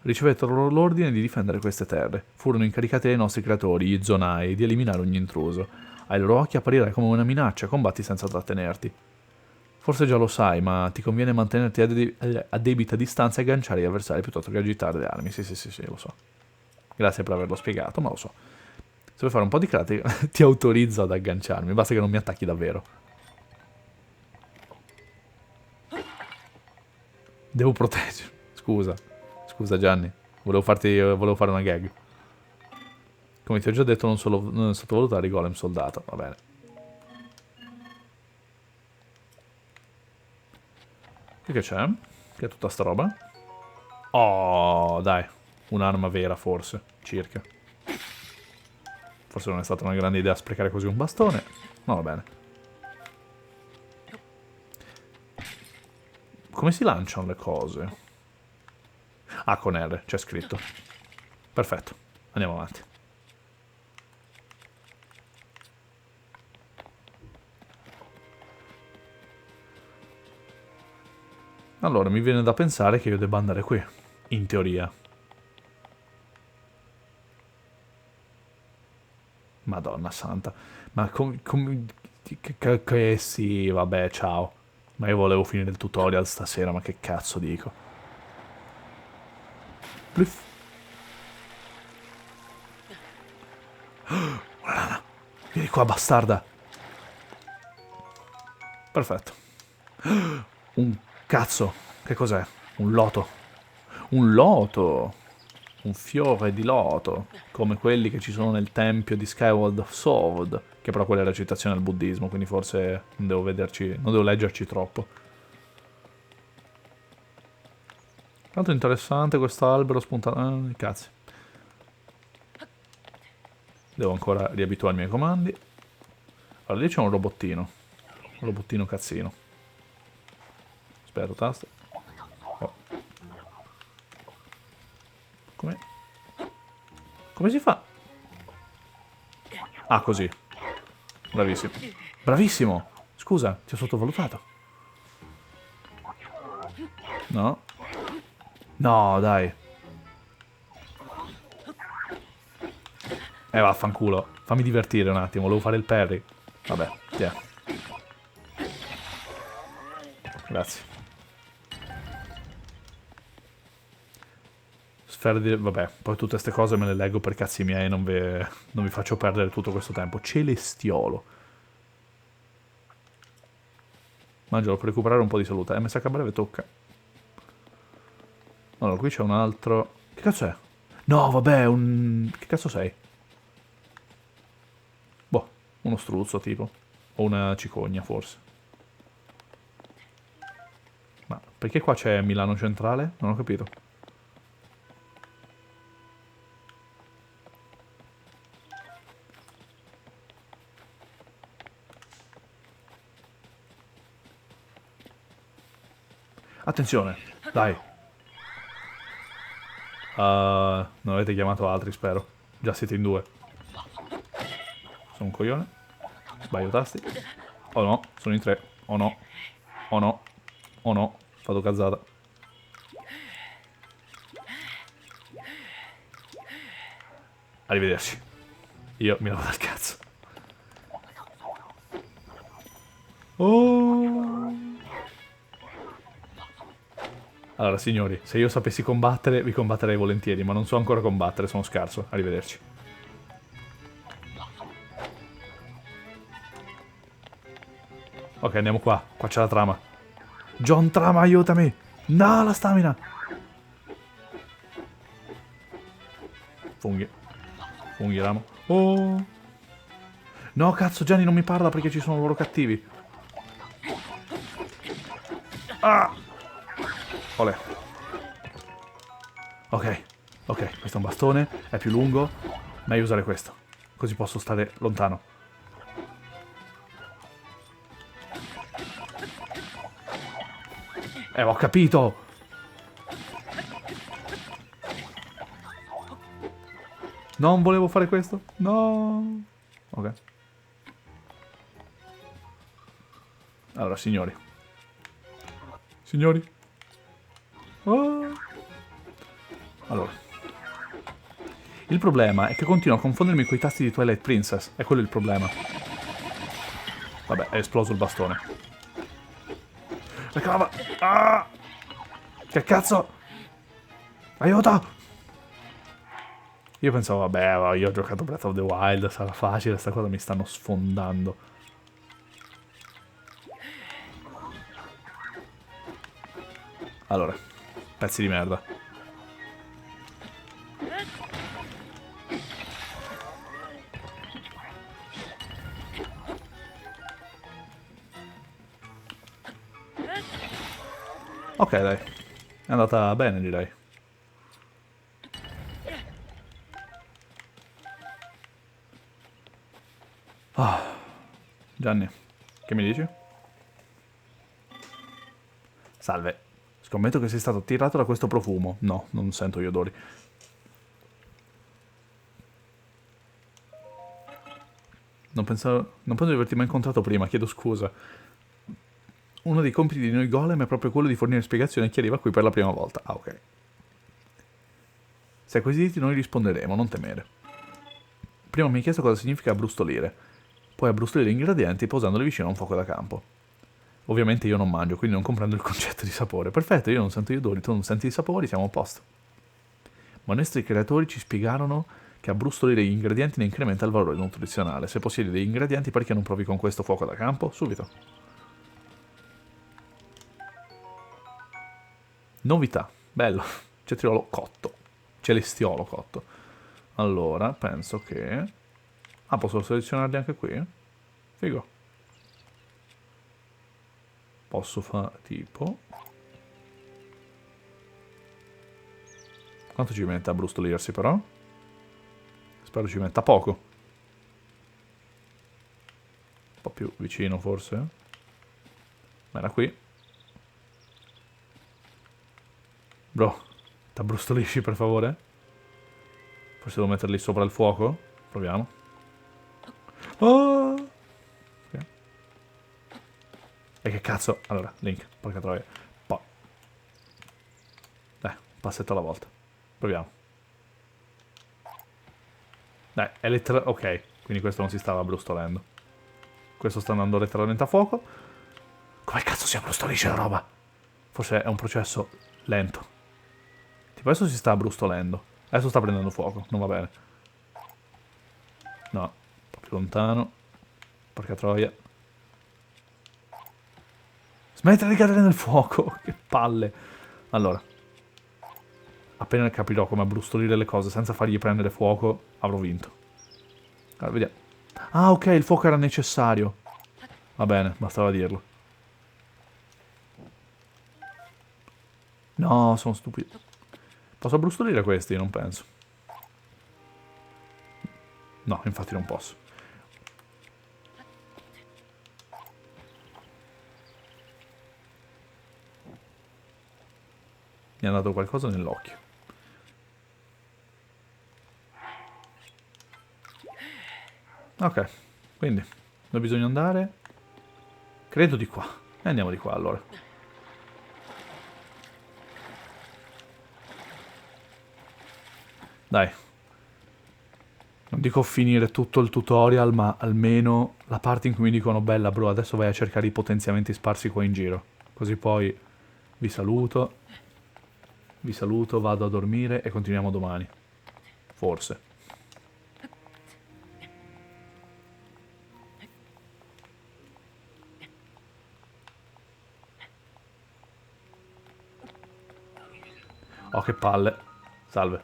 Ricevettero l'ordine di difendere queste terre. Furono incaricati dai nostri creatori, gli Zonai, di eliminare ogni intruso. Ai loro occhi apparirai come una minaccia, combatti senza trattenerti. Forse già lo sai, ma ti conviene mantenerti a debita distanza e agganciare gli avversari piuttosto che agitare le armi. Sì, lo so. Grazie per averlo spiegato, ma lo so. Se vuoi fare un po' di karate, ti autorizzo ad agganciarmi, basta che non mi attacchi davvero. Devo proteggere. Scusa Gianni, volevo fare una gag. Come ti ho già detto, non sottovalutare i golem soldato, va bene. E che c'è? Che è tutta sta roba? Oh, dai, un'arma vera forse, circa. Forse non è stata una grande idea sprecare così un bastone, ma va bene. Come si lanciano le cose? Ah, con R, c'è scritto. Perfetto, andiamo avanti. Allora, mi viene da pensare che io debba andare qui, in teoria. Madonna santa. Ma che sì, vabbè, ciao. Ma io volevo finire il tutorial stasera, ma che cazzo dico? Pliff. Una rana. Vieni qua, bastarda. Perfetto. Un cazzo. Che cos'è? Un loto. Un loto. Un fiore di loto. Come quelli che ci sono nel tempio di Skyward Sword. Che però quella è la citazione al buddismo, quindi forse non devo leggerci troppo. Tanto interessante questo albero spuntato. Cazzi. Devo ancora riabituarmi ai comandi. Allora lì c'è un robottino. Un robottino cazzino. Spero, tasto. Oh. Come si fa? Ah, così. Bravissimo. Bravissimo! Scusa, ti ho sottovalutato. No? No, dai. Vaffanculo. Fammi divertire un attimo, volevo fare il parry. Vabbè, tiè. Grazie. Sfere di... Vabbè, poi tutte queste cose me le leggo per cazzi miei, non vi faccio perdere tutto questo tempo. Celestiolo. Mangialo per recuperare un po' di salute. Mi sa che a breve tocca. Allora, qui c'è un altro... Che cazzo è? No, vabbè, un... Che cazzo sei? Boh, uno struzzo tipo. O una cicogna, forse. Ma perché qua c'è Milano Centrale? Non ho capito. Attenzione, dai. Non avete chiamato altri, spero. Già siete in due. Sono un coglione. Sbaglio tasti. Oh no, sono in tre. Oh no. Oh no. Oh no. Fatto cazzata. Arrivederci. Io mi lavo dal cazzo. Oh. Allora, signori, se io sapessi combattere, vi combatterei volentieri, ma non so ancora combattere, sono scarso. Arrivederci. Ok, andiamo qua. Qua c'è la trama. John Trama, aiutami! No, la stamina! Funghi. Funghi, ramo. Oh! No, cazzo, Gianni non mi parla perché ci sono loro cattivi. Ah! Olè. Ok, ok, questo è un bastone, è più lungo, meglio usare questo, così posso stare lontano. Ho capito! Non volevo fare questo? No! Ok. Allora, signori. Signori. Oh. Allora. Il problema è che continuo a confondermi coi tasti di Twilight Princess. È quello il problema. Vabbè, è esploso il bastone. La clava! Ah! Che cazzo? Aiuto! Io pensavo, vabbè, io ho giocato Breath of the Wild, sarà facile, sta cosa mi stanno sfondando. Allora, pezzi di merda. Ok, dai. È andata bene, direi. Ah. Gianni, che mi dici? Salve. Scommetto che sei stato attirato da questo profumo. No, non sento gli odori. Non penso di averti mai incontrato prima, chiedo scusa. Uno dei compiti di noi golem è proprio quello di fornire spiegazioni a chi arriva qui per la prima volta. Ah, ok. Se acquisiti noi risponderemo, non temere. Prima mi hai chiesto cosa significa abbrustolire. Puoi abbrustolire ingredienti posandoli vicino a un fuoco da campo. Ovviamente io non mangio, quindi non comprendo il concetto di sapore. Perfetto, io non sento gli odori, tu non senti i sapori, siamo a posto. Ma i nostri creatori ci spiegarono che abbrustolire gli ingredienti ne incrementa il valore nutrizionale. Se possiedi degli ingredienti, perché non provi con questo fuoco da campo? Subito. Novità. Bello. Cetriolo cotto. Celestiolo cotto. Allora, penso che... Ah, posso selezionarli anche qui? Figo. Posso fare tipo... Quanto ci mette a brustolirsi però? Spero ci metta poco. Un po' più vicino forse. Ma era qui. Bro, t'abbrustolisci per favore? Forse devo metterli sopra il fuoco? Proviamo. Oh! Ok. E che cazzo? Allora, Link, porca troia. Dai, un passetto alla volta. Proviamo. Dai, è ok, quindi questo non si stava brustolendo. Questo sta andando letteralmente a fuoco. Come cazzo si abbrustolisce la roba? Forse è un processo lento. Tipo adesso si sta brustolendo. Adesso sta prendendo fuoco, non va bene. No, un po' più lontano. Porca troia. Smettila di cadere nel fuoco, che palle. Allora, appena capirò come abbrustolire le cose senza fargli prendere fuoco, avrò vinto. Allora, vediamo. Ah, ok, il fuoco era necessario. Va bene, bastava dirlo. No, sono stupido. Posso abbrustolire questi? Non penso. No, infatti non posso. Mi è andato qualcosa nell'occhio. Ok, quindi dove bisogna andare? Credo di qua. E andiamo di qua allora. Dai. Non dico finire tutto il tutorial, ma almeno la parte in cui mi dicono bella bro, adesso vai a cercare i potenziamenti sparsi qua in giro. Così poi vi saluto. Vi saluto, vado a dormire e continuiamo domani. Forse. Oh, che palle. Salve.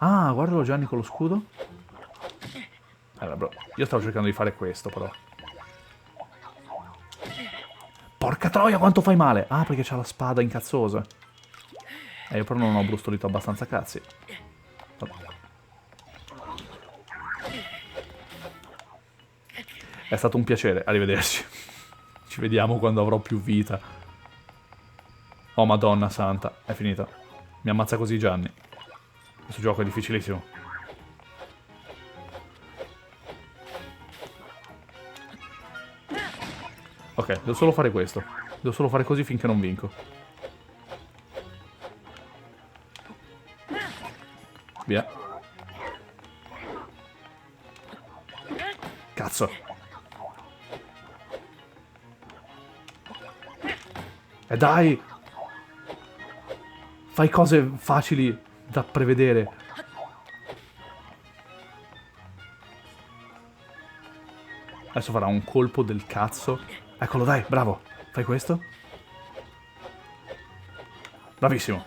Ah, guardalo Gianni con lo scudo. Allora, bro, io stavo cercando di fare questo, però. Porca troia, quanto fai male! Ah, perché c'ha la spada incazzosa. Io però non ho brustolito abbastanza cazzi. È stato un piacere, arrivederci. Ci vediamo quando avrò più vita. Oh, madonna santa, è finita. Mi ammazza così Gianni. Questo gioco è difficilissimo. Ok, devo solo fare questo. Devo solo fare così finché non vinco. Via. Cazzo. E dai! Fai cose facili da prevedere. Adesso farà un colpo del cazzo. Eccolo, dai, bravo. Fai questo. Bravissimo.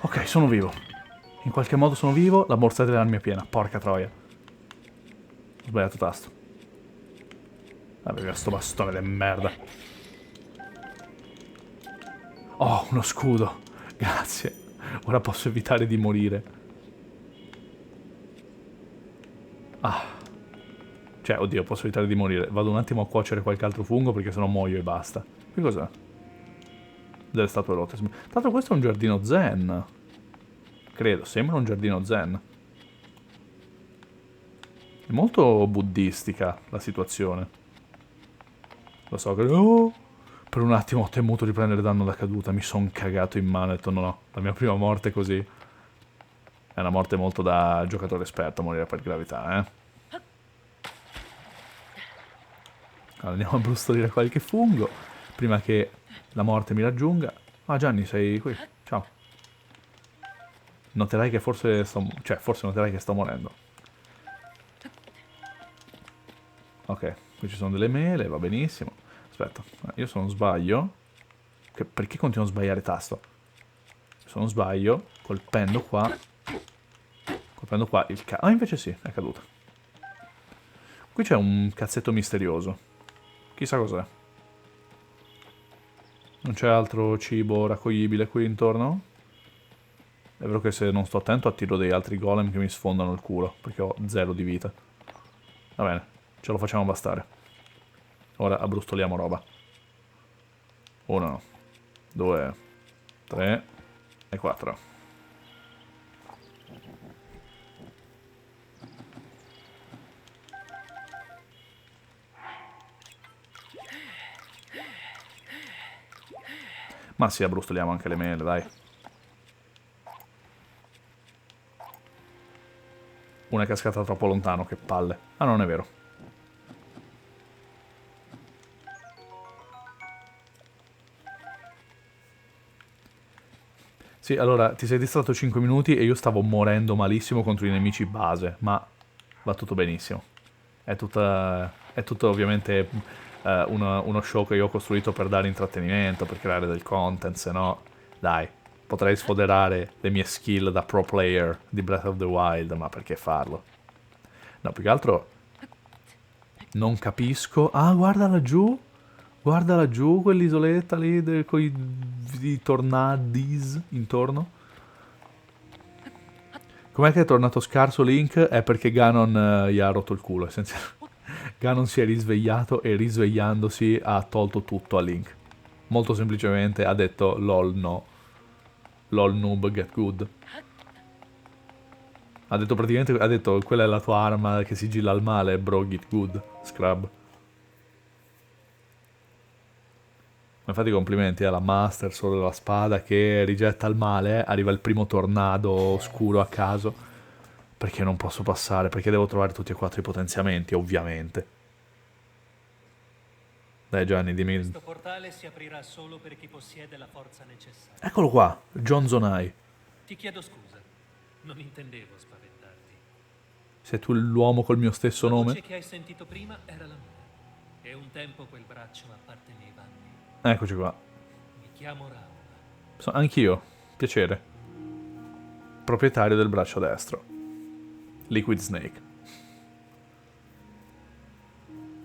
Ok, sono vivo. In qualche modo sono vivo. La borsa dell'arma è piena. Porca troia. Ho sbagliato tasto. Vabbè, sto bastone di merda. Oh, uno scudo. Grazie. Ora posso evitare di morire. Ah. Cioè, oddio, posso evitare di morire. Vado un attimo a cuocere qualche altro fungo perché sennò muoio e basta. Che cos'è? Delle statue rotte. Tra l'altro questo è un giardino zen. Credo, sembra un giardino zen. È molto buddistica la situazione. Lo so che... Oh, per un attimo ho temuto di prendere danno da caduta. Mi son cagato in mano e ho detto no, no. La mia prima morte così. È una morte molto da giocatore esperto, morire per gravità, eh. Allora, andiamo a brustolire qualche fungo prima che la morte mi raggiunga. Ah, Gianni, sei qui. Ciao. Noterai che forse forse noterai che sto morendo. Ok, qui ci sono delle mele, va benissimo. Aspetta, io se non sbaglio... perché continuo a sbagliare tasto? Se non sbaglio, colpendo qua il Ah, invece sì, è caduto. Qui c'è un cazzetto misterioso. Chissà cos'è. Non c'è altro cibo raccoglibile qui intorno? È vero che se non sto attento attiro degli altri golem che mi sfondano il culo, perché ho 0 di vita. Va bene, ce lo facciamo bastare. Ora abbrustoliamo roba. 1, 2, 3 e 4. Ma sì, abbrustoliamo anche le mele, dai. Una è cascata troppo lontano, che palle. Ah, non è vero. Sì, allora, ti sei distratto 5 minuti e io stavo morendo malissimo contro i nemici base, ma va tutto benissimo. È tutto ovviamente uno show che io ho costruito per dare intrattenimento, per creare del content, se no, dai, potrei sfoderare le mie skill da pro player di Breath of the Wild, ma perché farlo? No, più che altro non capisco. Ah, guarda laggiù! Guarda laggiù quell'isoletta lì con i tornadis intorno. Com'è che è tornato scarso Link? È perché Ganon gli ha rotto il culo, essenzialmente. Ganon si è risvegliato e risvegliandosi ha tolto tutto a Link. Molto semplicemente ha detto lol no. Lol noob get good. Ha detto praticamente, ha detto quella è la tua arma che sigilla il male, bro get good, scrub. Infatti complimenti alla Master, solo della spada che rigetta il male, arriva il primo tornado oscuro a caso. Perché non posso passare? Perché devo trovare tutti e 4 i potenziamenti, ovviamente. Dai Gianni, dimmi. Questo portale si aprirà solo per chi possiede la forza necessaria. Eccolo qua, John Zonai. Ti chiedo scusa, non intendevo spaventarti. Sei tu l'uomo col mio stesso La nome? voce che hai sentito prima era la mia. E un tempo quel braccio apparteneva a me. Eccoci qua. Mi chiamo Raul. Anch'io, piacere. Proprietario del braccio destro. Liquid Snake.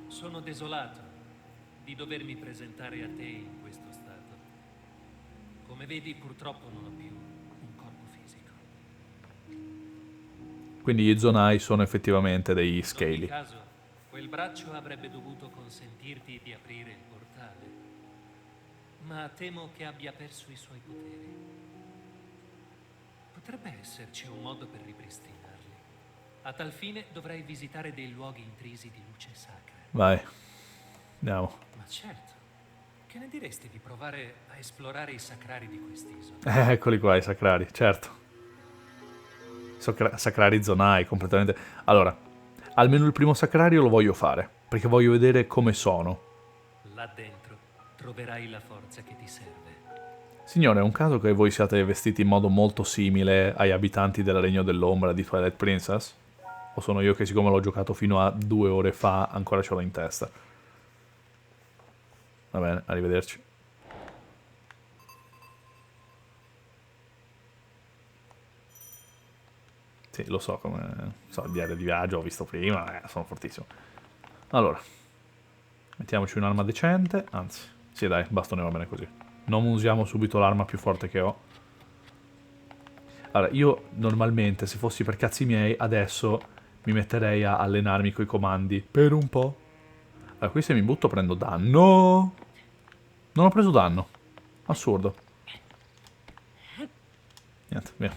Sono desolato di dovermi presentare a te in questo stato. Come vedi, purtroppo non ho più un corpo fisico. Quindi gli Zonai sono effettivamente dei In ogni scali. caso, quel braccio avrebbe dovuto consentirti di aprire il portale. Ma temo che abbia perso i suoi poteri. Potrebbe esserci un modo per ripristinarli. A tal fine dovrai visitare dei luoghi intrisi di luce sacra. Vai, andiamo. Ma certo. Che ne diresti di provare a esplorare i sacrari di quest'isola? Eccoli qua i sacrari, certo. Sacrari Zonai, completamente. Allora, almeno il primo sacrario lo voglio fare, perché voglio vedere come sono. Là dentro troverai la forza che ti serve. Signore, è un caso che voi siate vestiti in modo molto simile ai abitanti del Regno dell'Ombra di Twilight Princess? O sono io che, siccome l'ho giocato fino a 2 ore fa, ancora ce l'ho in testa? Va bene, arrivederci. Sì, lo so, come... So, il diario di viaggio, ho visto prima, sono fortissimo. Allora, mettiamoci un'arma decente, anzi, sì dai, bastone va bene così. Non usiamo subito l'arma più forte che ho. Allora, io normalmente, se fossi per cazzi miei, adesso mi metterei a allenarmi coi comandi per un po'. Allora, qui se mi butto prendo danno. Non ho preso danno. Assurdo. Niente, via.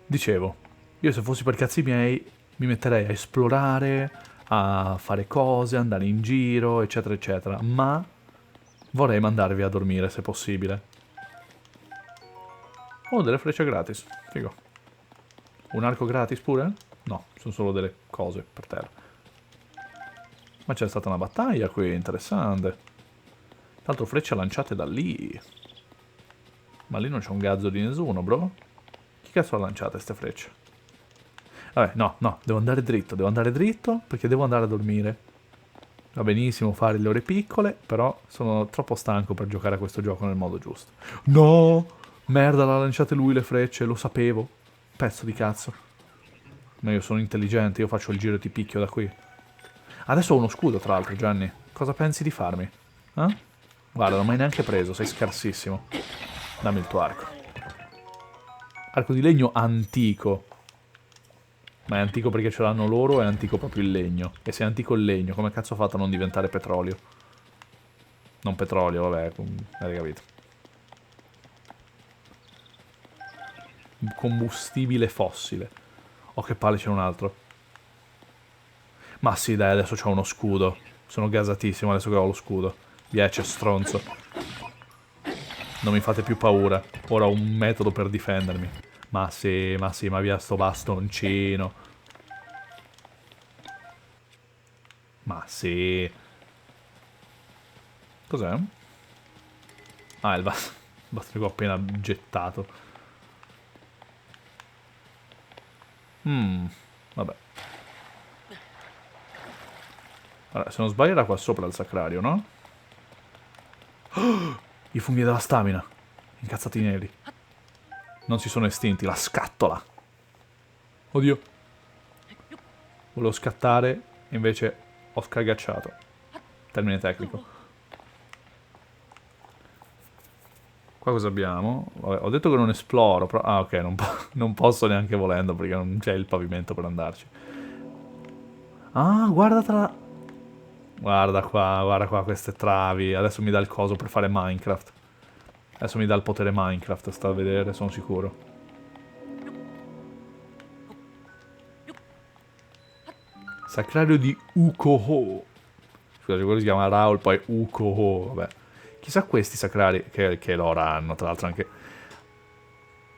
Dicevo, io se fossi per cazzi miei mi metterei a esplorare, a fare cose, andare in giro, eccetera, eccetera. Ma vorrei mandarvi a dormire, se possibile. Oh, delle frecce gratis. Figo. Un arco gratis pure? No, sono solo delle cose per terra. Ma c'è stata una battaglia qui, interessante. Tra l'altro frecce lanciate da lì. Ma lì non c'è un gazzo di nessuno, bro. Chi cazzo ha lanciate ste frecce? Vabbè, no, devo andare dritto perché devo andare a dormire. Va benissimo fare le ore piccole, però sono troppo stanco per giocare a questo gioco nel modo giusto. No! Merda, l'ha lanciate lui le frecce, lo sapevo. Pezzo di cazzo. Ma io sono intelligente, io faccio il giro e ti picchio da qui. Adesso ho uno scudo, tra l'altro, Gianni. Cosa pensi di farmi? Eh? Guarda, non mi hai neanche preso, sei scarsissimo. Dammi il tuo arco. Arco di legno antico. Ma è antico perché ce l'hanno loro o è antico proprio il legno? E se è antico il legno, come cazzo ha fatto a non diventare petrolio? Non petrolio, vabbè, avete capito. combustibile fossile. Oh, che palle, c'è un altro. Ma sì, dai, adesso c'ho uno scudo. Sono gasatissimo adesso che ho lo scudo. Via, c'è stronzo. Non mi fate più paura. Ora ho un metodo per difendermi. Ma sì, ma via sto bastoncino. Ma sì. Cos'è? Ah, il bastone che ho appena gettato. Vabbè. Allora, se non sbaglio era qua sopra il sacrario, no? Oh, i funghi della stamina. Incazzati neri. Non si sono estinti, la scattola. Oddio. Volevo scattare, invece ho scagacciato. Termine tecnico. Qua cosa abbiamo? Vabbè, ho detto che non esploro, però... Ah, ok, non posso neanche volendo, perché non c'è il pavimento per andarci. Ah, guardatela... guarda qua queste travi. Adesso mi dà il coso per fare Minecraft. Adesso mi dà il potere Minecraft, sta a vedere, sono sicuro. Sacrario di Ukoho. Scusate, quello si chiama Raul, poi Ukoho, vabbè. Chissà questi sacrari che loro hanno, tra l'altro anche...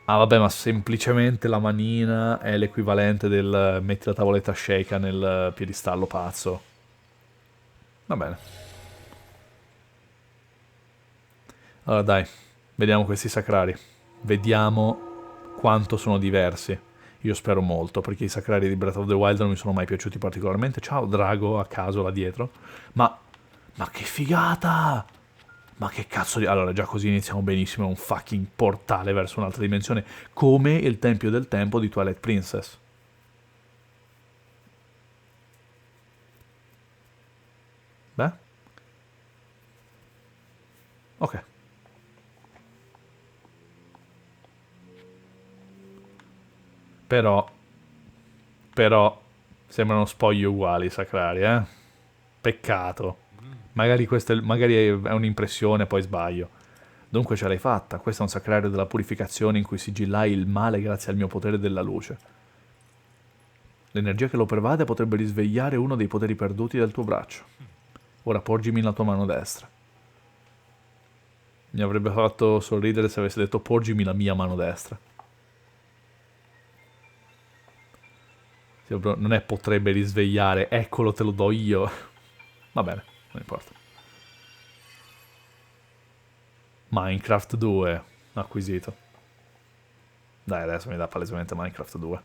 Ah vabbè, ma semplicemente la manina è l'equivalente del metti la tavoletta shake nel piedistallo pazzo. Va bene. Allora dai, vediamo questi sacrari. Vediamo quanto sono diversi. Io spero molto, perché i sacrari di Breath of the Wild non mi sono mai piaciuti particolarmente. Ciao, drago, a caso là dietro. Ma che figata! Ma che cazzo di... Allora, già così iniziamo benissimo, è un fucking portale verso un'altra dimensione, come il Tempio del Tempo di Twilight Princess. Beh? Ok. Però, sembrano spogli uguali i sacrari, eh? Peccato. Magari magari è un'impressione, poi sbaglio. Dunque ce l'hai fatta. Questo è un sacrario della purificazione in cui sigillai il male grazie al mio potere della luce. L'energia che lo pervade potrebbe risvegliare uno dei poteri perduti del tuo braccio. Ora porgimi la tua mano destra. Mi avrebbe fatto sorridere se avesse detto porgimi la mia mano destra. Non è potrebbe risvegliare, eccolo te lo do io. Va bene, non importa. Minecraft 2 acquisito. Dai, adesso mi dà palesemente Minecraft 2.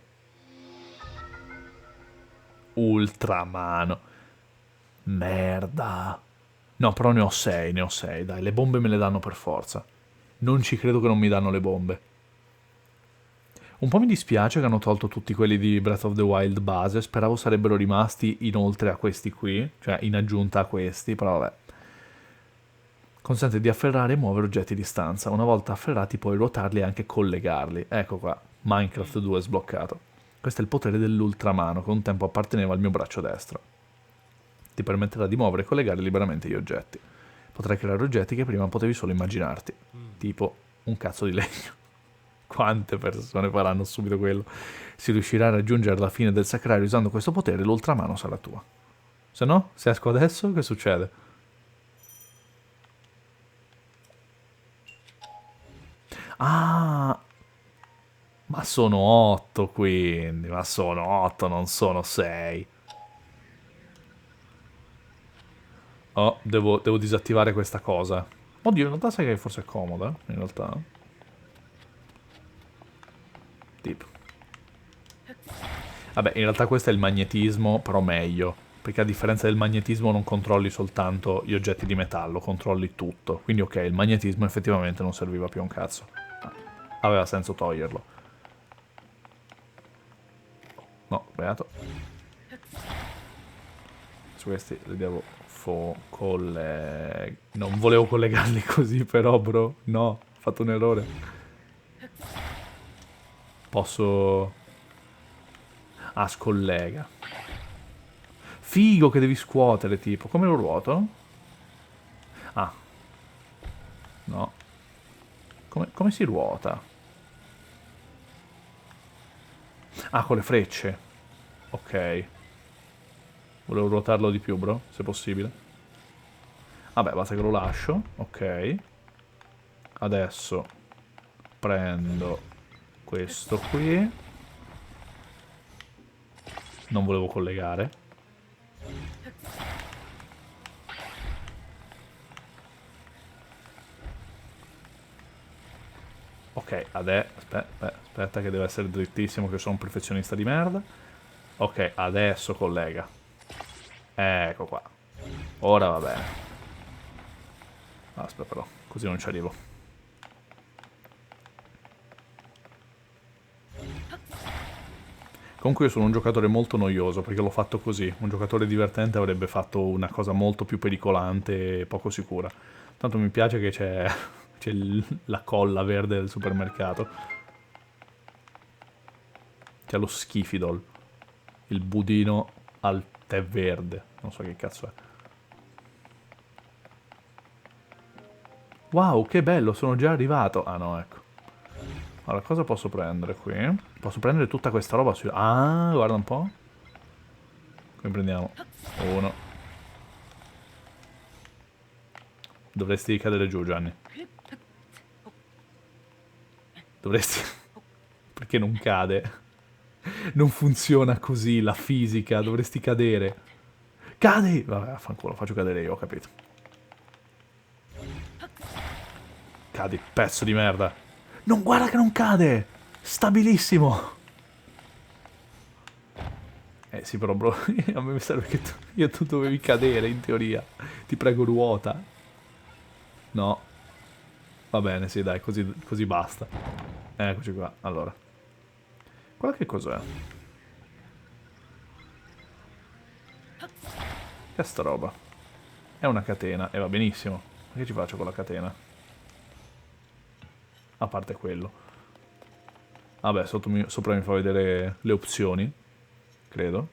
Ultramano. Merda. No, però ne ho 6, dai, le bombe me le danno per forza. Non ci credo che non mi danno le bombe. Un po' mi dispiace che hanno tolto tutti quelli di Breath of the Wild base, speravo sarebbero rimasti inoltre a questi qui, cioè in aggiunta a questi, però vabbè. Consente di afferrare e muovere oggetti di stanza. Una volta afferrati puoi ruotarli e anche collegarli. Ecco qua, Minecraft 2 sbloccato. Questo è il potere dell'ultramano, che un tempo apparteneva al mio braccio destro. Ti permetterà di muovere e collegare liberamente gli oggetti. Potrai creare oggetti che prima potevi solo immaginarti. Tipo un cazzo di legno. Quante persone faranno subito quello? Se riuscirai a raggiungere la fine del sacrario usando questo potere, l'ultramano sarà tua. Se no, se esco adesso, che succede? Ah, ma sono 8 quindi, ma sono 8, non sono 6. Oh, devo disattivare questa cosa. Oddio, in realtà sai che forse è comoda, in realtà. Tipo. Vabbè, in realtà questo è il magnetismo, però meglio. Perché a differenza del magnetismo non controlli soltanto gli oggetti di metallo, controlli tutto. Quindi ok, il magnetismo effettivamente non serviva più a un cazzo. Aveva senso toglierlo. No, beato. Su questi li devo non volevo collegarli così però, bro. No, ho fatto un errore. Posso... Ah, scollega. Figo che devi scuotere, tipo. Come lo ruoto? Ah. No. Come si ruota? Ah, con le frecce. Ok. Volevo ruotarlo di più, bro, se possibile. Vabbè, basta che lo lascio. Ok. Adesso prendo questo qui. Non volevo collegare. Ok, aspetta che deve essere drittissimo, che sono un perfezionista di merda. Ok, adesso collega. Ecco qua. Ora va bene. Aspetta però, così non ci arrivo. Comunque io sono un giocatore molto noioso perché l'ho fatto così. Un giocatore divertente avrebbe fatto una cosa molto più pericolante e poco sicura. Tanto mi piace che c'è la colla verde del supermercato. C'è lo schifidol. Il budino al tè verde. Non so che cazzo è. Wow, che bello, sono già arrivato. Ah no, ecco. Allora, cosa posso prendere qui? Posso prendere tutta questa roba su... Ah, guarda un po'. Qui prendiamo uno. Dovresti cadere giù, Gianni. Dovresti... Perché non cade? Non funziona così la fisica, dovresti cadere. Cadi! Vabbè, fanculo, faccio cadere io, ho capito. Cadi, pezzo di merda. Non, guarda che non cade! Stabilissimo! Sì, però, bro, a me mi serve che tu dovevi cadere, in teoria. Ti prego, ruota. No. Va bene, sì, dai, così basta. Eccoci qua, allora. Quella che cos'è? Che sta roba? È una catena, e va benissimo. Ma che ci faccio con la catena? A parte quello. Vabbè, sopra mi fa vedere le opzioni. Credo.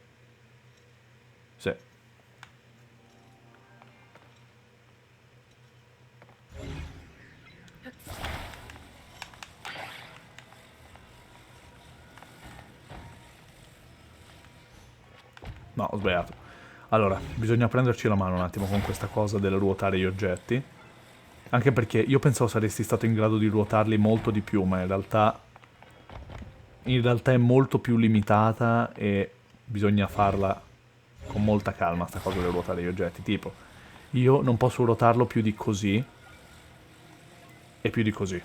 Sì. No, ho sbagliato. Allora, bisogna prenderci la mano un attimo con questa cosa del ruotare gli oggetti. Anche perché io pensavo saresti stato in grado di ruotarli molto di più, ma in realtà è molto più limitata e bisogna farla con molta calma, sta cosa del ruotare gli oggetti. Tipo, io non posso ruotarlo più di così e più di così.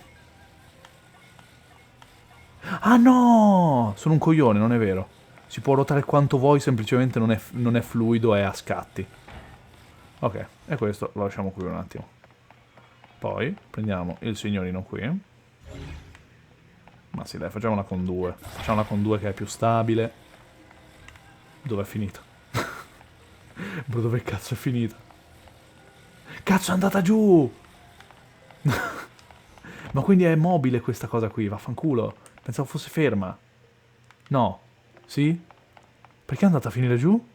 Ah no! Sono un coglione, non è vero. Si può ruotare quanto vuoi, semplicemente non è fluido, è a scatti. Ok, e questo lo lasciamo qui un attimo. Poi prendiamo il signorino qui. Ma sì, dai, facciamola con 2. Facciamola con 2 che è più stabile. Dove è finita? Bro, dove cazzo è finita? Cazzo, è andata giù! Ma quindi è mobile questa cosa qui, vaffanculo. Pensavo fosse ferma. No. Sì? Perché è andata a finire giù?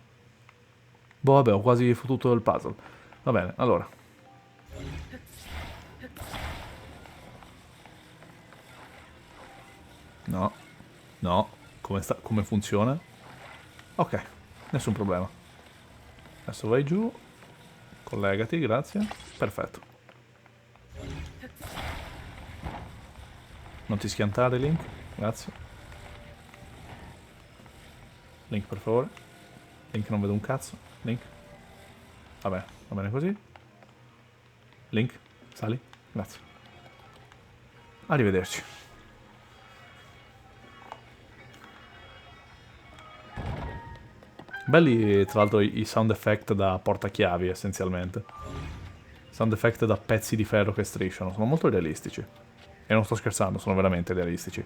Boh, vabbè, ho quasi fottuto il puzzle. Va bene, allora. No. No. Come funziona? Ok, nessun problema. Adesso vai giù. Collegati, grazie. Perfetto. Non ti schiantare, Link. Grazie. Link, per favore. Link, non vedo un cazzo. Link. Vabbè, va bene così. Link, sali. Grazie. Arrivederci. Belli, tra l'altro, i sound effect da portachiavi, essenzialmente. Sound effect da pezzi di ferro che strisciano. Sono molto realistici. E non sto scherzando, sono veramente realistici.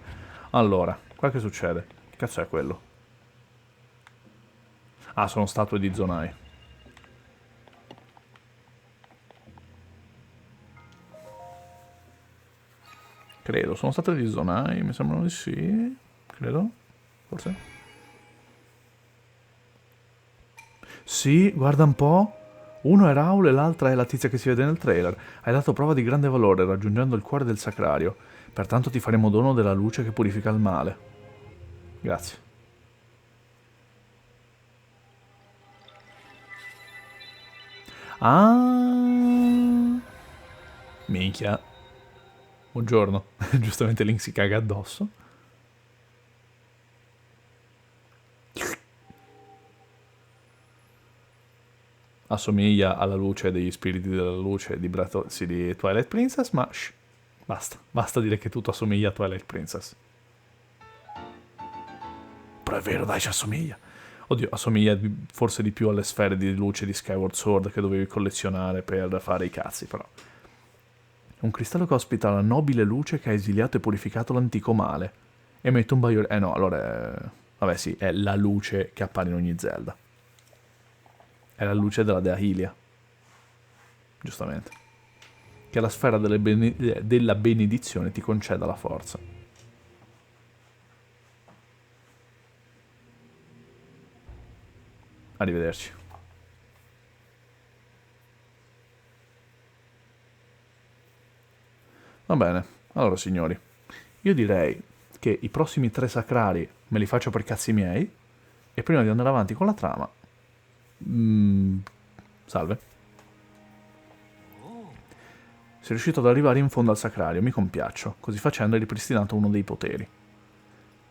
Allora, qua che succede? Che cazzo è quello? Ah, sono statue di Zonai. Credo, sono statue di Zonai, mi sembrano di sì. Credo, forse. Sì, guarda un po'. Uno è Raul e l'altra è la tizia che si vede nel trailer. Hai dato prova di grande valore raggiungendo il cuore del sacrario. Pertanto ti faremo dono della luce che purifica il male. Grazie. Ah, minchia. Buongiorno. Giustamente Link si caga addosso. Assomiglia alla luce degli spiriti della luce di, sì, di Twilight Princess, ma basta. Basta dire che tutto assomiglia a Twilight Princess. Però è vero, dai, ci assomiglia. Oddio, assomiglia forse di più alle sfere di luce di Skyward Sword che dovevi collezionare per fare i cazzi, però. Un cristallo che ospita la nobile luce che ha esiliato e purificato l'antico male. Emette un baio... no, allora vabbè sì, è la luce che appare in ogni Zelda. È la luce della dea Hylia. Giustamente. Che la sfera della benedizione ti conceda la forza. Arrivederci. Va bene, allora signori, io direi che i prossimi 3 sacrari me li faccio per cazzi miei e prima di andare avanti con la trama... salve. Sei riuscito ad arrivare in fondo al sacrario, mi compiaccio, così facendo hai ripristinato uno dei poteri.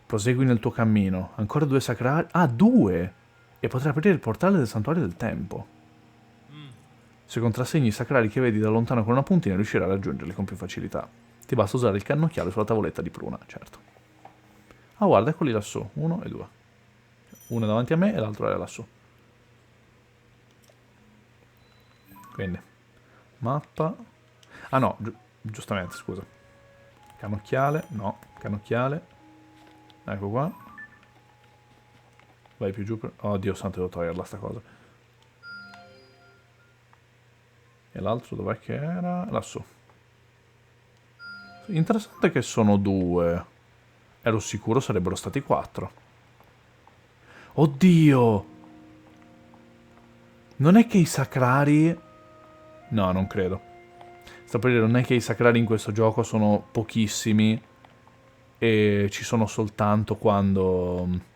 Prosegui nel tuo cammino, ancora 2 sacrari... Ah, 2! E potrai aprire il portale del santuario del tempo. Se contrassegni i sacrari che vedi da lontano con una puntina, riuscirai a raggiungerli con più facilità. Ti basta usare il cannocchiale sulla tavoletta di pruna, certo. Ah, guarda, eccoli lassù. 1 e 2. Uno davanti a me e l'altro è lassù. Quindi, mappa... Ah no, giustamente, scusa. Cannocchiale, no, cannocchiale. Ecco qua. Vai più giù. Oddio santo, devo toglierla sta cosa. E l'altro dov'è che era? Lassù. Interessante che sono 2. Ero sicuro sarebbero stati 4. Oddio! Non è che i sacrari... No, non credo. Sto per dire, non è che i sacrari in questo gioco sono pochissimi e ci sono soltanto quando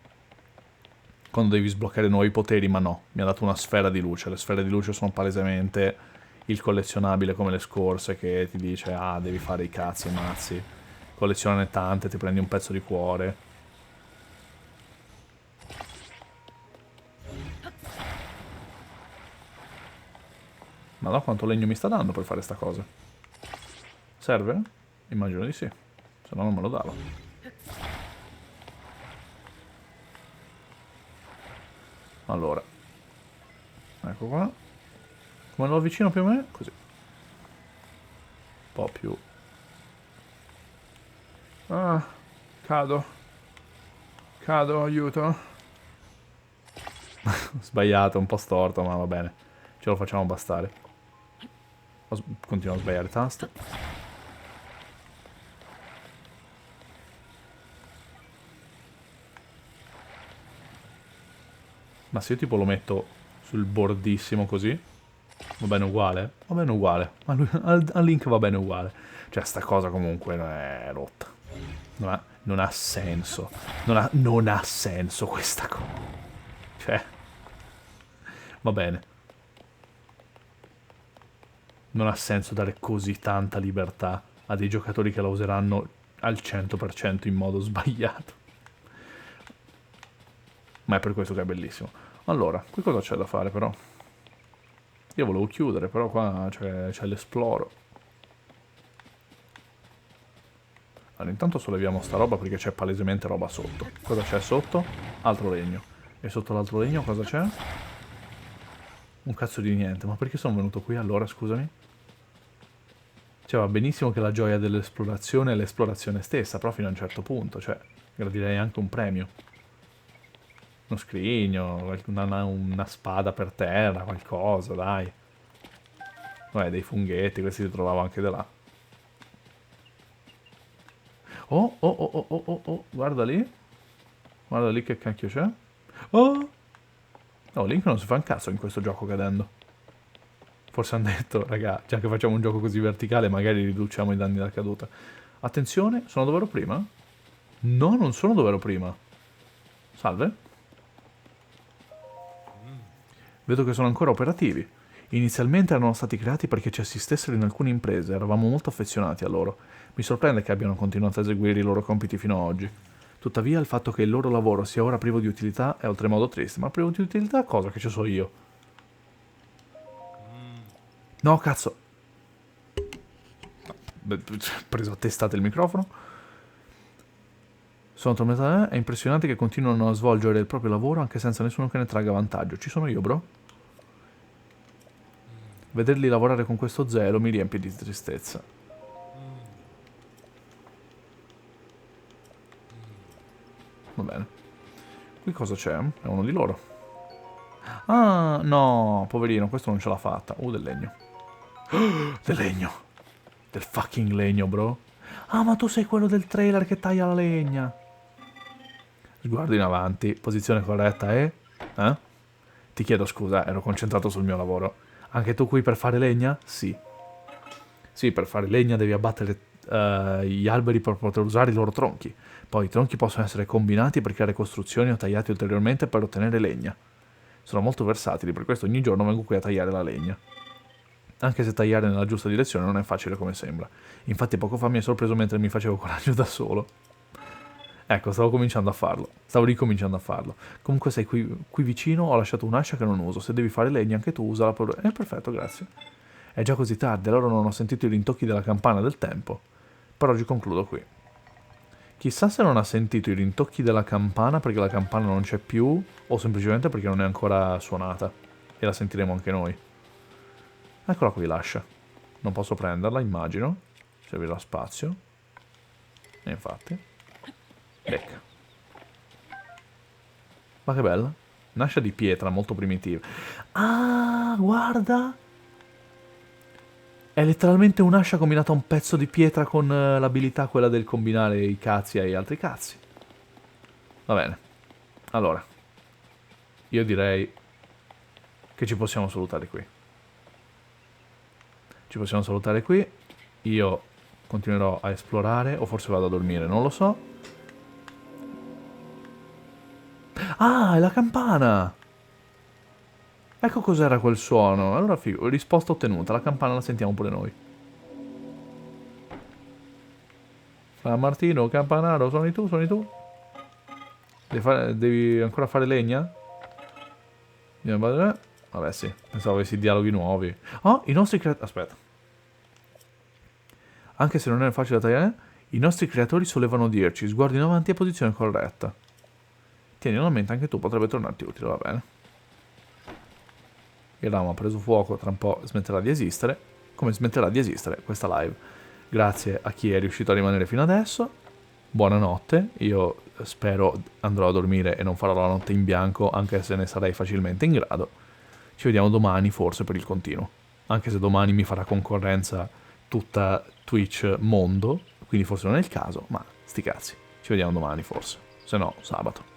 devi sbloccare nuovi poteri, ma no, mi ha dato una sfera di luce. Le sfere di luce sono palesemente il collezionabile come le scorse che ti dice ah, devi fare i cazzi e mazzi, collezionane tante, ti prendi un pezzo di cuore. Ma no, quanto legno mi sta dando per fare sta cosa? Serve? Immagino di sì, se no non me lo dava. Allora, ecco qua. Come lo avvicino più o meno? Così. Un po' più. Ah, cado. Cado, aiuto. Sbagliato, un po' storto, ma va bene. Ce lo facciamo bastare. Continuo a sbagliare taste. Ma se io tipo lo metto sul bordissimo così, va bene uguale? Va bene uguale. Ma a Link va bene uguale. Cioè, sta cosa comunque è rotta. Non ha senso. Non ha senso questa cosa. Cioè, va bene. Non ha senso dare così tanta libertà a dei giocatori che la useranno al 100% in modo sbagliato. Ma è per questo che è bellissimo. Allora, qui cosa c'è da fare però? Io volevo chiudere, però qua c'è l'esploro. Allora, intanto solleviamo sta roba perché c'è palesemente roba sotto. Cosa c'è sotto? Altro legno. E sotto l'altro legno cosa c'è? Un cazzo di niente. Ma perché sono venuto qui allora, scusami? Cioè, va benissimo che la gioia dell'esplorazione è l'esplorazione stessa, però fino a un certo punto, cioè, gradirei anche un premio. Uno scrigno, una spada per terra, qualcosa, dai. Vabbè, dei funghetti, questi li trovavo anche da là. Oh, guarda lì. Guarda lì che cacchio c'è. Oh! No, Link non si fa un cazzo in questo gioco cadendo. Forse hanno detto, raga, già che facciamo un gioco così verticale, magari riduciamo i danni da caduta. Attenzione, sono dove ero prima? No, non sono dove ero prima. Salve. Vedo che sono ancora operativi. Inizialmente erano stati creati perché ci assistessero in alcune imprese, eravamo molto affezionati a loro. Mi sorprende che abbiano continuato a eseguire i loro compiti fino ad oggi. Tuttavia il fatto che il loro lavoro sia ora privo di utilità è oltremodo triste. Ma privo di utilità cosa? Che ci so io? No, cazzo. Beh, preso a testate il microfono. Sono tormentato. È impressionante che continuano a svolgere il proprio lavoro anche senza nessuno che ne tragga vantaggio. Ci sono io, bro. Vederli lavorare con questo zelo mi riempie di tristezza. Va bene. Qui cosa c'è? È uno di loro. Ah, no, poverino, questo non ce l'ha fatta. Del legno. Del legno. Del fucking legno, bro. Ah, ma tu sei quello del trailer che taglia la legna. Sguardo in avanti. Posizione corretta e... Ti chiedo scusa, ero concentrato sul mio lavoro. Anche tu qui per fare legna? Sì. Sì, per fare legna devi abbattere gli alberi per poter usare i loro tronchi. Poi i tronchi possono essere combinati per creare costruzioni o tagliati ulteriormente per ottenere legna. Sono molto versatili, per questo ogni giorno vengo qui a tagliare la legna. Anche se tagliare nella giusta direzione non è facile come sembra. Infatti poco fa mi è sorpreso mentre mi facevo coraggio da solo. Ecco, stavo cominciando a farlo. Stavo ricominciando a farlo. Comunque sei qui vicino, ho lasciato un'ascia che non uso. Se devi fare legna anche tu, usala per... perfetto, grazie. È già così tardi, allora non ho sentito i rintocchi della campana del tempo. Per oggi concludo qui. Chissà se non ha sentito i rintocchi della campana perché la campana non c'è più o semplicemente perché non è ancora suonata. E la sentiremo anche noi. Eccola qui l'ascia. Non posso prenderla, immagino. Servirà spazio. E infatti. Ecco. Ma che bella. Un'ascia di pietra, molto primitiva. Ah, guarda! È letteralmente un'ascia combinata a un pezzo di pietra con l'abilità quella del combinare i cazzi ai altri cazzi. Va bene. Allora. Io direi che ci possiamo salutare qui. Ci possiamo salutare qui. Io continuerò a esplorare o forse vado a dormire, non lo so. Ah, è la campana! Ecco cos'era quel suono. Allora, figo. Risposta ottenuta. La campana la sentiamo pure noi. San Martino, campanaro, suoni tu, suoni tu. Devi ancora fare legna? Vabbè, sì. Pensavo avessi dialoghi nuovi. Oh, i nostri creatori... Aspetta. Anche se non è facile da tagliare, i nostri creatori solevano dirci sguardo in avanti e posizione corretta. Tienilo a mente, anche tu potrebbe tornarti utile, va bene. Il ramo ha preso fuoco, tra un po' smetterà di esistere, come smetterà di esistere questa live. Grazie a chi è riuscito a rimanere fino adesso, buonanotte, io spero andrò a dormire e non farò la notte in bianco, anche se ne sarei facilmente in grado. Ci vediamo domani forse per il continuo, anche se domani mi farà concorrenza tutta Twitch mondo, quindi forse non è il caso, ma sti cazzi, ci vediamo domani forse, se no sabato.